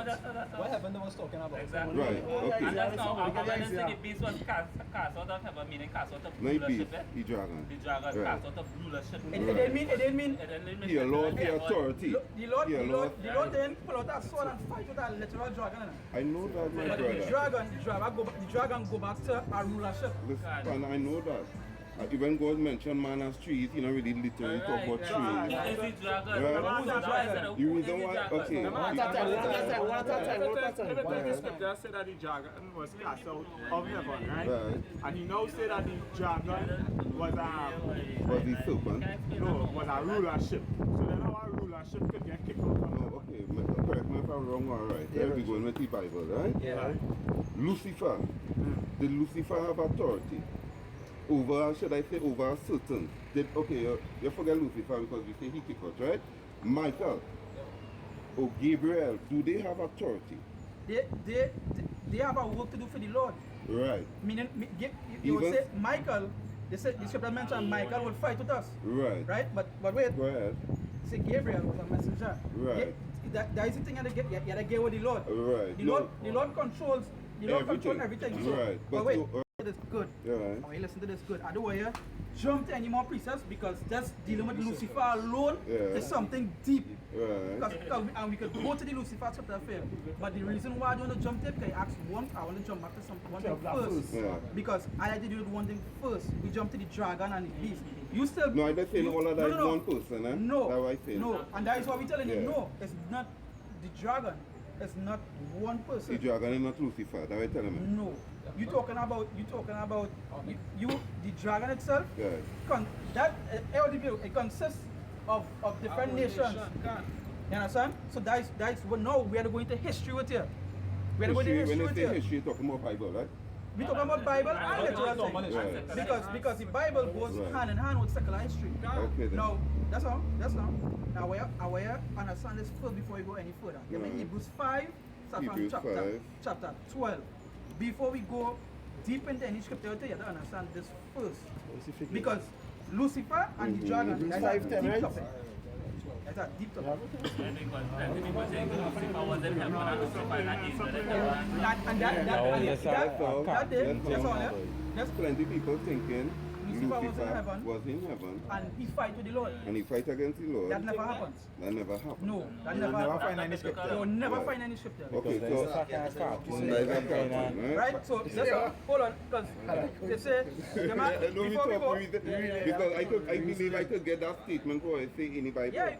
What heaven was talking about? Exactly. Right, okay. And that's now, I'm going to say the beast was cast out of heaven, meaning cast out of No beast, rulership. the dragon. The dragon cast out of rulership. It didn't mean. He allowed the authority. The Lord didn't pull out that sword and fight with that literal dragon. I know that, my But brother. the dragon go back to a rulership. Listen, I know that. Even God mentioned man as trees, you know, really literally talk about trees. Right? You reason why? Okay. One at a time. Every time scripture said that the dragon was cast out of heaven, right? And he now said that the dragon was the serpent? No, was a rulership. So then our rulership could get kicked out. Oh, okay. Correct me if I'm wrong, alright. Here we go with the Bible, right? Yeah. Lucifer. Did Lucifer have authority? Over, should I say, over a certain? Okay, you forget Lucifer because we say he kicked out, right? Michael or Gabriel, do they have authority? They have a work to do for the Lord. Right. Meaning, you would say Michael. They said the scripture mentioned Michael will fight with us. Right. Right. But wait. Go ahead. Say Gabriel was a messenger. Right. That is the thing you gotta get with the Lord. Right. The Lord controls. The Lord controls everything. So, right. But wait. This good. Right. I want you listen to this good. I don't want you jump to any more precepts because just dealing with Lucifer alone is something deep. Right. And we could go to the Lucifer chapter affair. But the reason why I don't want to jump there, because I asked one, I want to jump back to one thing first. Yeah. Because I like to do one thing first. We jump to the dragon and the beast. You still. No, I don't say all of that is one person, eh? No. That's what I say. No. And that is what we're telling you. No, it's not the dragon. It's not one person. The dragon is not Lucifer. That's what I'm telling me. No. You talking about the dragon itself? Yeah. It consists of different nations. You understand? So that's what now we are going to history with you. We are going to history with you. When you say history, you're talking about Bible, right? We talking about Bible and literal things. Right. Because the Bible goes hand in hand with secular history. Okay then. Now that's all. Now we understand this first before we go any further. Give me Hebrews 5, start from chapter 12. Before we go deep into any scripture, you have to understand this first. Because Lucifer and the dragon, that's a deep topic. That's a deep topic. That day, that's all. There's plenty of people thinking Lucifer was in heaven. And he fight with the Lord. And he fight against the Lord. That never happens. That never happened. No, that never find any scripture. You will never find any scripture. Okay, right? So, hold on, because they say, before we go, because I believe I could get that statement for I say in the Bible. Yeah,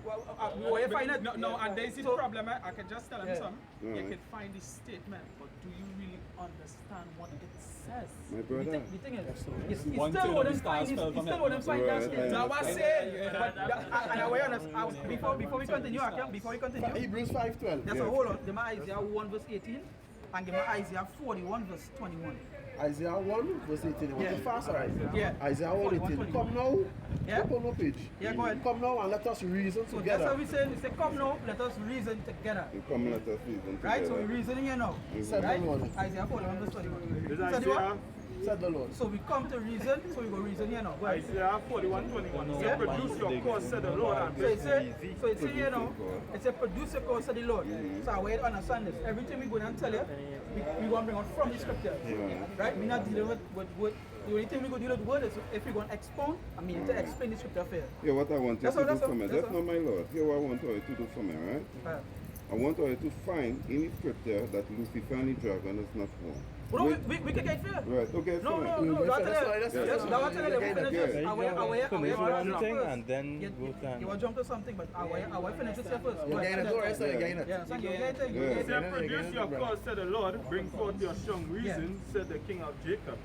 where you find it? No, and there's the problem. I can just tell him something. You can find the statement, but do you really understand what it says? My brother. The thing is, you still wouldn't find that statement. Now I say, before we continue, Hebrews 5:12. That's a hold on. Give me Isaiah 1 verse 18 and give me Isaiah 41 verse 21. Isaiah 1 verse 18. Want to fast, alright? Yeah. Isaiah 1 18. Come now. Yeah. Open no page. Yeah, go ahead. Come now and let us reason So together. that's what we say. We say, come now, let us reason together. Come let us reason together. Right? So we're reasoning here now. Said Right? the Lord. Isaiah 41 verse 21. Is Said Isaiah, what? Said the Lord. So we come to reason, so we go reason here now. Go ahead. Isaiah 41:21. Yeah. Produce your cause, said the Lord. And So it say here now, it's a produce a cause of the Lord. So I want to understand this. Everything we go and tell you, we want to bring out from the scripture. Right? We're not dealing with the only thing we go deal with word is if we're going to expound, to explain the scripture fair. Yeah, what I want you to do for me, that's all. not my Lord. Here what I want you to do for me, right? I want you to find in the scripture that Lucifer and the dragon is not one. Bro, we can get fair. Right, okay, No, one thing and then go to you want to jump to something, but I want to finish this here first. You're getting it, alright, so you're getting it. Yeah, so you get it. He said, produce your cause, said the Lord, bring forth your strong reason, said the King of Jacob.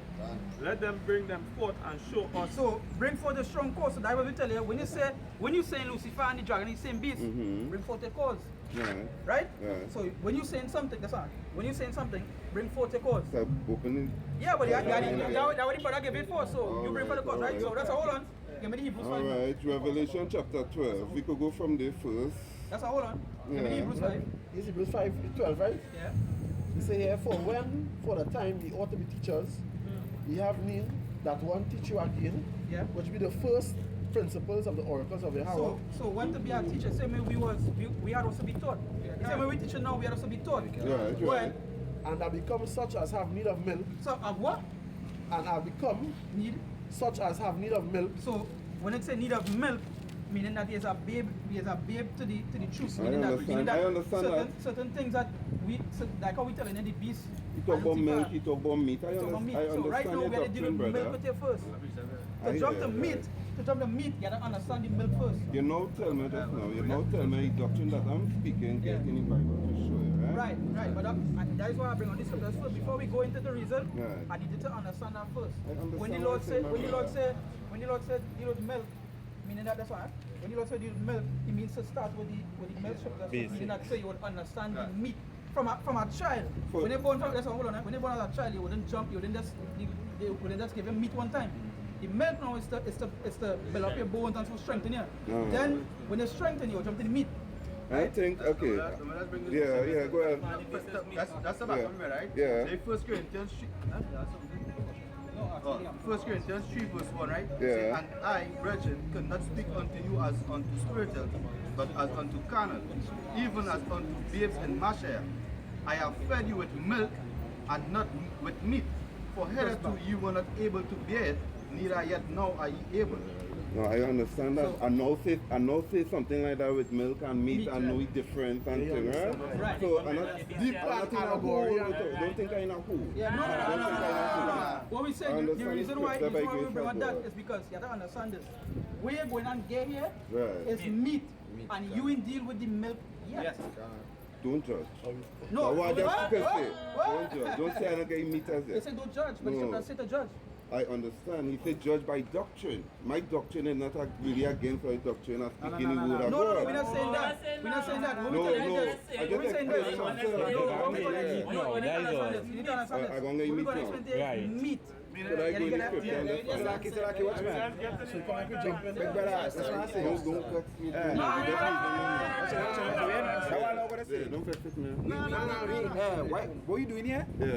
Let them bring them forth and show us. So bring forth the strong cause. So that will tell you when you say Lucifer and the dragon, the same beast, bring forth the cause. Right? So when you're saying something, that's all. When you're saying something, bring forth the cause. Stop opening. Yeah, but that what the brother gave it for. So you bring for the cause, right? So that's a hold on. Give me the Hebrews 5. Alright, Revelation chapter 12. We could go from there first. That's a hold on. Give me the Hebrews 5. This is Hebrews 5:12, right? Yeah. We say here, for the time ye ought to be teachers, ye have need that one teach you again, which be the first principles of the oracles of Yahweh. So when to be a teacher, same way we had also be taught. Same way we teach now, we had also be taught. Right. And are become such as have need of milk. So of what? And are become Need. such as have need of milk. So when it say need of milk, meaning that he is a babe to the truth. I Meaning understand that. certain things that like how we telling you the beast. You talk about milk, you talk about meat. I So understand right now your we gotta deal doctrine, with milk brother. with you first. To jump the meat, you gotta understand the milk first. You know, tell me just now. You know, tell me the doctrine that I'm speaking, get in the Bible to show you, right? Right. But that is why I bring on this scriptures first. Before we go into the reason, Right. I need you to understand that first. I understand When the what Lord you're said, saying, when the my Lord brother. said, when the Lord said deal with milk, meaning that's why. When the Lord said deal with milk, it means to start with the milk scriptures, meaning that so you would understand the meat. From a child, when they born as a child, you wouldn't jump, you wouldn't just give him meat one time. The milk now is to build up your bones and to strengthen you. Then when they strengthen you, jump to the meat. I think, okay. Yeah, go ahead. That's the back of me, right? Yeah. Say 1 Corinthians 3. 1 Corinthians 3 verse 1, right? Yeah. Say, and I, brethren, cannot speak unto you as unto spiritual, but as unto carnal, even as unto babes in Mashia. I have fed you with milk and not with meat. For hitherto you were not able to bear it, neither yet now are ye able. No, I understand that. So, I know say something like that with milk and meat and know the difference and thing, right? Right. So I'm not in a hole. Don't think I'm in a hole. Yeah, no. What we say, the understand reason the why scripture by we grace bring of on that God. is because you have to understand this. Where you're going and get here Right. is meat, and you in deal with the milk yet. Don't judge. No, What just what? people say? What? Don't judge. Don't say I don't get meat as They yet. say don't judge, but No. you should say to judge. I understand. He said judge by doctrine. My doctrine is not really against my doctrine. I'm speaking the word of No, God. we're not saying that. We're not saying that. What No, we telling you no. is I what just we saying explained is something. no, what we telling you- No, you need to that is understand all. this. You need to understand this. I'm gonna get What meat we're now. explain is Right. meat. Could I go in the scripture and just find out? Lucky, watch man. So come on, jump in. Big brother, that's what I'm saying. Don't cut me. Yeah. That one over the Yeah, don't vex with me. What you doing here? Yeah.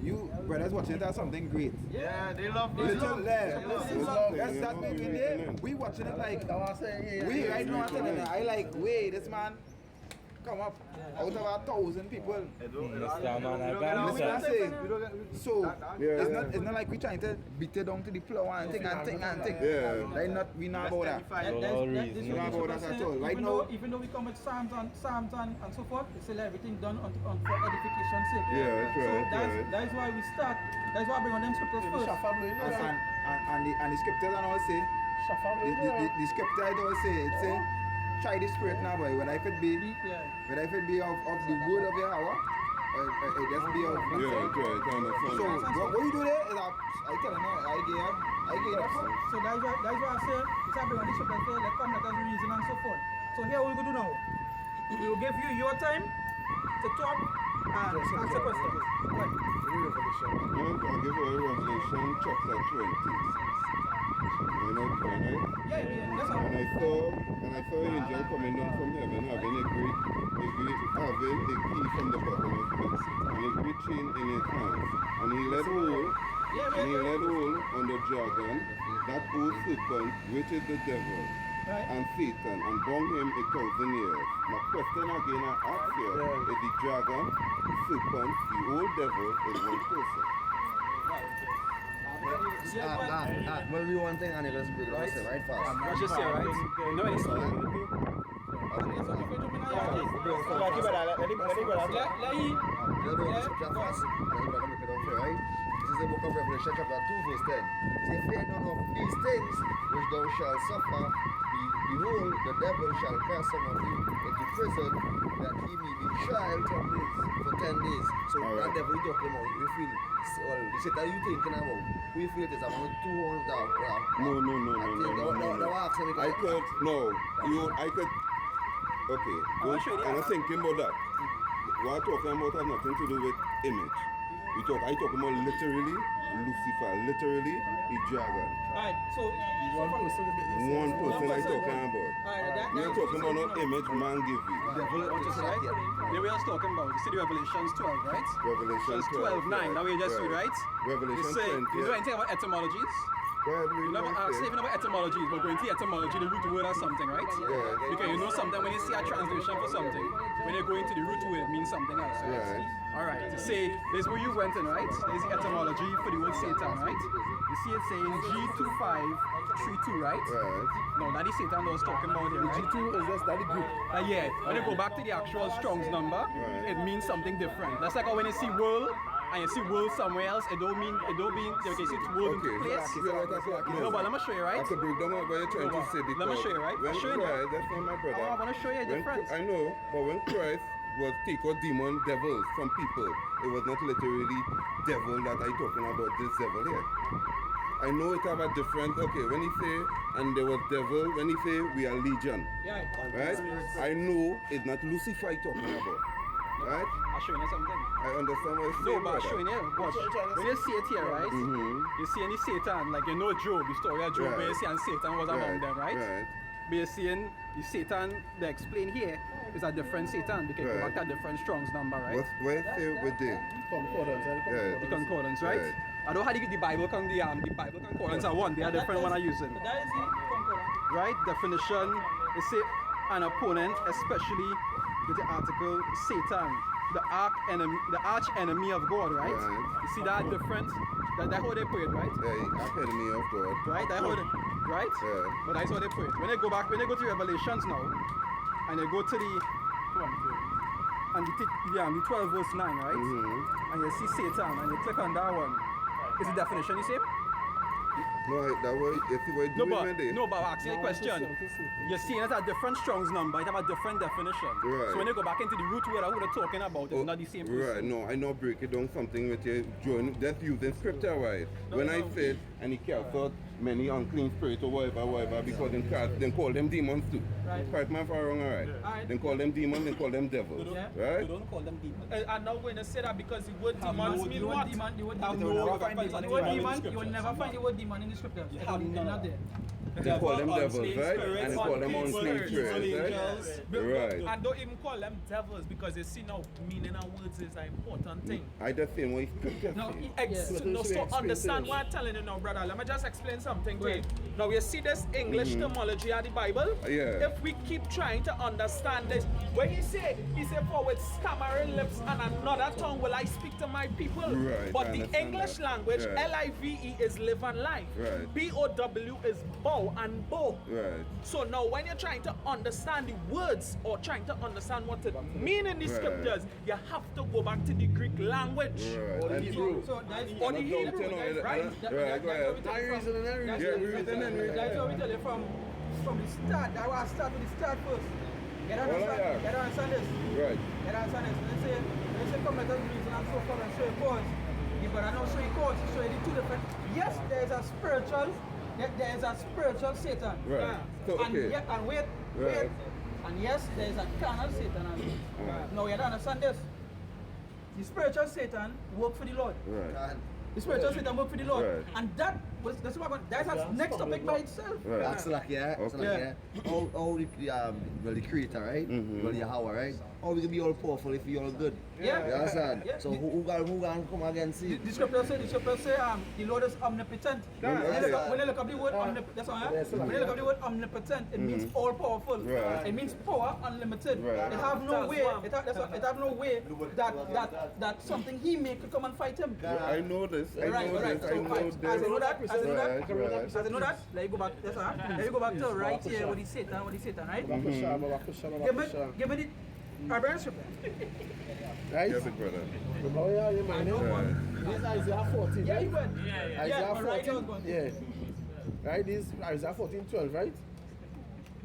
You brothers watching it as something great. Yeah, they love this. Little left. love. That's that Yeah, movie yeah, there. yeah. We watching it like Yeah. we right now. I'm telling you, I like this man come up out of 1,000 people. Mr. Man, I You got know it, what I'm sir. saying? So Yeah. it's not like we trying to beat it down to the floor and thing. Yeah. We not about that. For all This reasons. is Not what about we're that at saying. all. Right now, Even though we come with Psalms and so forth, it's still everything done on for edification's sake. Yeah, that's So right, right. that's why we start. That's why I bring on them scriptures first. and the scriptures and all say the scripture it all say it say try the spirit now, boy. Whether if it be of the word of Yahweh, it just be of Yeah, right. I understand. So what you do there is I tell you now, I gave up. So that's why I say it's a bring on the scriptures say let come let us reason and so forth. So here what we go do now. We will give you your time to talk and ask the questions. Right. I'll give away Revelation chapter 20. You know, right? Yeah, that's all. And I saw an angel coming down from heaven having a key from the bottom of hell, and a great chain in his hands. And he led hold on the dragon, that old serpent, which is the devil, and Satan, and bound him 1,000 years. Now question again I ask you, is the dragon, the serpent, the old devil, is one person? Well, we one thing and it was big, right? Right fast. Let's just say, right? No, it's This is the book of Revelation chapter 2 verse 10. It says, fear none of these things which thou shalt suffer. Behold, the devil shall cast some of you into prison, that he may be tried for 10 days. So that devil you talking about, we feel, well, the shit that you thinking about, we feel it is about 2 horns down. No. I could. Okay, I'm not thinking about that. What I'm talking about has nothing to do with image. I talking about literally Lucifer, literally the dragon. Alright, so One person I'm talking about. You're talking about no image man give you. right? They were just talking about, you see the Revelations 12, right? Revelation 12, 9, that way you just read, right? Revelation You say, 20. you know anything about etymologies? read You never what ask it even says. about etymology, but going to etymology, the root word or something, right? Yeah. Because you know something when you see a translation for something, when you go into the root word, it means something else, right? Right. All right. To say this is where you went in, right? There's the etymology for the word Satan, right? You see it saying G2532, right? Right. No, that is Satan that was talking about here, right? G2 is just that the group. Yeah. When you go back to the actual Strong's number, it means something different. That's like how when you see world and you see world somewhere else, it don't mean okay, you see it's world Okay, into place. so that's what I No, but let me show you, right? I have to break down what you're trying to say because Let me show you, right? when I'll show you Christ, now. that's not my brother. Oh, I want to show you a When difference. I know, but when Christ was take out demon devils from people, it was not literally devil that I talking about this devil here. I know it have a different, okay, when he say, and there was devil, when he say we are legion, right? I know it's not Lucifer talking about, right? I'll show you something. I understand what you're No, saying, but I'll show you brother. now. Watch. When you see it here, right? You see any Satan, like you know Job, the story of Job, where you see and Satan was among them, right? But you're seeing the Satan they explain here is a different Satan because you back a different Strong's number, right? What say with the Concordance, The concordance, right? I don't know how to get the Bible concordance are one, they are different one I'm using. That is the concordance. Right? Definition, they say an opponent, especially with the article Satan, the arch enemy of God, right? You see that difference? That's how they put it, right? Yeah, arch enemy of God. Right? That's how they, right? Yeah. But that's how they put it. When they go to Revelations now, and they go to the 12 verse 9, right? And you see Satan, and you click on that one. Is the definition the same? No, that way, you see what you're doing there? No, but I'm asking a question. You're seeing it a different Strong's number, it have a different definition. Right. So when you go back into the root word who they're talking about, it's not the same person. Right, no, I know break it down something with you, John, that's using scripture wise. When I said, and he cast out many unclean spirits or whatever, because they call them demons too. Right. Correct me if I'm wrong, alright? Alright. They call them demons, they call them devils. Right? They don't call them demons. I'm not going to say that because the word demons mean what? The word Have demon, no you reference will in never the find the word demon. You will never find the word demon in the scripture. You have none. Not there. They call them devils, right? And they call them unclean spirits, right? And don't even call them devils because you see now meaning of words is an important thing. I just saying what scripture No, say. So understand what I'm telling you now, brother. Let me just explain something to you. Now you see this English terminology of the Bible. Yeah. If we keep trying to understand this, when he say for with stammering lips and another tongue will I speak to my people. Right, But I the understand English that. language, Right. LIVE is live and life. Right. BOW is bow and bow. Right. So now when you're trying to understand the words or trying to understand what it mean in the Right. scriptures, you have to go back to the Greek language. Right. Or the And Hebrew. So that is Or the Don't Hebrew, tell me right? that- Right, go ahead. That reason and that reason. Yeah, we read and then read. That's what we tell you from the start. That was start with the start first. Get Hold on, yeah. understand this. Right. Get understand this. When they say come let us reason and so forth and show you cause. But I don't show you cause, show you the two different. Yes, there is a spiritual Satan. Right. So, okay. And wait. And yes, there is a carnal Satan. Now you don't understand this. The spiritual Satan work for the Lord. Right. The spiritual Satan work for the Lord. Right. And that's a next topic by itself. Right. That's like, yeah. That's like, yeah. How the creator, right? Well, Yahweh, right? How we can be all powerful if we all good? Yeah. You understand? Yeah. So who gonna come against you? The scripture say the Lord is omnipotent. When you look up the word omnipotent, that's all, yeah? When you look up the word omnipotent, it means all powerful. Right. It means power unlimited. Right. It have no way. It have no way that something he make could come and fight him. I know this. I know this. I know this. As I know that, Right, right. as I know that, let you go back. That's all. Let you go back to right here with the Satan, right? Give me the Abraham scripture. Right? Yeah, big brother. Oh yeah, you mind it? Right. This is Isaiah 14, Yeah, right? you went. Isaiah right, 14, yeah. Right, this is Isaiah 14:12, right?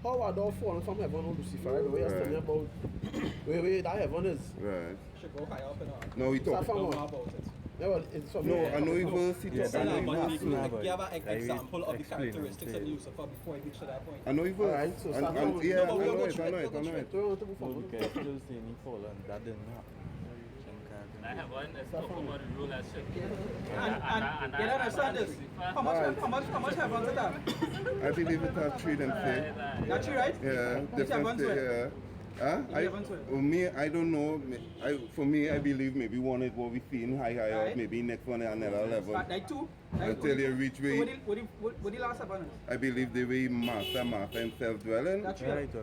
How are thou fallen from heaven, O Lucifer? Right? Where you're Right. telling about where that heaven is. Right. Should go higher up and on. No, we talk. From Know what? about it. Yeah, well, it's from No, I know he verse. He talk. I know he But verse. you give an I example of the explain, characteristics of Lucifer before you reach to that point. I know he verse. Alright, so And- start and- from- yeah, No, I but we'll know go it. through I know it, it. I we'll know go it. No, because still saying he fall and that didn't happen. I have one that's talking about the rulership. And you understand this? How much heavens it have? I believe it has three them say. That's you, right? Yeah, Which different heavens say, were? yeah. I don't know. For me, I believe maybe one is what we see in high up, maybe next one another level. Like two. Until you reach where. What the last heaven is? I believe the way master himself dwelling. That's right. You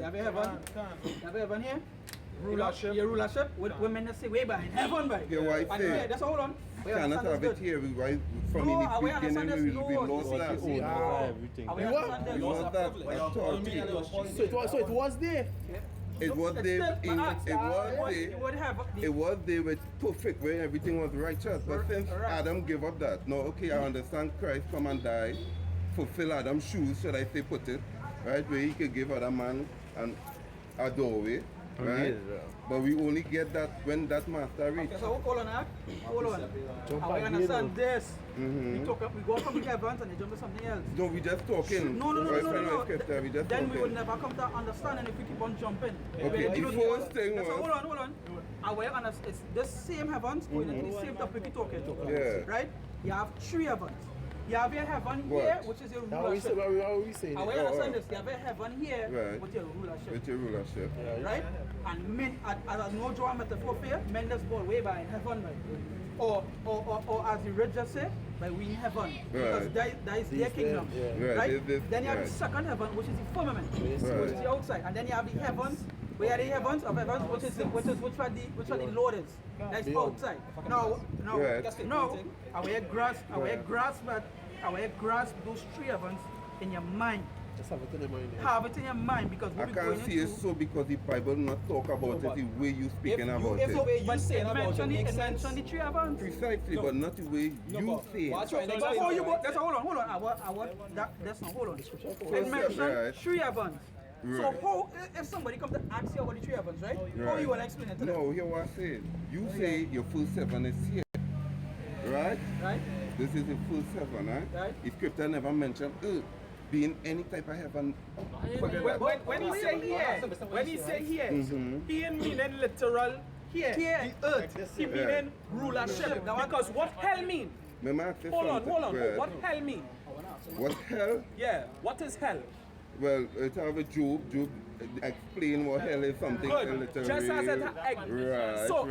have a heaven. You have a heaven here. Rulership. Your rulership. Women say way by in heaven by. Yeah, why say? That's hold on. Cannot have it here. Why from in the beginning we lost that. Everything. We lost that authority. So it was there. It was there. It was there with perfect where everything was righteous. But since Adam gave up that, no, okay, I understand Christ come and die, fulfill Adam's shoes, should I say put it, right? Where he could give other man a doorway, right? But we only get that when that master reaches. Okay, so hold on. I understand this. We go from the heavens and they jump to something else. No, we just talking. No. We just then talking. we will never come to understanding if we keep on jumping. Okay, the first thing was... Hold on. It's the same heavens going into the same topic we're talking. Yeah. Right? You have three heavens. You have your heaven here, which is your rulership. How we say I will understand this. You have a heaven here with your rulership. With your rulership. Right? And men, as no draw metaphor for men that's born way by in heaven, right? Or as the rich just say, by we in heaven. Because that is their kingdom. Right? Then you have the second heaven, which is the firmament, which is the outside. And then you have the heavens. We are the heavens of heavens, which are the Lord is. That's outside. No. I will grasp those three heavens in your mind. Just have it in your mind. Have it in your mind because I can't see it so because the Bible not talk about it the way you speaking about it. But it mentioned the three heavens. Precisely, but not the way you say it. Hold on. That's not hold on. It mentioned three heavens. Right. So how, if somebody comes to ask you about the three heavens, right? How you want to explain it to them? No, hear what I'm saying. You say your full seven is here. Right? Right. This is the full seven, right? If scripture never mentioned earth being any type of heaven. When he say here, he ain't meaning literal here, the earth. He meaning rulership. Because what hell mean? Hold on. What hell mean? What hell? Yeah, what is hell? Well, it's have a Job explain what hell is something illiterate. Just as it so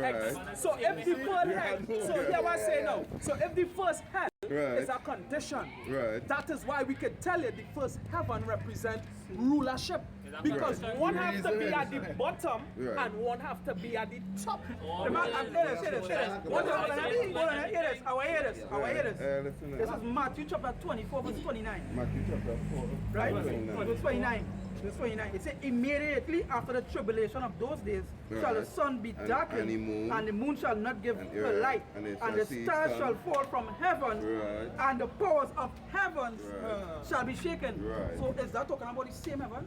if the first hell, so here what I say now. So if the first hell is a condition, that is why we can tell you the first heaven represents rulership. Because one has to be at the bottom and one has to be at the top. This is Matthew chapter 24, verse 29. Matthew chapter 4. Right? Verse 29. It says, immediately after the tribulation of those days shall the sun be darkened, and the moon shall not give her light, and the stars shall fall from heaven, and the powers of heaven shall be shaken. So is that talking about the same heaven?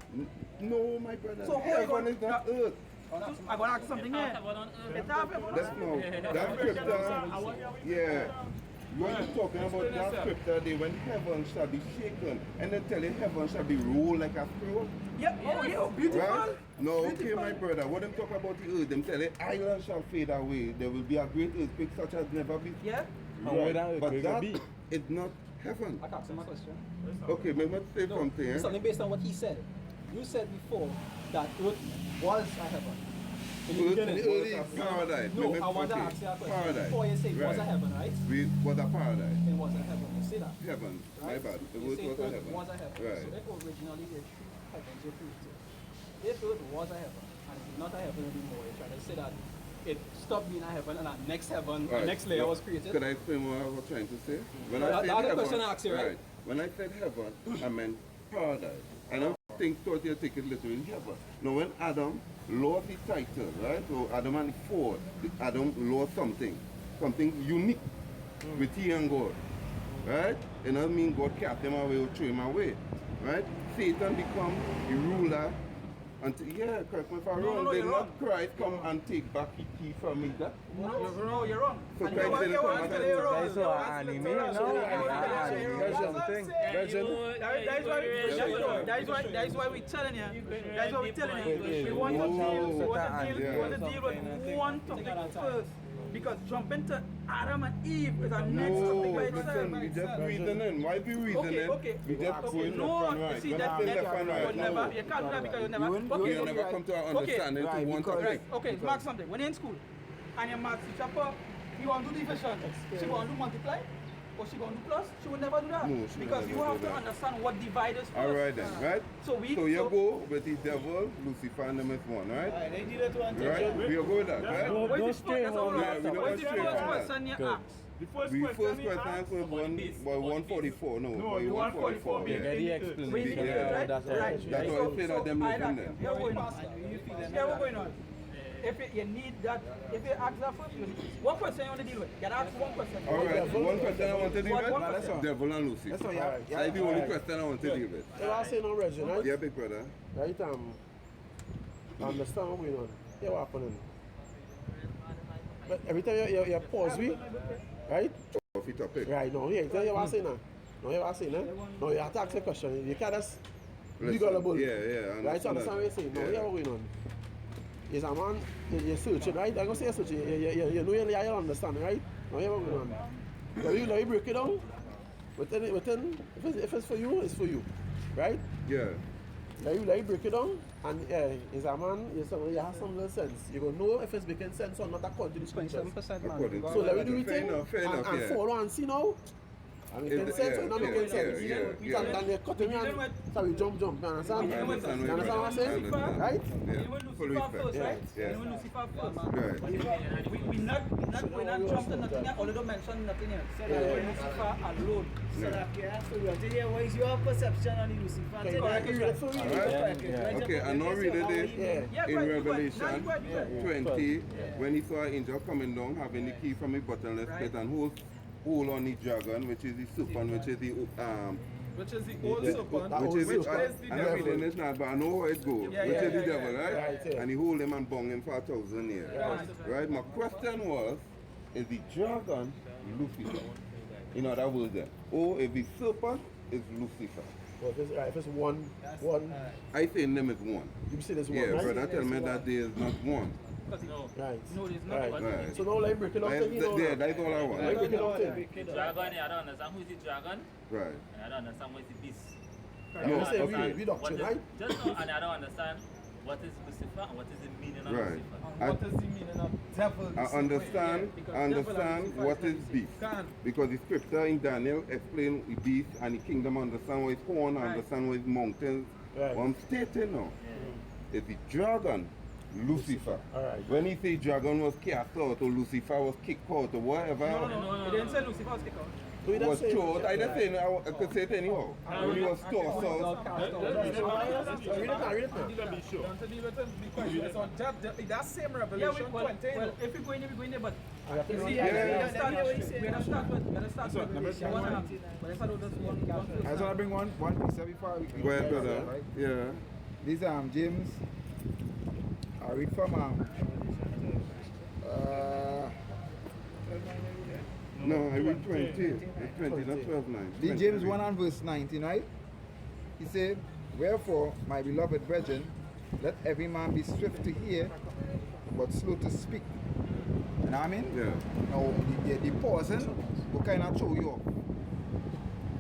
No, my brother. So heaven is not earth. I'm going to ask something here. That scripture, yeah. When you're talking about that scripture, when heaven shall be shaken, and then tell you heaven shall be rolled like a scroll. Yeah, beautiful. Right? No, okay, my brother. What them talk about the earth, them tell you island shall fade away. There will be a great earthquake such as never before. Yeah. Right. But that is not heaven. I can answer my question. Okay, maybe let's say something. Something based on what he said. You said before that earth was a heaven. In the beginning. Paradise. No, I want to ask you a question. Paradise. Before you say it was a heaven, right? Was a paradise. It was a heaven. You say that. Heaven. Right? My bad. The word was a heaven. Was a heaven. Right. So if originally it heavens, you proved it. If it was a heaven and it's not a heaven anymore, you're trying to say that it stopped being a heaven and a next heaven, the next layer was created. Could I explain what I was trying to say? When I said heaven, question I asked you, right? When I said heaven, I meant paradise. I don't thought you take it literally heaven. Now when Adam lost his title, right? So Adam and the fourth, Adam lost something unique with he and God, right? It doesn't mean God kept him away or threw him away, right? Satan become the ruler until, correct me if I'm wrong, did not Christ come and take back the key from me? No, you're wrong. So Christ didn't come and take That's so anime, That's why we're telling you. We want to deal with one topic first Because jumping to Adam and Eve is a next No, topic by itself. listen, we just reasoning. Why we reasoning? Okay. We just going No, left and right. see We're that not saying left and right. you never, you can't do that because you never. You never come to an understanding to one topic. Okay, mark something. When you're in school and your math teacher, you want to do division, she want to do multiply, or she want to do plus, she will never do that. No, she because will you never have do to that. understand what dividers first. Alright then, right? So you go with the devil, Lucifer, and them is one, right? They did it to Right? We go with that, right? What is the Don't stray first from question you ask? The first The question first he question asked, was 144, no, No, by you 144, want yeah. Get the explanation. Yeah, right? That's Right. That's why I say that them living there. Here we're going on. Here we're going on. If you need that, if you ask that first, what question you want to deal with? You ask one question. Alright, one question I want to deal One with, question. devil and Lucifer. That's all, yeah. That's the only question I want to deal with. You are saying on Reggie, right? Yeah, big brother. Right, understand what's going on. Yeah, what happening? But every time you pause me, right? Off it topic. Right, no, yeah, tell you what I'm saying now. No, you what I'm saying now. No, you have to ask a question. You can't just be gullible. Yeah, yeah, I Right, so understand what you're saying. No, yeah, what's going on? Is a man, you're searching, right? I'm going to say you're searching. You know you understand, right? No, yeah, what's going on? Now you break it down. Within, if it's for you, it's for you. Right? Yeah. Now you break it down, and is a man, you have some little sense. You go know if it's making sense or not according to the scriptures. According to So let me do it fair enough, and yeah. follow and see now. I mean, making sense or not making sense. And they're cutting me and so we jump, you understand? I understand You understand what I'm saying? Right? Fully fair. Right? Yeah. You know Lucifer first. Right. We're not jumping nothing yet, although mention nothing yet. Lucifer alone. So that what is your perception on the Lucifer? Okay, I can read it for you. Okay, I know reading it in Revelation 20 when he saw an angel coming down having the key from a bottomless pit and hold on the dragon, which is the serpent, which is the which is the old serpent, which is the I'm devil. reading this now, but I know how it goes. Which is the devil, right? And he hold him and bung him for 1,000 years. Right? My question was, is the dragon Lucifer? In other words, then, or if the serpent is Lucifer? Well, if it's one. I think them is one. You say there's one, Yeah, right? brother, tell me that there is not one. Right. No, there's not. Right. So now let me break it down. Yeah, that's all I want. Let me break it down. The dragon, I don't understand who is the dragon, Right. and I don't understand what is the beast. No, say we doctrine, right? Just now, and I don't understand what is Lucifer and what is the meaning of Right. Lucifer. What is the meaning of devil? I understand what is beast. Because the scripture in Daniel explain the beast and the kingdom understand what is horn, understand what is mountains. Right. What I'm stating now is the dragon, Lucifer. Alright. When he say dragon was cast out or Lucifer was kicked out or whatever, No. He didn't say Lucifer was kicked out. was told, I just say I could say it anyhow. When he was tossed out. Let me show. Don't deal with it because it's on that same Revelation 20. Well, if we're going there, but you see, Yeah. we're gonna start with but if I do just one I just want to bring one piece up before we Well, get brother. started, right? Yeah. This James, I read from No, I read 20. It's 20, not 12, 9. the James 1 and verse 19, right? He said, wherefore, my beloved brethren, let every man be swift to hear, but slow to speak. You know what I mean? Yeah. Now, the pausing will kind of throw you off.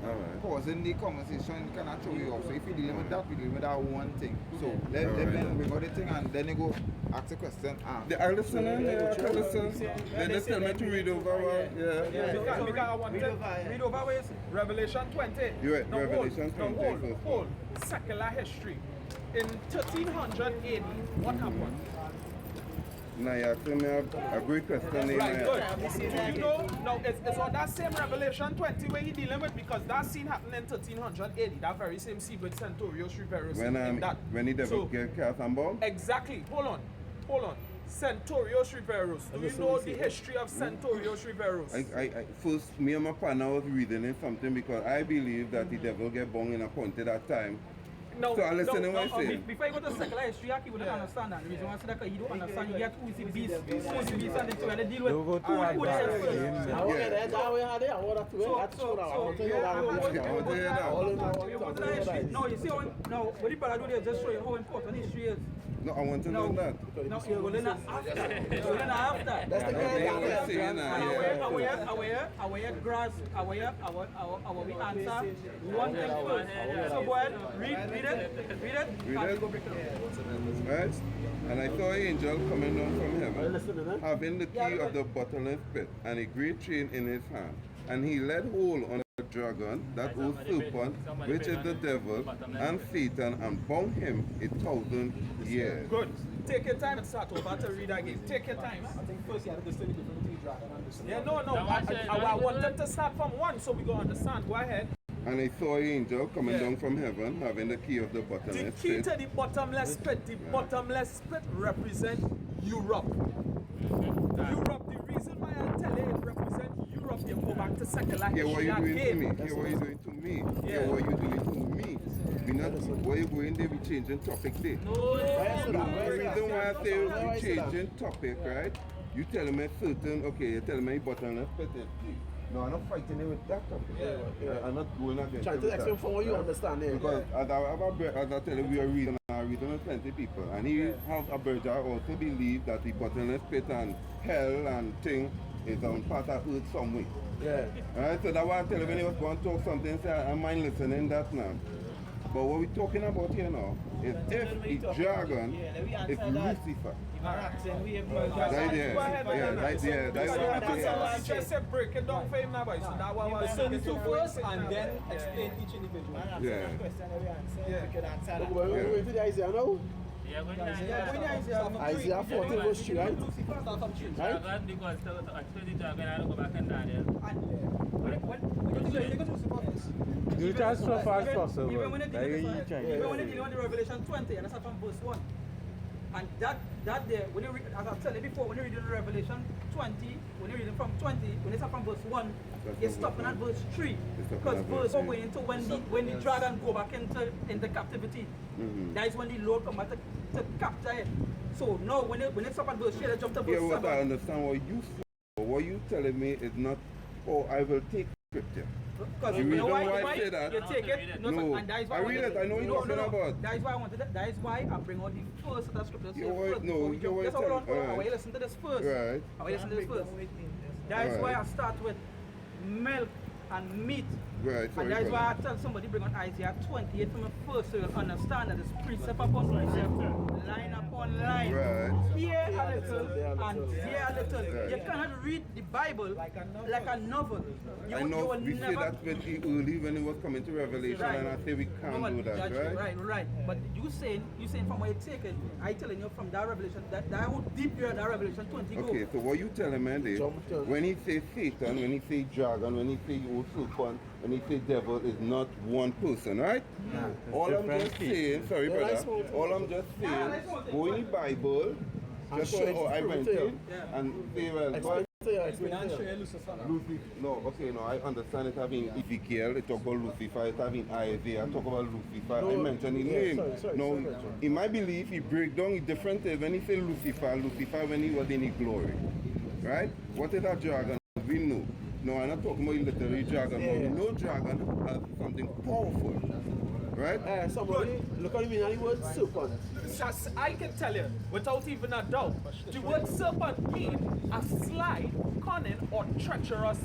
Alright. Pausing the conversation kind of throw you off. So if you deal with that, we deal with that one thing. So let Alright. them bring out the thing and then you go ask a question. I listen, I can listen. Then they tell me to read over. Read over what you say. Revelation 20. You're right, Now Revelation 20 first. hold. Secular history. In 1300 AD, what happened? Now you ask me a great question. Right, good. Do you know, now it's on that same Revelation 20 where he dealing with, because that scene happened in 1300 AD, that very same scene with Centurios Reverus. When the devil get cast and bound? Exactly. Hold on. Centurios Reverus. Do you know the history of Centurios Reverus? First, me and my partner was reading in something because I believe that the devil get bound in a point at that time No, So I listen to what you're saying. Before you go to secular history, you wouldn't understand that. The reason why I say that, because you don't understand, you get who is the beast, and then so when they deal with Don't go to who they that help game, first. man. I want to hear that. I want to hear that. No, you see how, no, what you better do there is just show you how important history is. No, I want to know that. No, you're going to after. You're going to after. That's the And our grass, our we answer one thing first. So go ahead, read it, and you go break it down. Right? And I saw an angel coming down from heaven, having the key of the bottomless pit, and a great chain in his hand. And he laid hold on the dragon, that old serpent, which is the devil and Satan, and bound him 1,000 years. Good. Take your time and start over to read again. Take your time. I think first you have to distinguish between the dragon and the snake. Yeah, no. I wanted to start from one so we go understand. Go ahead. And I saw an angel coming down from heaven, having the key of the The bottomless key pit. to the bottomless pit. The bottomless pit represents Europe. Europe, the reason why I tell you it represents Europe, you go back to secular Hear what history you're doing to me. again. Hear what you're doing to me. Yeah. Hear what you're doing to me. We not where you going there, we changing topic there. No, The reason why I say we changing topic, right? You tell me certain, okay, you tell me bottomless pit is deep. No, I'm not fighting it with that topic. I'm not going against Trying to explain for what you understand there. Because as I tell you, we are reading with plenty people. And he has a brother also believe that the bottomless pit and hell and thing is on part of earth some way. Yeah. Alright, so that's why I tell you when he was going to talk something, say I mind listening that now. But what we're talking about here now is if the dragon is Lucifer. Right there. Yeah, right there. That's what I'm saying. I just said break it down for him now, boy. So that one was Listen to first and then explain each individual. Yeah. We're going to the Isaiah now. Yeah, when I Isaiah 40 verse 3, right? Dragon, because actually the dragon, I don't go back and down Do it as tough as possible. Even when they Like you deal trying. with the Revelation 20, and that's from verse 1. And that there, when you read, as I've said it before, when you read the Revelation 20, when you read it from 20, when it's from verse 1, you're stopping at verse 3. Because verse 4 going into when the dragon go back into captivity. That is when the Lord come back to capture it. So now when it's up at verse 3, they jump to verse 7. Yeah, what I understand what you say. But what you telling me is not, oh, I will take scripture. Because you you know why I say that? you take it? No, and that is why I read it. I know what you're talking about. That is why I wanted it. That is why I bring out the first of the scriptures. You're right. No, you're right. Just hold on. I want you to listen to this first. Right. I want you to listen to this first. That is why I start with milk and meat. Right. And that is why I tell somebody bring on Isaiah 28 from the first, so you'll understand that it's precept upon precept, line upon line. Right. Here a little and there a little. Right. You cannot read the Bible like a novel. I know we say that early when it was coming to Revelation, and I say we can't do that, right? Right. But you saying from where you take it, I telling you from that Revelation, that how deep here that Revelation 20 go. Okay, so what you telling me is, when he say Satan, when he say dragon, when he say old serpent, when he say devil, is not one person, right? Yeah. All I'm just saying, sorry brother, all I'm just saying, go in the Bible, just so I went in, and say, well, God, Lucifer. No, okay, no, I understand it having Ezekiel, it talk about Lucifer, it having Isaiah, talk about Lucifer, I mentioned his name. Now, in my belief, he break down the difference when he say Lucifer when he was in his glory. Right? What is that dragon? We know. No, I'm not talking about literally dragon, but we know dragon has something powerful. Right? Somebody, look at me, the word serpent. I can tell you, without even a doubt, the word serpent means a sly, cunning, or treacherous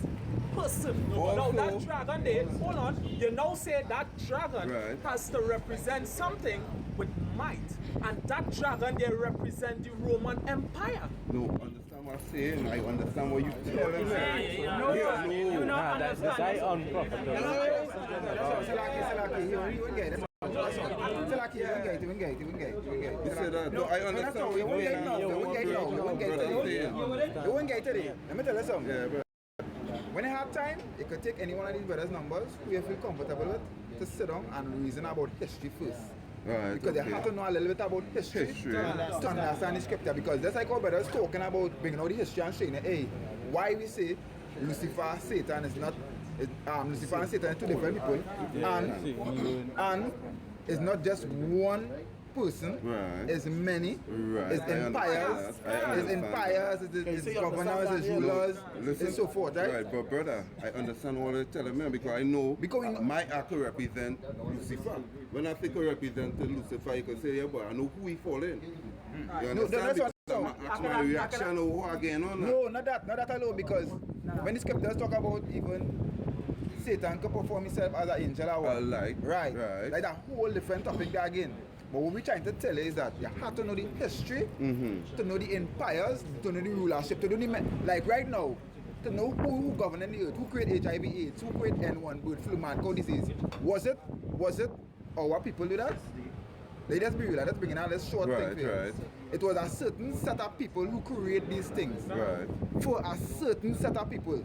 person. Now that dragon there, hold on, you now say that dragon has to represent something with might. And that dragon there represents the Roman Empire. No, understand what I'm saying? I understand what you're telling me. No, that's unprofitable. You said that. No, I understand what you're saying. Let me tell you something. When you have time, you could take any one of these brothers' numbers who you feel comfortable with to sit down and reason about history first. Right, because you have to know a little bit about history to understand the scripture. Because just like our brothers talking about bringing out the history and saying, hey, why we say Lucifer, Satan is not, Lucifer and Satan are two different people, and It's not just one person. Right. It's many. Right. It's empires. It's empires. It's governors. It's rulers. And so forth. Right. But brother, I understand what you're telling me because I know my act could represent Lucifer. When I think I represent Lucifer, you can say, yeah, but I know who he fall in. You understand? Because my reaction or what again on that. No, not that alone. Because when the scriptures talk about even Satan can perform himself as an angel or what? Right. Like that whole different topic there again. But what we're trying to tell you is that you have to know the history, to know the empires, to know the rulership, to know the like right now, to know who governed the earth, who created HIV/AIDS, who created N1, bird flu, mad cow disease. Was it our people do that? Let us be real, let's bring in this short thing here. It was a certain set of people who create these things. For a certain set of people.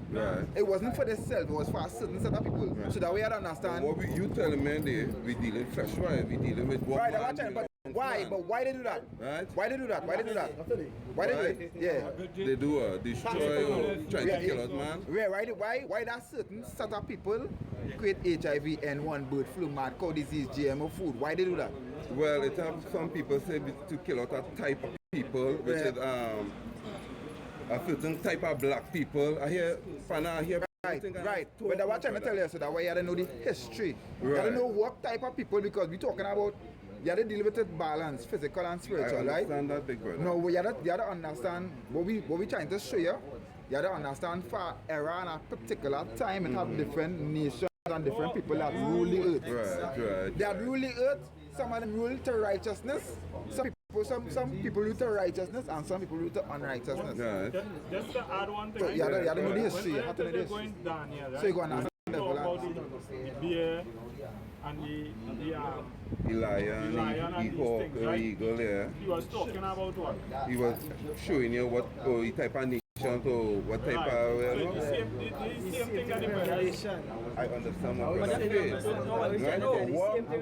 It wasn't for themselves, it was for a certain set of people. So that way I understand. What you telling me there, we dealing fresh wine, we dealing with one man. But why? But why they do that? Right? Why they do that? Why they do that? Why they do it? Yeah. They do destroy or try to kill us, man. Why that certain set of people create HIV, N1, bird flu, mad cow disease, GMO food? Why they do that? Well, it have some people say to kill out a type of people, which is a certain type of black people. I hear. Right. But what I'm trying to tell you, so that way you have to know the history. You have to know what type of people, because we're talking about, you have to deal with it balance, physical and spiritual, right? I understand that, big brother. No, you have to understand what we're trying to show you. You have to understand for era and a particular time, it have different nations and different people that rule the earth. Right. That rule the earth, some of them rule to righteousness, some people rule to righteousness, and some people rule to unrighteousness. Just to add one thing. So you have to know the history. You have to know the history. Going down here, right? So you go and understand the about the bear and the lion, the hawk, the eagle, yeah. He was talking about what? He was showing you what type of nation or what type of... the same thing that the I understand what brother says.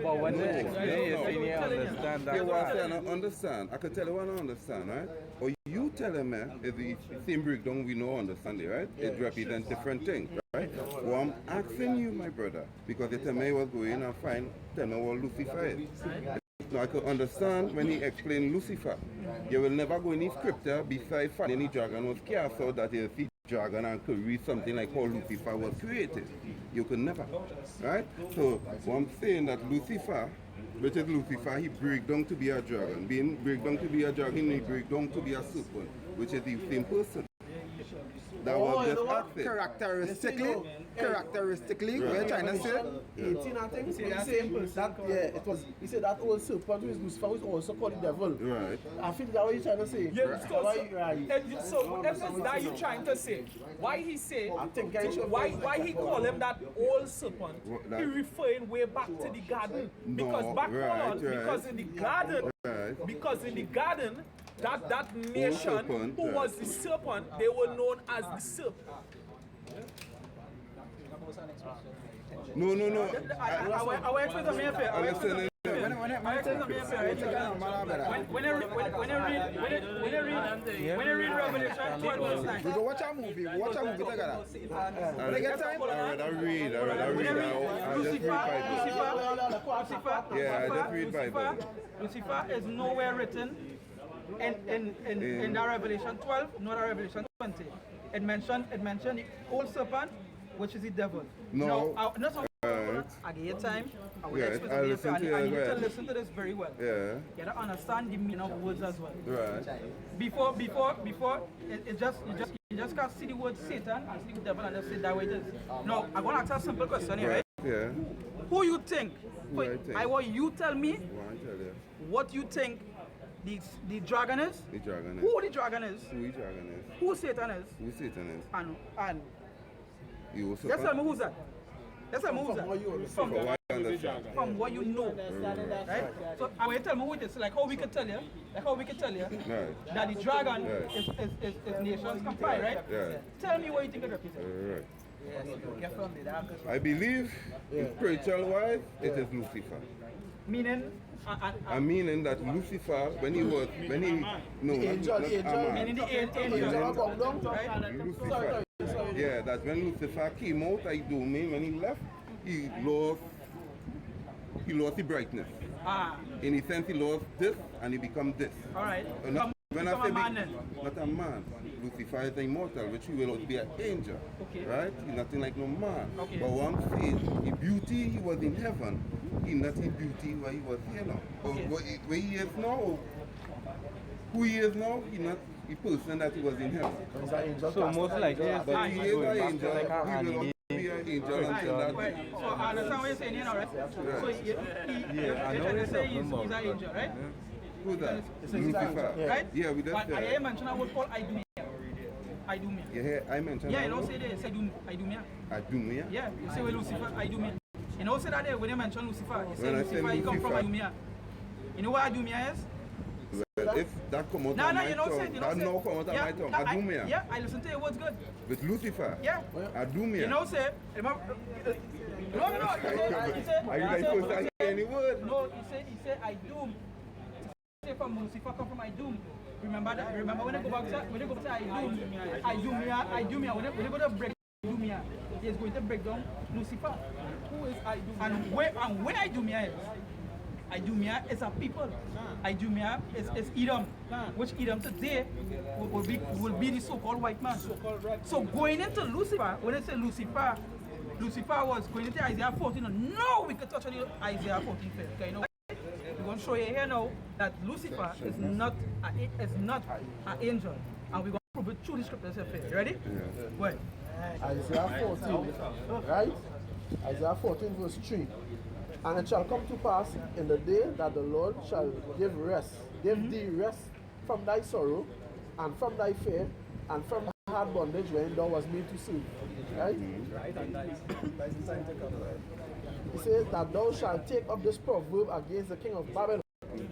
But when they explain, you're saying you understand that. Yeah, what I'm saying, I understand. I can tell you what I understand, right? Or you telling me is the same breakdown we know understand it, right? It represents different things, right? Well, I'm asking you, my brother, because you tell me you was going and tell me what Lucifer is. Now I could understand when he explained Lucifer. You will never go in the scripture besides finding the dragon was cast out that you see dragon and could read something like how Lucifer was created. You could never, right? So what I'm saying that Lucifer, which is Lucifer, he break down to be a dragon. Being break down to be a dragon, he break down to be a serpent, which is the same person. That was just characteristically, we're trying to say 18, I think. He said that old serpent who is Lucifer was also called the devil. Right. I think that's what you're trying to say. Yeah, so if it's that you're trying to say, why he say, why he call him that old serpent? He referring way back to the garden. Because because in the garden, that nation who was the serpent, they were known as the serpent. No. I will explain something here. I'm listening. When you read Revelation 12 verse 9. We go watch a movie together. When I get time, I read. I just read Bible. Yeah, I just read Bible. Lucifer is nowhere written in the Revelation 12, nor the Revelation 20. It mentioned the old serpent, which is the devil. No. At your time, I will Yes, explain I listen to you and as you need to well. listen to this very well. Yeah. You have to understand the meaning of words as well. Right. Before you just can't see the word Satan and see the devil and just say that way it is. No, I'm gonna ask a simple question here, right? Yeah. Who you think? I want you tell me I tell you. what you think the dragon is. The dragon is. Who the dragon is? Who the dragon is. Who Satan is. Who Satan is. And You also just tell me who's that. Just tell me who's that. From what you know. Right? So I will tell me who it is. Like how we can tell you. That the dragon is nations comprised, right? Yeah. Tell me what you think it represents. Right. I believe, spiritual wise, it is Lucifer. Meaning? Meaning that Lucifer, meaning the angel. Lucifer. Yeah, that when Lucifer came out, when he left, he lost he lost the brightness. Ah, In a sense, he lost this and he become this. alright. When Become I a say man then. not a man, Lucifer is immortal, which he will be an angel. Okay. Right? He's nothing like no man. Okay. But one says, the beauty he was in heaven, he not the beauty where he was here now. Okay. Where he is now, who he is now, he not the person that he was in heaven. He's an angel. So most likely it's But he is going an back angel, to like an he will anime. be an angel until that Right. day. So I understand what you're saying, you know, right? So Yeah, I know you're trying to what say you're he's talking an angel, right? Who's that? It's Lucifer. yeah. Right? Yeah, we just But I said. mentioned a word called Idumia. Idumia. Yeah, I mentioned Yeah, that you don't word. say this, Idumia. Idumia. Yeah, you say with Lucifer, Idumia. You know, say that there when you mention Lucifer, you say When I say Lucifer, he come from Lucifer. Idumia. You know what Idumia is? Well, if that come out No, of no, my you don't say tongue, it. You that don't say now come out of my tongue. Idumia. Yeah, I listen to your words good. With Lucifer. Yeah. Adumia. You know, say, remember, no, you say, Are you like supposed to say any word? no, he say, I doom. Say from Lucifer come from I doom. Remember that? Remember when they go back to I doom, Idumia. When they go to break Idumia, he is going to break down Lucifer. Who is Idumia? And where Idumia is? Idumia is a people. Idumia is Edom, which Edom today will be the so-called white man. So going into Lucifer, when they say Lucifer was going into Isaiah 14. No, we could touch on Isaiah 14 first. Okay, you know, we're going to show you here now that Lucifer is not an angel, and we're going to prove it through the scriptures. You ready? Yeah. Wait. Isaiah 14, right? Isaiah 14 verse 3. And it shall come to pass in the day that the Lord shall give thee rest from thy sorrow, and from thy fear, and from the hard bondage wherein thou was made to serve. Right? Right, and that is the time to come, right? He says that thou shalt take up this proverb against the king of Babylon.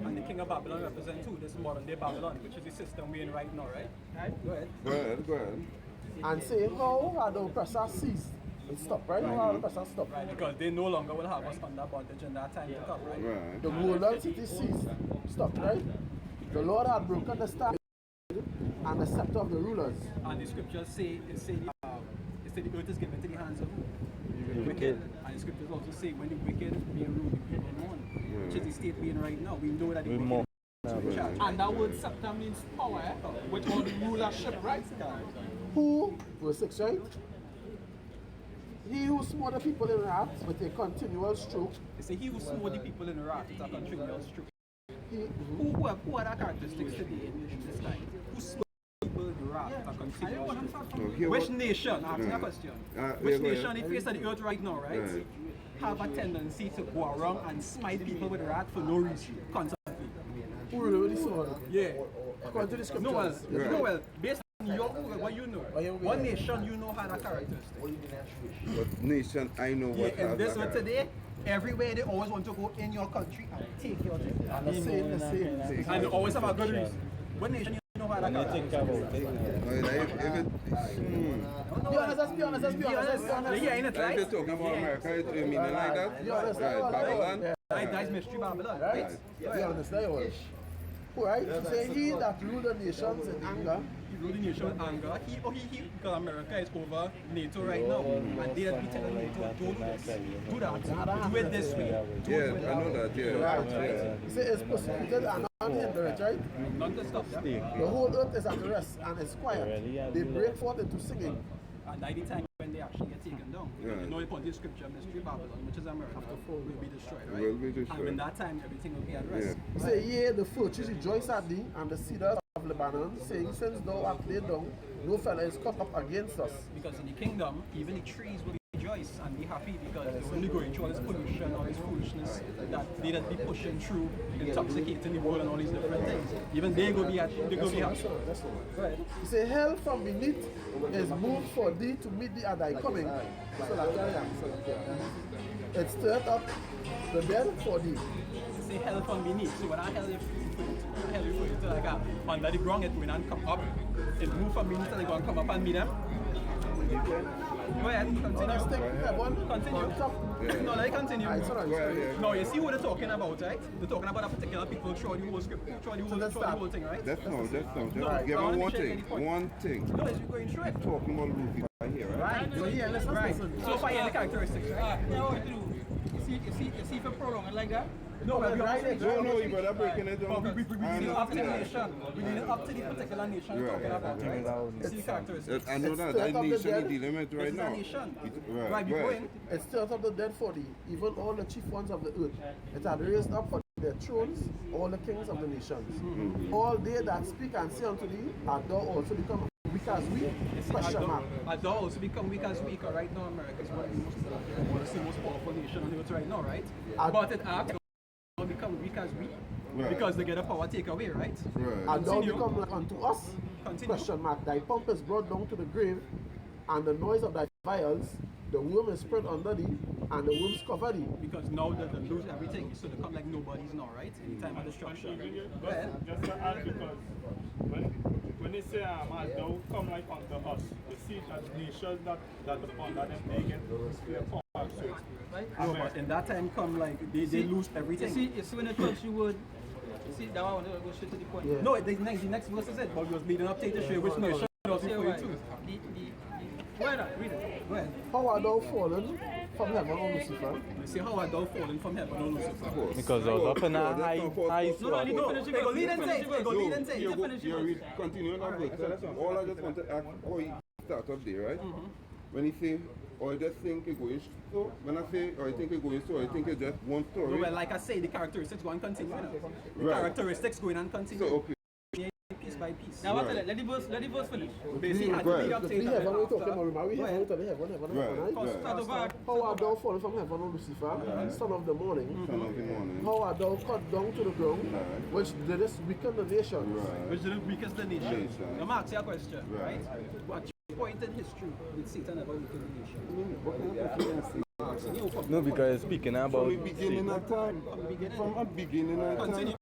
And the king of Babylon represents too, this modern day Babylon, which is the system we're in right now, right? Right? Go ahead. Go ahead. And say, how had the oppressor ceased? It stopped, right? How had the oppressor stopped? Right, because they no longer will have us under bondage in that time to come, right? Right. The golden city ceased, stopped, right? The Lord had broken the staff and the scepter of the rulers. And the scriptures say the earth is given to the hands of who? The wicked. And the scriptures also say when the wicked being ruled, the people mourn, which is the state we're in right now. We know that the wicked is in charge. And that word scepter means power, which all rulership, right? Who, verse 6, right? He who smote the people in wrath with a continual stroke. They say he who smote the people in wrath is a continual stroke. He, Who are the characteristics today in this time? Who smote people in wrath is a continual stroke? Which nation, asking a question, which nation in the face of the earth right now, right, have a tendency to go around and smite people with wrath for no reason, constantly? who rule with the sword? Yeah. According to the scriptures. No, based on your what you know, what nation you know had a characteristic? What nation I know what Yeah, and has this that one guy. today, everywhere they always want to go in your country and take your thing. And the same. And they always have a good reason. What nation you know had a characteristic? Be honest, let's be honest. Yeah, ain't it If right? you're talking about America, you mean it like that? Be honest, Right, Babylon. That's mystery Babylon, Right? right? Be honest, there you are. Who, right? He say, he that rule the nations in anger. He ruled the nation with anger. Because America is over NATO right now. And they have been telling NATO, don't do this. Do that. Do it this way. Yeah, I know that, yeah. Right. Yeah. He say, it's persecuted and unhindered, right? None to stop them. The whole earth is at rest and is quiet. They break forth into singing. And by the time when they actually get taken down, Yeah. you know, upon the scripture, mystery Babylon, which is America, will be destroyed, right? Will be destroyed. And in that time, everything will be at rest. He say, yea, the fir trees rejoice at thee, and the cedars of Lebanon, saying, since thou art laid down, no fellow is cut up against us. Because in the kingdom, even the trees will rejoice and be happy because they're only going through all this pollution, all this foolishness that they that be pushing through, intoxicating the world and all these different things. Even they go be happy. Right. He say, hell from beneath is moved for thee to meet thee at thy coming. So that carry on. It stirred up the dead for thee. Say hell from beneath. So when I hell refer to like under the ground, it went and come up. It moved from beneath and they go and come up and meet them. Go ahead, continue. Continue. No, let it continue. No, you see what they're talking about, right? They're talking about a particular people throughout the whole script, throughout the whole thing, right? That's no. No, Give I me wanna one check any thing. point. One thing. No, it's going through it. Talking about Lucifer here, right? Right. So far, the characteristics, right? You see if you prolong it like that? No, we're right there. No, you better breaking it down. We need it up to the nation. We need it up to the particular nation we're talking about, right? You see the characteristics. I know that nation is dealing with right now. This is a nation. Right, Right, we going. It stirs up the dead for thee, even all the chief ones of the earth. It had raised up for their thrones all the kings of the nations. All they that speak and say unto thee, art thou also become weak as we? Question mark. Art thou also become weak as we? Right now, America is one of the most powerful nation on earth right now, right? But it acts become weak as we. Right. Because they get a power takeaway, right? And thou become like unto us? Question mark. Thy pomp is brought down to the grave, and the noise of thy vials, the worm is spread under thee, and the worms cover thee. Because now they lose everything, so they come like nobodies now, right? In time of destruction. Just to add, because when they say as thou come like unto us, you see that nations that upon that they get their power. No, but in that time come like they lose everything. You see when it touch you would. See that one, go straight to the point. Yeah. No, the next verse is it, but we was leading up to the show which nation was referring to. Go ahead, read it. Go ahead. How art thou fallen from heaven, O Lucifer? You see how art thou fallen from heaven, O Lucifer? Because I was up in a high spot. Go lead and say. You read, continue that verse. All I just want to ask, how he start up there, right? When he say, or I just think it going so, when I say, or I think it going so, I think it's just one story. No, well, like I say, the characteristics go and continue. The characteristics going and continue. So, okay. Piece by piece. Now, let the verse finish. Basically, had to be up to heaven, we talking about, remember, we heaven to the heaven, right? How art thou fallen from heaven, O Lucifer, son of the morning? Son of the morning. How art thou cut down to the ground, which didst weaken the nations? Which didn't weaken the nation. Let me ask you a question, right? What point in history did Satan ever weaken the nation? No, because speaking about from the beginning of time. From a beginning of time. Continue.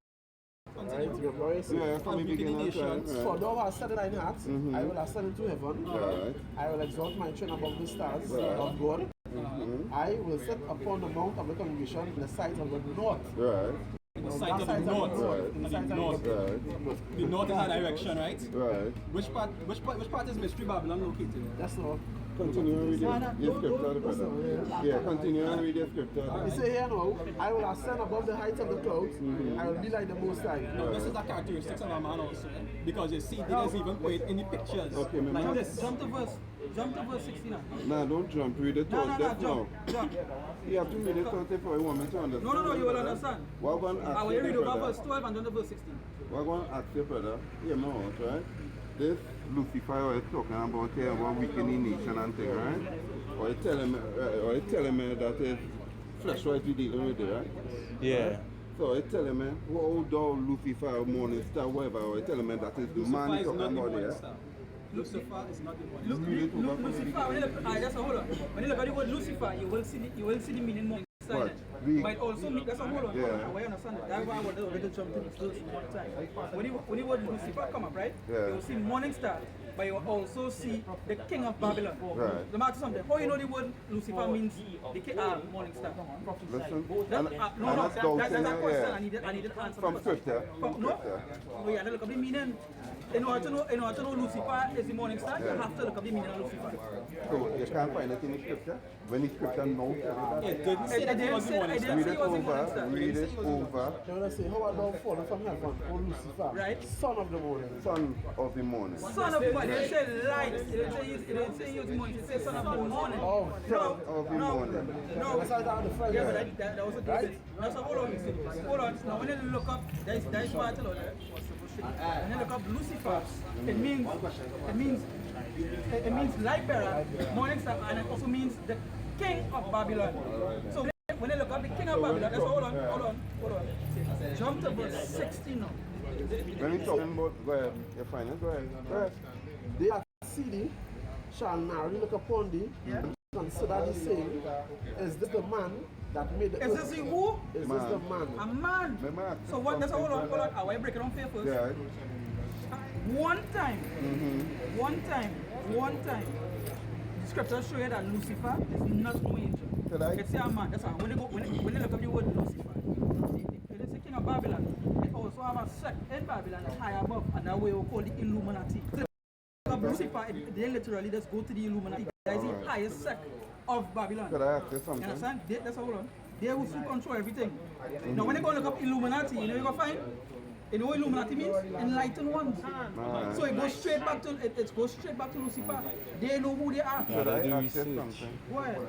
Yeah, from the beginning of time. For thou hast set thine heart, I will ascend into heaven. Right. I will exalt my throne above the stars of God. I will sit upon the mount of the congregation in the sight of the north. Right. In the sight of the north. In the sight of the north. The north is our direction, right? Right. Which part is Mystery Babylon located? That's not. Continue and read the scripture, brother. Yeah, continue and read the scripture. You say here now, I will ascend above the heights of the clouds. I will be like the Most High. No, this is a characteristics of a man also. Because you see, there's even put in the pictures. Okay, like this. Jump to verse 69. No, don't jump. Read it all. Jump. You have to read it all if you want me to understand. No, you will understand. What going to ask I will read over verse 12 and then to verse 16. What going to ask you, brother? Hear me out, right? This Lucifer is talking about here about weakening nation and thing, right? Or you telling me that is flesh what we dealing with it, right? yeah. Right? So you telling me, how thou Lucifer, morning star, whatever, or you telling me that is the man you're talking about here? Lucifer is not the one. Lucifer, when you look, hold on. When you look at the word Lucifer, you will see the meaning more inside. But also, that's a hold on. Yeah. Why you understand that? That's why I want to jump to this verse one time. When the word Lucifer come up, right? Yeah. You will see morning star, but you will also see the king of Babylon. Right. The matter something. How you know the word Lucifer means the king morning star? Listen. That's a question. I need to answer. From scripture. No. We have to look up the meaning. In order to know Lucifer is the morning star, you have to look up the meaning of Lucifer. So you can't find it in the scripture? When the scripture knows it didn't say that it was the morning star. Read it over. Read it over. They want to say, how art thou fallen from heaven, O Lucifer? Right. Son of the morning. Son of the morning. Son of the morning. They say light. They didn't say you the morning. They say son of the morning. Oh, Son of the morning. No. That's how down the Friday. Yeah, but that was a good. That's a hold on. Hold on. Now when you look up, there's part of it. When you look up Lucifer, it means light bearer, morning star, and it also means the king of Babylon. So when you look up the king of Babylon, that's hold on. Jump to verse 16 now. When he's talking about, go ahead, you find it, go ahead. They that see thee shall narrowly look upon thee, and consider thee, saying, is this the man that made the Is earth? this who? Is this the man? A man. So what? That's hold on. I want to break it on first. Yeah. One time. The scriptures show you that Lucifer is not no angel. It's a man. That's why when you look up the word Lucifer, it is the king of Babylon. It also have a sect in Babylon that's high above, and that way we call the Illuminati. Lucifer, they literally just go to the Illuminati. That is the highest sect of Babylon. Could I ask you something? You understand? That's hold on. They will super control everything. Now when you go look up Illuminati, you know you go find? You know what Illuminati means? Enlightened ones. So it goes straight back to it goes straight back to Lucifer. They know who they are. Should I ask you something? Well,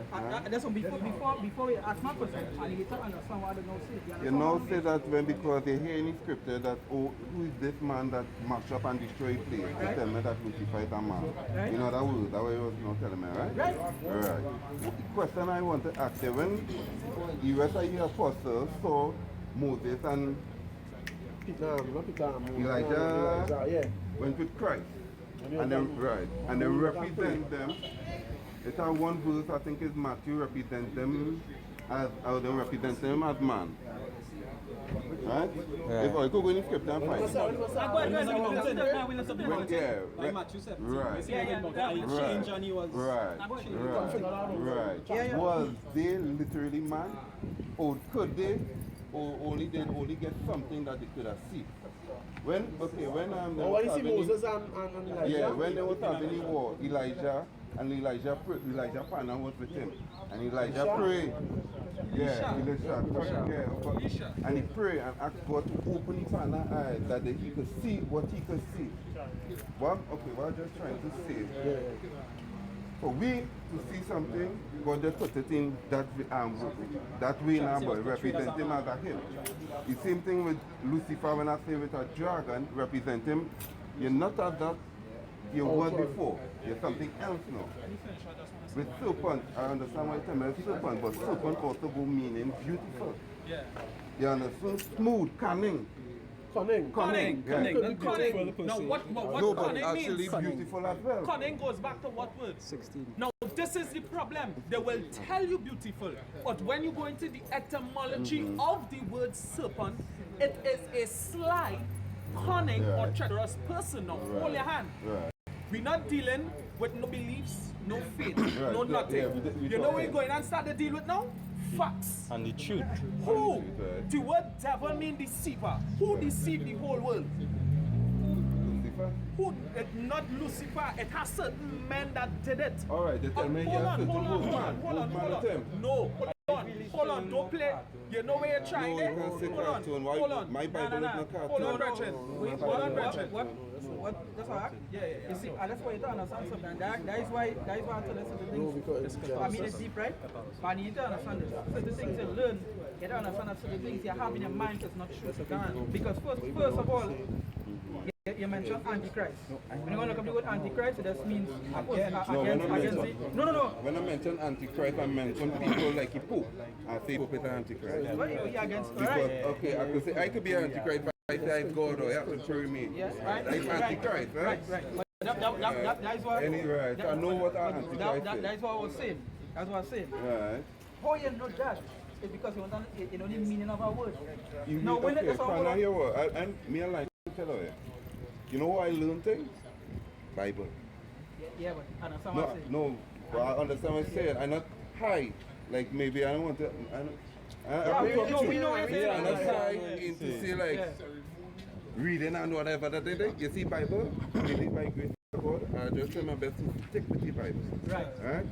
that's what before we ask my question, and you get to understand what I don't know say. You know, say that when because they hear in the scripture that, oh, who is this man that mash up and destroy place? They tell me that Lucifer is a man. Right. You know that word, that way you was not telling me, right? Right. Alright. The question I want to ask you, when the rest of the apostles saw Moses and Elijah went with Christ, and then represent them. It's our one verse, I think, is Matthew represent them as man. Right? If I go in the scripture and find it. Like Matthew 17. Right. And he was Right. Was they literally man? Or could they? Or only they only get something that they could have seen? When what is Moses and Elijah? Yeah, when they was having the war, Elijah partner was with him. And Elijah prayed. Yeah, Elisha. And he prayed and asked God to open his partner's eyes that he could see what he could see. What I'm just trying to say. For we to see something, God just put it in that way in our body, represent him as a him. The same thing with Lucifer, when I say with a dragon, represent him. You're not as that you were before. You're something else now. With serpent, I understand why you tell me serpent, but serpent also go meaning beautiful. Yeah. You understand? Smooth, cunning. Cunning. Now what No, but cunning actually means? beautiful as well. Cunning goes back to what word? 16. Now this is the problem. They will tell you beautiful, but when you go into the etymology of the word serpent, it is a sly, cunning, or treacherous person. Now hold your hand. We're not dealing with no beliefs, no faith, no nothing. You know what we're going and start to deal with now? Facts. And the truth. Who? The word devil means deceiver. Who deceived the whole world? Who? Not Lucifer. It has certain men that did it. Alright, they tell me hold on. No, hold on, don't play. You know where you're trying it? Hold on. My Bible is not cartoon. Hold on, Brethren. What? That's all right? Yeah. You see, and that's why you don't understand something. That is why I tell you certain things. I mean, it's deep, right? But you need to understand this. Certain things you learn, you don't understand that certain things you have in your mind is not true. Because first of all, you mentioned Antichrist. When you look up the word Antichrist, it just means against No. When I mention Antichrist, I mention people like the Pope. I say Pope is an Antichrist. Well, yeah, against, because, right. okay, I could say I could be an Antichrist, but I say I'm God or you have to throw me. Yes, right. I'm Antichrist, right? Right. That is what. Right. I know what Antichrist is. That's what I was saying. That's what I was saying. Right. How you know that? It's because you know the meaning of our word. Now, when it's all your word, and me and like to tell you. You know why I learn things? Bible. Yeah, but I understand what I'm saying. No, but I understand what I'm saying. I'm not high. Like maybe I don't want to. We know what you're I'm not high into say like reading and whatever that they do. You see Bible? Really by grace of God. I just try my best to stick with the Bible. Right.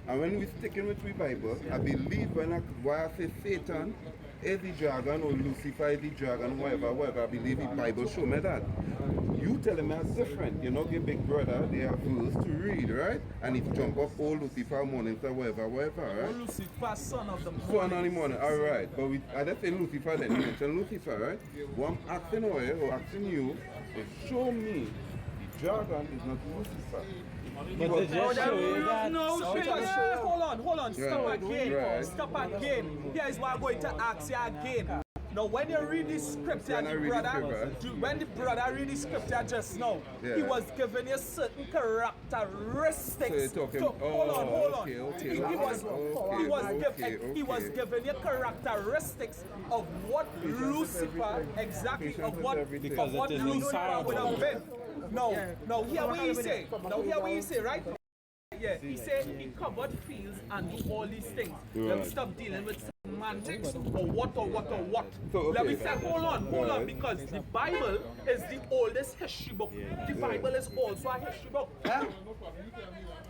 And when we sticking with the Bible, I believe why I say Satan is the dragon or Lucifer is the dragon, whatever, I believe the Bible show me that. You telling me it's different. You know, give big brother, they have rules to read, right? And if jump up all Lucifer morning, so whatever, right? Lucifer, son of the morning. Son of the morning, alright. But I just say Lucifer then, you mention Lucifer, right? What I'm asking you is show me the dragon is not Lucifer. Hold on. Stop again. Here is what I'm going to ask you again. Now, when you read this scripture, when the brother read the scripture just now, he was giving you certain characteristics. So hold on. Okay. He was giving you characteristics of what Lucifer, exactly of what Lucifer would have been. No, hear what he say, right? Yeah, he said he covered fields and all these things. Let me stop dealing with semantics or what. So, okay. Let me say, hold on, because the Bible is the oldest history book. The Bible is also a history book.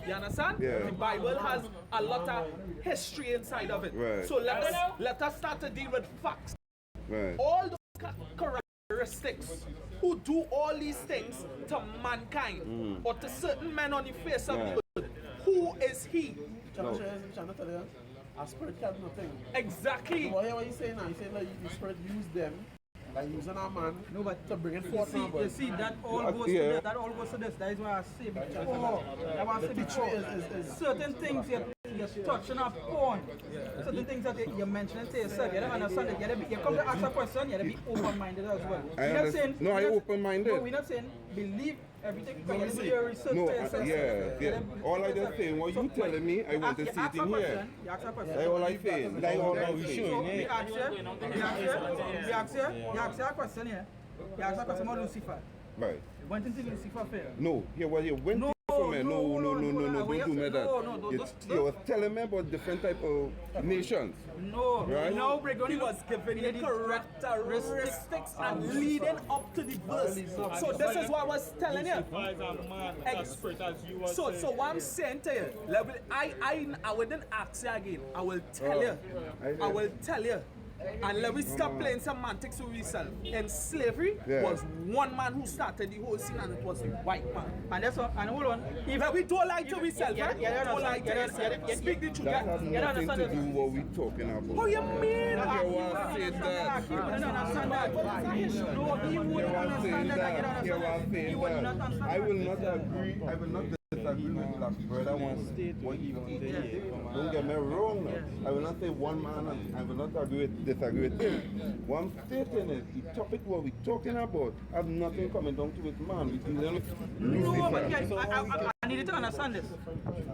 You understand? Yeah. The Bible has a lot of history inside of it. Right. So let us start to deal with facts. Right. All those characteristics who do all these things to mankind or to certain men on the face of the earth, who is he? A spirit can do nothing. Exactly. What hear what he's saying now? He's saying like the spirit used them, like using a man to bring it forth. You see, that all goes to this. That all goes to this. That is why I say before. That was say before. Certain things you're touching upon. Certain things that you're mentioning to yourself. You don't understand it. You come to ask a question, you have to be open-minded as well. We're not saying. No, I'm open-minded. No, we're not saying believe everything. You have to do your research No, to yourself. yeah. All I just saying, what you telling me, I want to see it in here. You ask a question. That's all I saying. That's all I saying. So we ask you a question here. You ask a question about Lucifer. Right. Went into Lucifer fair. No, here what you went for me. No, don't do me that. You was telling me about different type of nations. No, right? No, he was giving the characteristics and leading up to the verse. So this is what I was telling you. So what I'm saying to you, I wouldn't ask you again. I will tell you. I will tell you. And let me stop playing semantics with yourself. In slavery was one man who started the whole scene, and it was the white man. And that's what, and hold on. If we don't lie to ourselves, right? Don't lie to yourself. Speak the truth. That has nothing to do with what we talking about. What you mean? You want to say that? He wouldn't understand that. No, he wouldn't understand that. He would not understand. I will not agree. I will not disagree with that brother wants what he wants to hear. Don't get me wrong now. I will not say one man and I will not disagree with him. What I'm stating is the topic what we're talking about have nothing coming down to it, man. We dealing with no, but guys, I need you to understand this.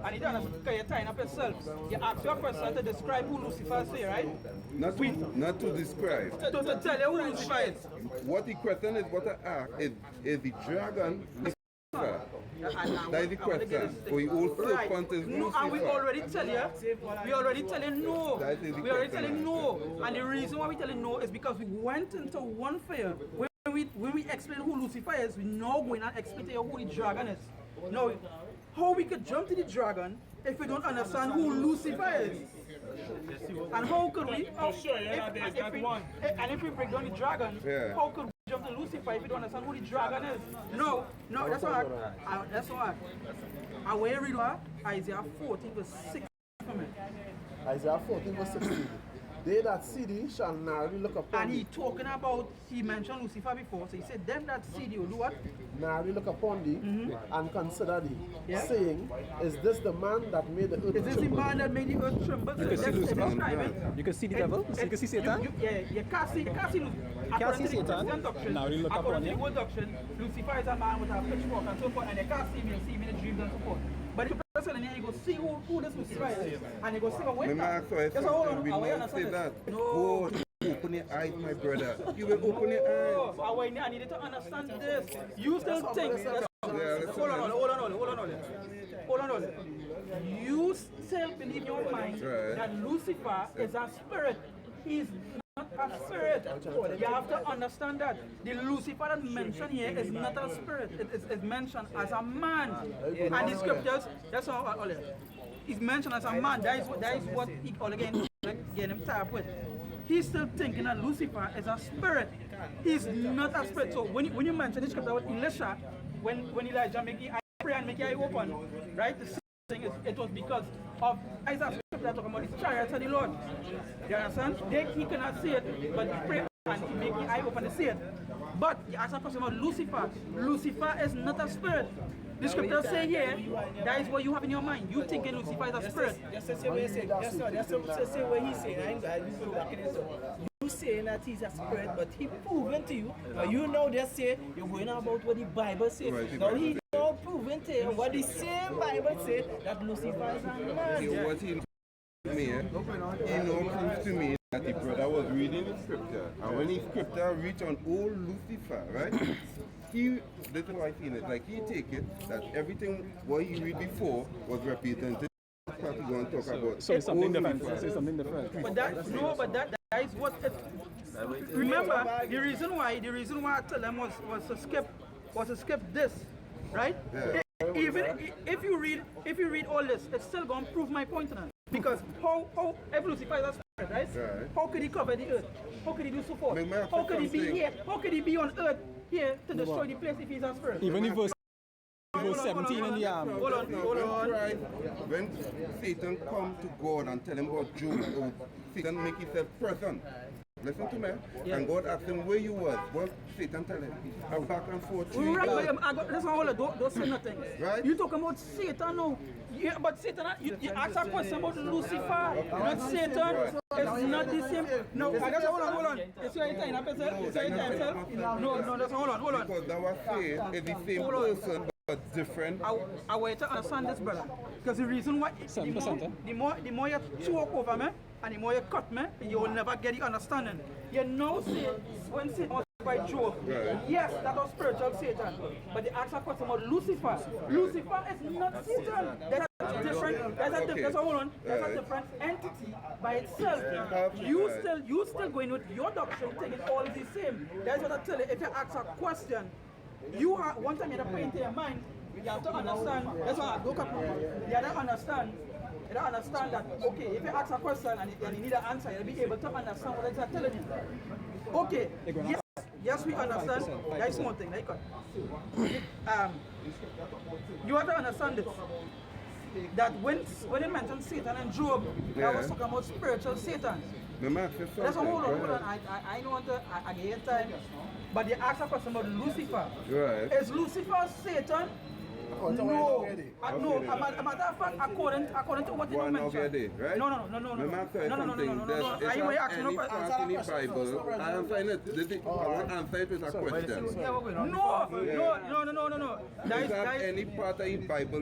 I need to understand because you're tying up yourself. You ask your question to describe who Lucifer is, right? Not to describe. To tell you who Lucifer is. What the question is, what I ask is the dragon Lucifer? That is the question. For the old serpent is Lucifer. No, and we already tell you no. We already tell you no. And the reason why we tell you no is because we went into one fair. When we explain who Lucifer is, we now going and explain to you who the dragon is. Now, how we could jump to the dragon if we don't understand who Lucifer is? And how could we? And if we break down the dragon, how could we jump to Lucifer if we don't understand who the dragon is? No, that's why. I will read Isaiah 14 verse 6 for me. Isaiah 14 verse 16. They that see thee shall narrowly look upon and thee. He mentioned Lucifer before, so he said, them that see thee will do what? Narrowly look upon thee and consider thee, saying, is this the man that made the earth tremble? Is this the man that made the earth tremble? You can see Lucifer. You can see the devil. You can see Satan. You can't see Lucifer. According to the doctrine, Lucifer is a man with a pitchfork and so forth, and you can't see him, you see him in the dreams and so forth. But if you person in here, you go see who this Lucifer is, and you go see a wake up. Just hold on, I will say that. No. Open your eyes, my brother. You will open your eyes. No, I needed to understand this. You still think. Hold on. You still believe in your mind that Lucifer is a spirit. He's not a spirit. You have to understand that. The Lucifer that mentioned here is not a spirit. It is mentioned as a man. And the scriptures, that's all. He's mentioned as a man. That is what he all again get him tied up with. He's still thinking that Lucifer is a spirit. He's not a spirit. So when you mention the scripture with Elisha, when Elijah make his eye pray and make his eye open, right? The thing is, it was because of Isaiah's scripture talking about his chariots and the Lord. You understand? He cannot see it, but he pray and he make his eye open to see it. But you ask a question about Lucifer. Lucifer is not a spirit. The scriptures say here, that is what you have in your mind. You thinking Lucifer is a spirit. That's what he said. You saying that he's a spirit, but he proven to you. But you know they say you're going about what the Bible says. Now he now proven to you what the same Bible says that Lucifer is a man. What he proves to me that the brother was reading the scripture, and when the scripture reached on old Lucifer, right? This is how I feel it. Like he take it that everything what he read before was represented. That's what we're going to talk about. So it's something different. Say something different. But that is what. Remember the reason why I tell them was to skip this, right? Yeah. Even if you read all this, it's still gonna prove my point now. Because how if Lucifer is a spirit, right? How could he cover the earth? How could he do so forth? How could he be here? How could he be on earth here to destroy the place if he's a spirit? Even if verse 17 in the arm. Hold on. When Satan come to God and tell him about Job, Satan make himself present. Listen to me. And God asked him where you was. What Satan tell him? I'm back and forth. Right, but listen, hold on. Don't say nothing. Right? You talking about Satan now. Yeah, but Satan, you ask a question about Lucifer, not Satan. It's not the same. No, that's hold on. You see what you're saying? No, that's hold on. Because that was saying it's the same person but different. I want you to understand this, brother. Because the reason why the more you choke over me and the more you cut me, you will never get the understanding. You know, say when Satan was by Job, yes, that was spiritual Satan. But the actual question about Lucifer. Lucifer is not Satan. There's a different entity by itself. You still going with your doctrine, taking all the same. That's what I tell you. If you ask a question, you have one time you have to put into your mind, you have to understand. That's why I look up. You have to understand. You don't understand that, okay, if you ask a question and you need an answer, you'll be able to understand what I'm telling you. Okay, yes, we understand. That's one thing. You have to understand this. That when they mentioned Satan and Job, I was talking about spiritual Satan. That's a hold on. I don't want to again time. But they asked a question about Lucifer. Right. Is Lucifer Satan? No. A matter of fact, according to what you mentioned. Right? No. Is there any part in the Bible? I am saying it. I want to answer it with a question. No. Is there any part in the Bible